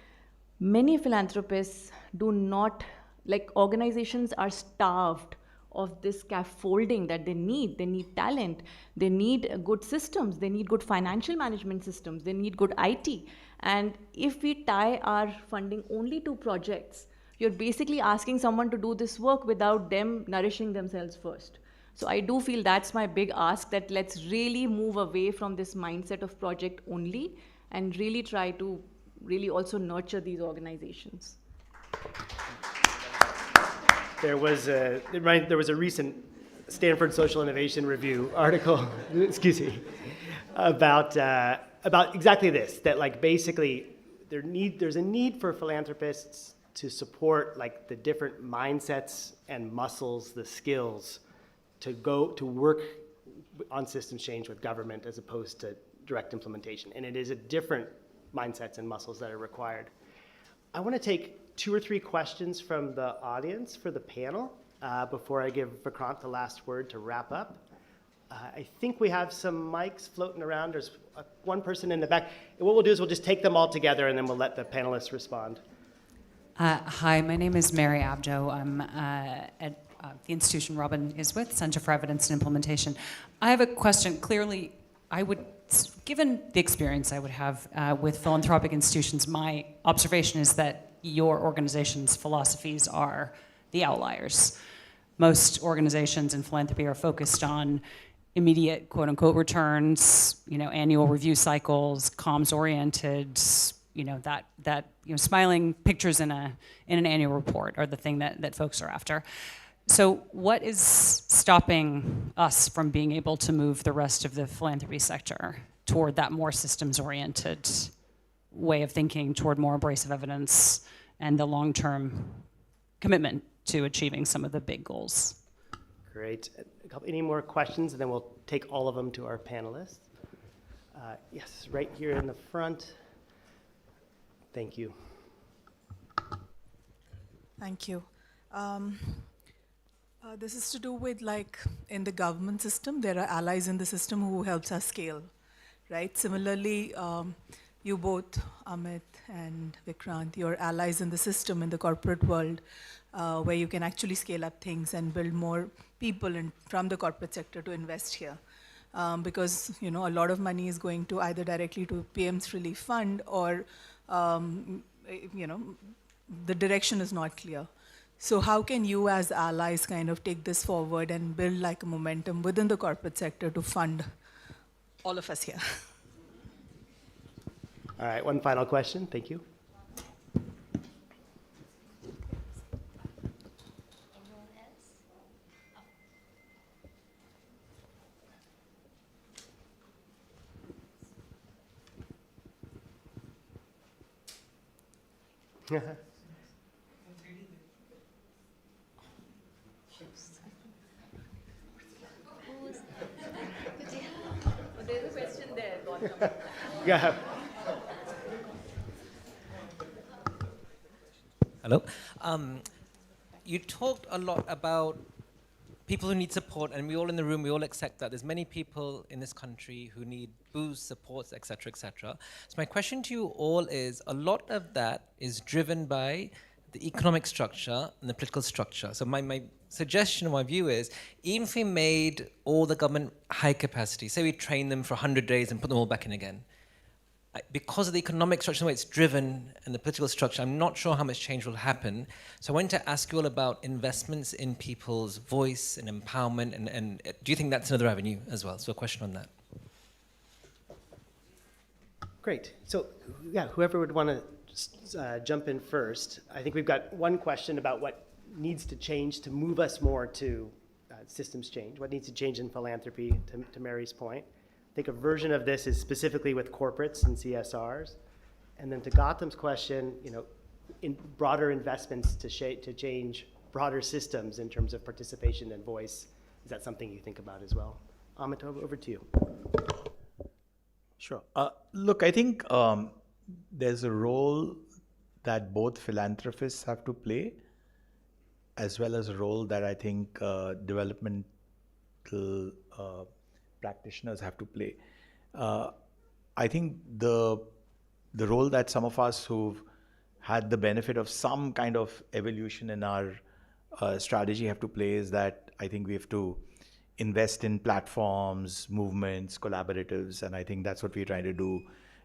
[SPEAKER 6] many philanthropists do not, like, organizations are starved of this scaffolding that they need. They need talent, they need good systems, they need good financial management systems, they need good IT. And if we tie our funding only to projects, you're basically asking someone to do this work without them nourishing themselves first. So I do feel that's my big ask, that let's really move away from this mindset of project only and really try to really also nurture these organizations.
[SPEAKER 9] There was a recent Stanford Social Innovation Review article, excuse me, about exactly this, that like basically there's a need for philanthropists to support like the different mindsets and muscles, the skills to go to work on systems change with government as opposed to direct implementation. And it is a different mindsets and muscles that are required. I want to take 2 or 3 questions from the audience for the panel before I give Vikrant the last word to wrap up. I think we have some mics floating around. There's one person in the back. And what we'll do is we'll just take them all together and then we'll let the panelists respond.
[SPEAKER 11] Hi, my name is Mary Abdo. I'm at the institution Robin is with, Center for Evidence and Implementation. I have a question. Clearly, given the experience I would have with philanthropic institutions, my observation is that your organization's philosophies are the outliers. Most organizations in philanthropy are focused on immediate quote-unquote returns, annual review cycles, comms-oriented, smiling pictures in an annual report are the thing that folks are after. So what is stopping us from being able to move the rest of the philanthropy sector toward that more systems-oriented way of thinking, toward more abrasive evidence and the long-term commitment to achieving some of the big goals?
[SPEAKER 9] Great. Any more questions, and then we'll take all of them to our panelists. Yes, right here in the front. Thank you.
[SPEAKER 12] Thank you. This is to do with, like, in the government system, there are allies in the system who helps us scale, right? Similarly, you both, Amit and Vikrant, you're allies in the system, in the corporate world, where you can actually scale up things and build more people from the corporate sector to invest here. Because, a lot of money is going to either directly to PM's Relief Fund or, the direction is not clear. So how can you as allies kind of take this forward and build like a momentum within the corporate sector to fund all of us here?
[SPEAKER 9] All right, one final question. Thank you.
[SPEAKER 6] There's a question there.
[SPEAKER 9] Yeah.
[SPEAKER 13] Hello. You talked a lot about people who need support, and we all in the room, we all accept that. There's many people in this country who need boosts, supports, etc., etc. So my question to you all is, a lot of that is driven by the economic structure and the political structure. So my suggestion, my view is, even if we made all the government high capacity, say we train them for 100 days and put them all back in again, because of the economic structure, the way it's driven, and the political structure, I'm not sure how much change will happen. So I wanted to ask you all about investments in people's voice and empowerment, and do you think that's another avenue as well? So a question on that.
[SPEAKER 9] Great. So, yeah, whoever would want to jump in first. I think we've got one question about what needs to change to move us more to systems change, what needs to change in philanthropy, to Mary's point. I think a version of this is specifically with corporates and CSRs. And then to Gautam's question, in broader investments to change broader systems in terms of participation and voice, is that something you think about as well? Amit, over to you.
[SPEAKER 8] Sure. Look, I think there's a role that both philanthropists have to play, as well as a role that I think developmental practitioners have to play. I think the role that some of us who've had the benefit of some kind of evolution in our strategy have to play is that I think we have to invest in platforms, movements, collaboratives, and I think that's what we're trying to do.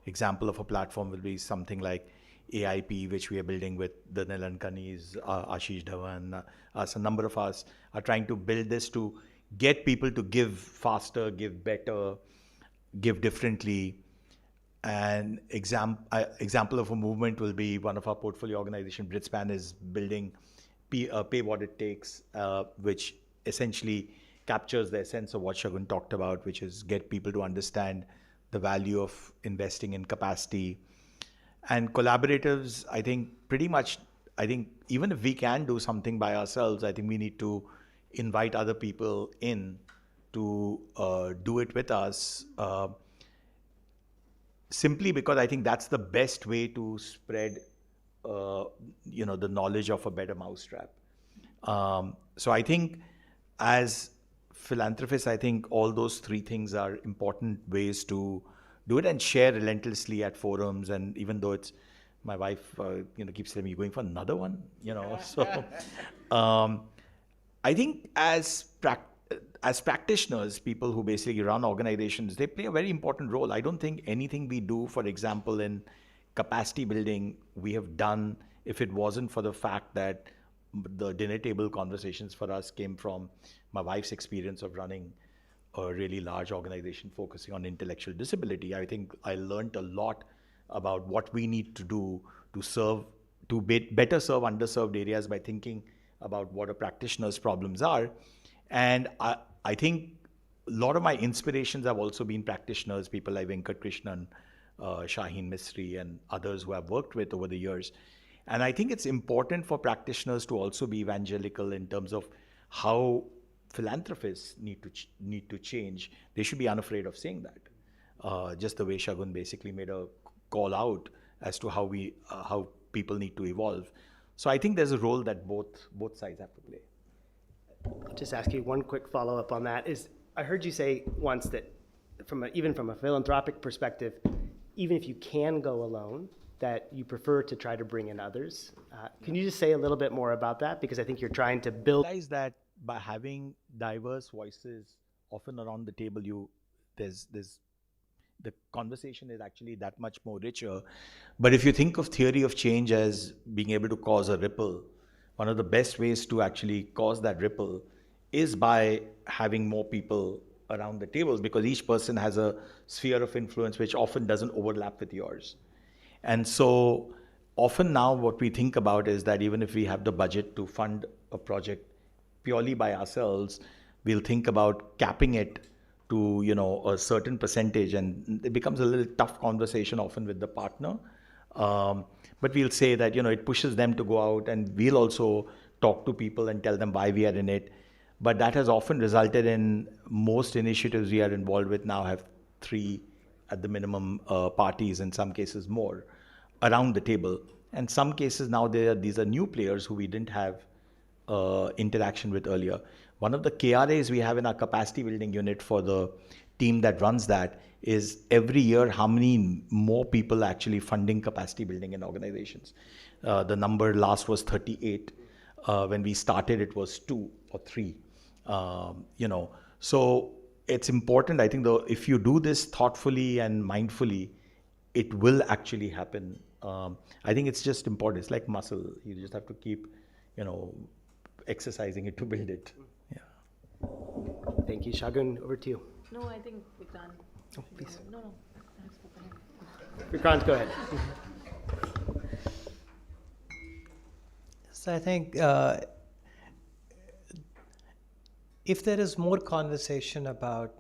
[SPEAKER 8] Example of a platform will be something like AIP, which we are building with the Nilankanis, Ashish Dhawan, us, a number of us are trying to build this to get people to give faster, give better, give differently. An example of a movement will be one of our portfolio organization, Britspan, is building Pay What It Takes, which essentially captures the essence of what Shagun talked about, which is get people to understand the value of investing in capacity. And collaboratives, I think even if we can do something by ourselves, I think we need to invite other people in to do it with us, simply because I think that's the best way to spread the knowledge of a better mousetrap. So I think as philanthropists, I think all those three things are important ways to do it and share relentlessly at forums. And even though it's, my wife, keeps telling me, "You're going for another one," So I think as practitioners, people who basically run organizations, they play a very important role. I don't think anything we do, for example, in capacity building, we have done if it wasn't for the fact that the dinner table conversations for us came from my wife's experience of running a really large organization focusing on intellectual disability. I think I learned a lot about what we need to do to better serve underserved areas by thinking about what a practitioner's problems are. And I think a lot of my inspirations have also been practitioners, people like Venkat Krishnan, Shaheen Misri, and others who I've worked with over the years. And I think it's important for practitioners to also be evangelical in terms of how philanthropists need to change. They should be unafraid of saying that. Just the way Shagun basically made a call out as to how people need to evolve. So I think there's a role that both sides have to play.
[SPEAKER 9] I'll just ask you one quick follow-up on that. I heard you say once that even from a philanthropic perspective, even if you can go alone, that you prefer to try to bring in others. Can you just say a little bit more about that? Because I think you're trying to build.
[SPEAKER 8] Realize that by having diverse voices often around the table, the conversation is actually that much more richer. But if you think of theory of change as being able to cause a ripple, one of the best ways to actually cause that ripple is by having more people around the tables, because each person has a sphere of influence which often doesn't overlap with yours. And so often now what we think about is that even if we have the budget to fund a project purely by ourselves, we'll think about capping it to a certain percentage, and it becomes a little tough conversation often with the partner. But we'll say that it pushes them to go out, and we'll also talk to people and tell them why we are in it. But that has often resulted in most initiatives we are involved with now have 3 at the minimum parties, in some cases more, around the table. And some cases now these are new players who we didn't have interaction with earlier. One of the KRAs we have in our capacity building unit for the team that runs that is every year how many more people actually funding capacity building in organizations. The number last was 38. When we started, it was 2 or 3. So it's important, I think, though, if you do this thoughtfully and mindfully, it will actually happen. I think it's just important. It's like muscle. You just have to keep, exercising it to build it. Yeah.
[SPEAKER 9] Thank you. Shagun, over to you.
[SPEAKER 6] No, I think Vikrant.
[SPEAKER 9] Oh, please.
[SPEAKER 6] No.
[SPEAKER 9] Vikrant, go ahead.
[SPEAKER 10] So I think if there is more conversation about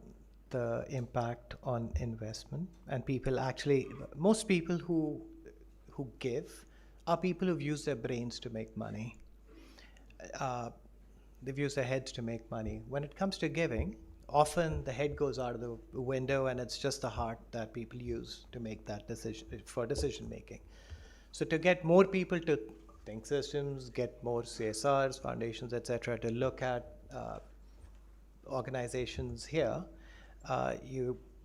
[SPEAKER 10] the impact on investment, and people actually, most people who give are people who've used their brains to make money. They've used their heads to make money. When it comes to giving, often the head goes out of the window and it's just the heart that people use to make that decision, for decision making. So to get more people to think systems, get more CSRs, foundations, etc., to look at organizations here,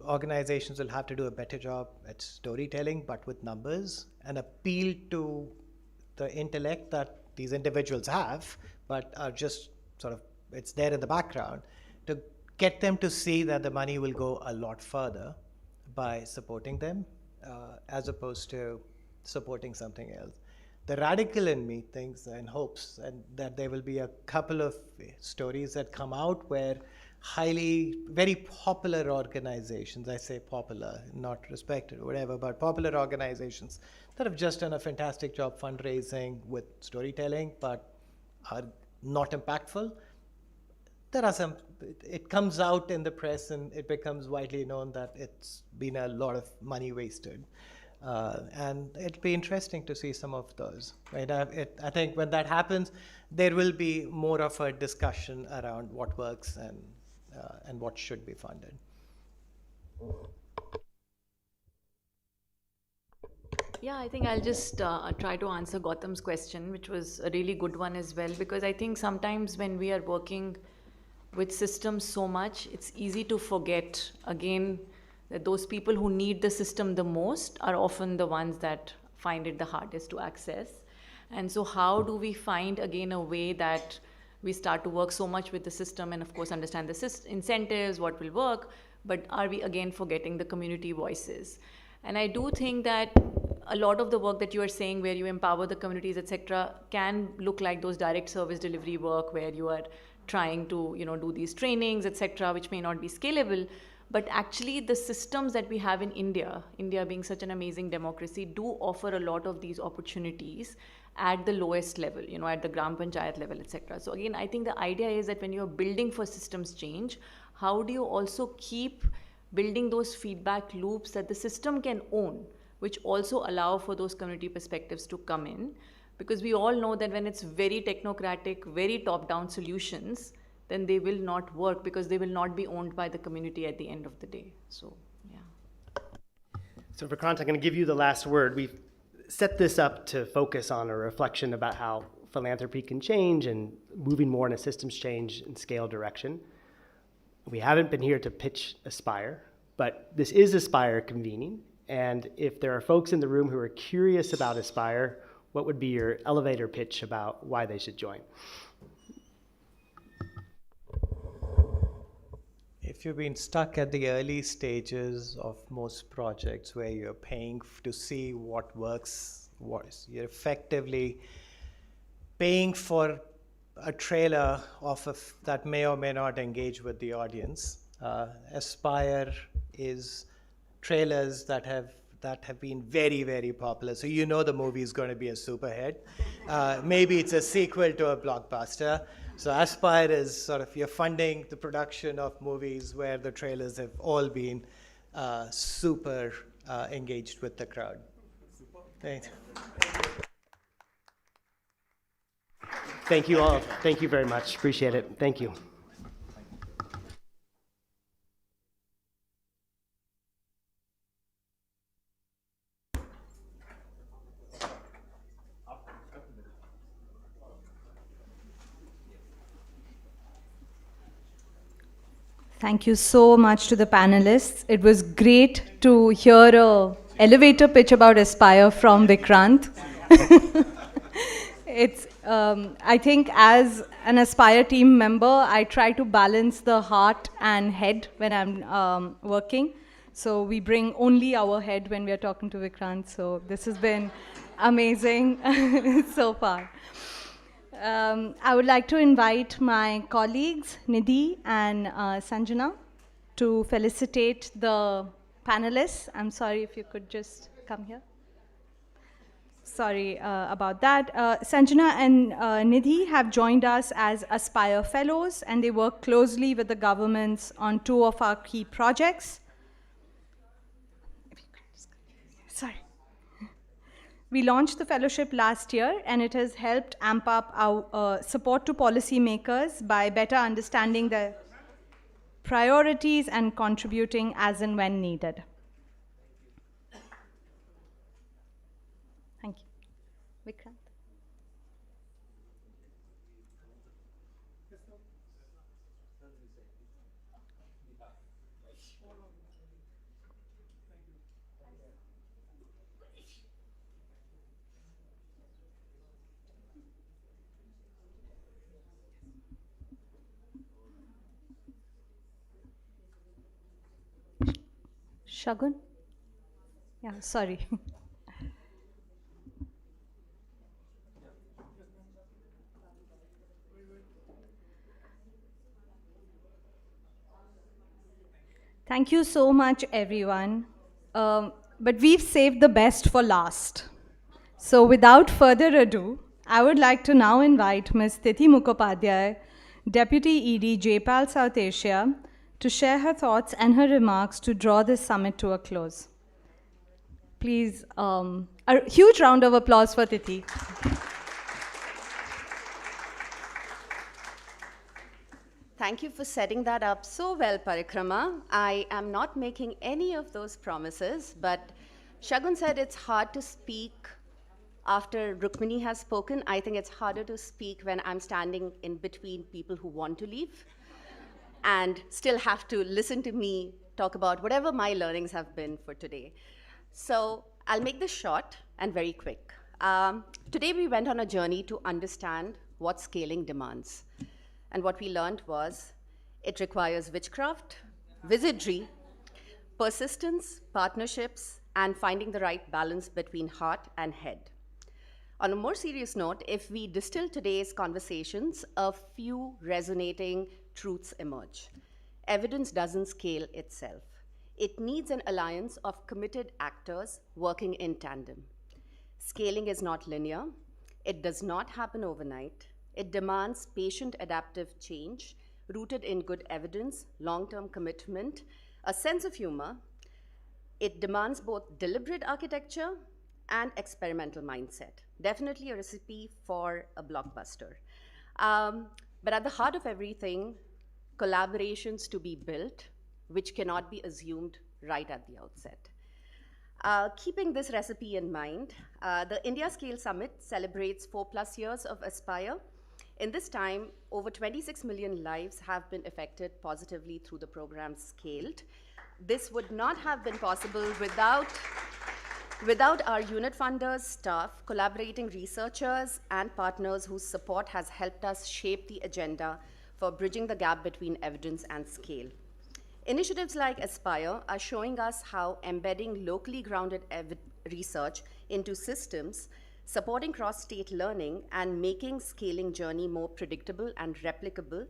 [SPEAKER 10] organizations will have to do a better job at storytelling, but with numbers, and appeal to the intellect that these individuals have, but are just sort of, it's there in the background, to get them to see that the money will go a lot further by supporting them, as opposed to supporting something else. The radical in me thinks and hopes and that there will be a couple of stories that come out where very popular organizations, I say popular, not respected or whatever, but popular organizations that have just done a fantastic job fundraising with storytelling, but are not impactful. There are some, it comes out in the press and it becomes widely known that it's been a lot of money wasted. And it'll be interesting to see some of those. Right? I think when that happens, there will be more of a discussion around what works and what should be funded.
[SPEAKER 6] Yeah, I think I'll just try to answer Gautam's question, which was a really good one as well, because I think sometimes when we are working with systems so much, it's easy to forget, again, that those people who need the system the most are often the ones that find it the hardest to access. And so how do we find, again, a way that we start to work so much with the system and, of course, understand the incentives, what will work, but are we, again, forgetting the community voices? And I do think that a lot of the work that you are saying, where you empower the communities, etc., can look like those direct service delivery work where you are trying to, do these trainings, etc., which may not be scalable. But actually, the systems that we have in India being such an amazing democracy, do offer a lot of these opportunities at the lowest level, at the Gram Panchayat level, etc. So again, I think the idea is that when you're building for systems change, how do you also keep building those feedback loops that the system can own, which also allow for those community perspectives to come in? Because we all know that when it's very technocratic, very top-down solutions, then they will not work because they will not be owned by the community at the end of the day. So, yeah.
[SPEAKER 9] So Vikrant, I'm going to give you the last word. We've set this up to focus on a reflection about how philanthropy can change and moving more in a systems change and scale direction. We haven't been here to pitch ASPIRE, but this is ASPIRE Convening. And if there are folks in the room who are curious about ASPIRE, what would be your elevator pitch about why they should join?
[SPEAKER 10] If you've been stuck at the early stages of most projects where you're paying to see what works, you're effectively paying for a trailer that may or may not engage with the audience. ASPIRE is trailers that have been very, very popular. So the movie is going to be a super hit. Maybe it's a sequel to a blockbuster. So ASPIRE is sort of, you're funding the production of movies where the trailers have all been super engaged with the crowd. Thanks.
[SPEAKER 9] Thank you all. Thank you very much. Appreciate it. Thank you.
[SPEAKER 1] Thank you so much to the panelists. It was great to hear an elevator pitch about ASPIRE from Vikrant. I think as an ASPIRE team member, I try to balance the heart and head when I'm working. So we bring only our head when we are talking to Vikrant. So this has been amazing so far. I would like to invite my colleagues, Nidhi and Sanjana, to felicitate the panelists. I'm sorry if you could just come here. Sorry about that. Sanjana and Nidhi have joined us as ASPIRE Fellows, and they work closely with the governments on 2 of our key projects. Sorry. We launched the fellowship last year, and it has helped amp up our support to policymakers by better understanding their priorities and contributing as and when needed. Thank you. Vikrant. Shagun? Yeah, sorry. Thank you so much, everyone. But we've saved the best for last. So without further ado, I would like to now invite Ms. Tithi Mukhopadhyay, Deputy ED, JPAL South Asia, to share her thoughts and her remarks to draw this summit to a close. Please, a huge round of applause for Tithi.
[SPEAKER 14] Thank you for setting that up so well, Parikrama. I am not making any of those promises, but Shagun said it's hard to speak after Rukmini has spoken. I think it's harder to speak when I'm standing in between people who want to leave and still have to listen to me talk about whatever my learnings have been for today. So I'll make this short and very quick. Today we went on a journey to understand what scaling demands. And what we learned was it requires witchcraft, wizardry, persistence, partnerships, and finding the right balance between heart and head. On a more serious note, if we distill today's conversations, a few resonating truths emerge. Evidence doesn't scale itself. It needs an alliance of committed actors working in tandem. Scaling is not linear. It does not happen overnight. It demands patient adaptive change rooted in good evidence, long-term commitment, a sense of humor. It demands both deliberate architecture and experimental mindset. Definitely a recipe for a blockbuster. But at the heart of everything, collaborations to be built, which cannot be assumed right at the outset. Keeping this recipe in mind, the India Scale Summit celebrates 4+ years of ASPIRE. In this time, over 26 million lives have been affected positively through the program Scaled. This would not have been possible without our unit funders, staff, collaborating researchers, and partners whose support has helped us shape the agenda for bridging the gap between evidence and scale. Initiatives like ASPIRE are showing us how embedding locally grounded research into systems, supporting cross-state learning, and making scaling journey more predictable and replicable,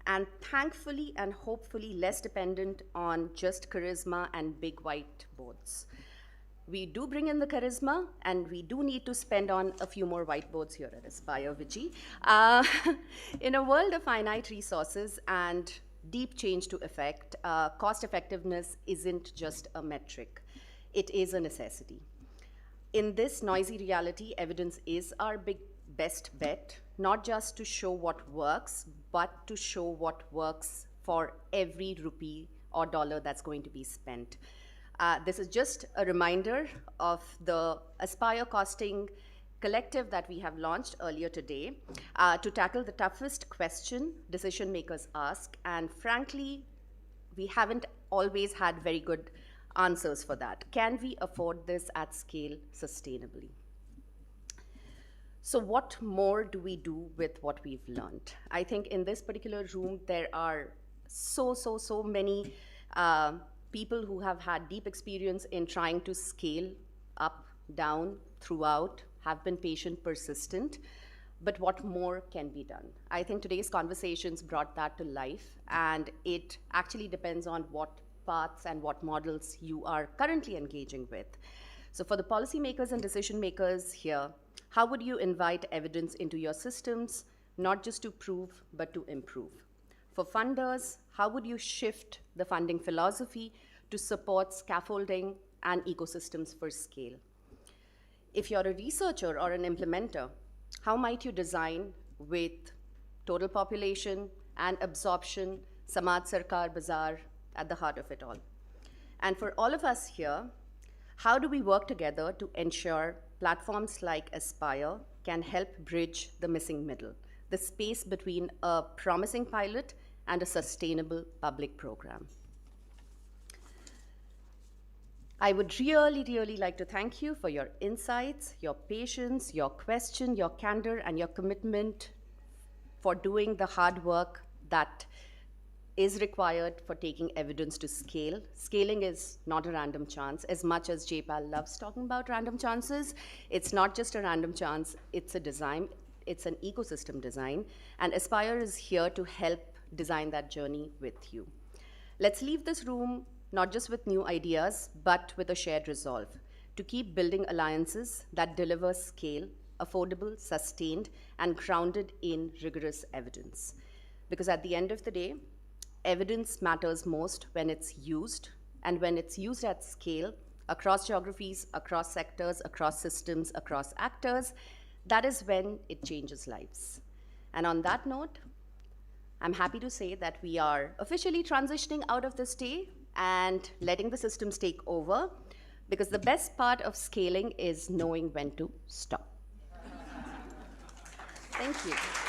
[SPEAKER 14] and thankfully and hopefully less dependent on just charisma and big whiteboards. We do bring in the charisma, and we do need to spend on a few more whiteboards here at ASPIRE, Vici. In a world of finite resources and deep change to effect, cost effectiveness isn't just a metric. It is a necessity. In this noisy reality, evidence is our best bet, not just to show what works, but to show what works for every rupee or dollar that's going to be spent. This is just a reminder of the ASPIRE Costing Collective that we have launched earlier today to tackle the toughest question decision makers ask. And frankly, we haven't always had very good answers for that. Can we afford this at scale sustainably? So what more do we do with what we've learned? I think in this particular room, there are so many people who have had deep experience in trying to scale up, down, throughout, have been patient, persistent, but what more can be done? I think today's conversations brought that to life, and it actually depends on what paths and what models you are currently engaging with. So for the policymakers and decision makers here, how would you invite evidence into your systems, not just to prove, but to improve? For funders, how would you shift the funding philosophy to support scaffolding and ecosystems for scale? If you're a researcher or an implementer, how might you design with total population and absorption, Samaj Sarkar Bazaar at the heart of it all? And for all of us here, how do we work together to ensure platforms like ASPIRE can help bridge the missing middle, the space between a promising pilot and a sustainable public program? I would really, really like to thank you for your insights, your patience, your question, your candor, and your commitment for doing the hard work that is required for taking evidence to scale. Scaling is not a random chance. As much as J-PAL loves talking about random chances, it's not just a random chance, it's a design, it's an ecosystem design, and ASPIRE is here to help design that journey with you. Let's leave this room not just with new ideas, but with a shared resolve to keep building alliances that deliver scale, affordable, sustained, and grounded in rigorous evidence. Because at the end of the day, evidence matters most when it's used, and when it's used at scale, across geographies, across sectors, across systems, across actors, that is when it changes lives. And on that note, I'm happy to say that we are officially transitioning out of this day and letting the systems take over, because the best part of scaling is knowing when to stop. Thank you.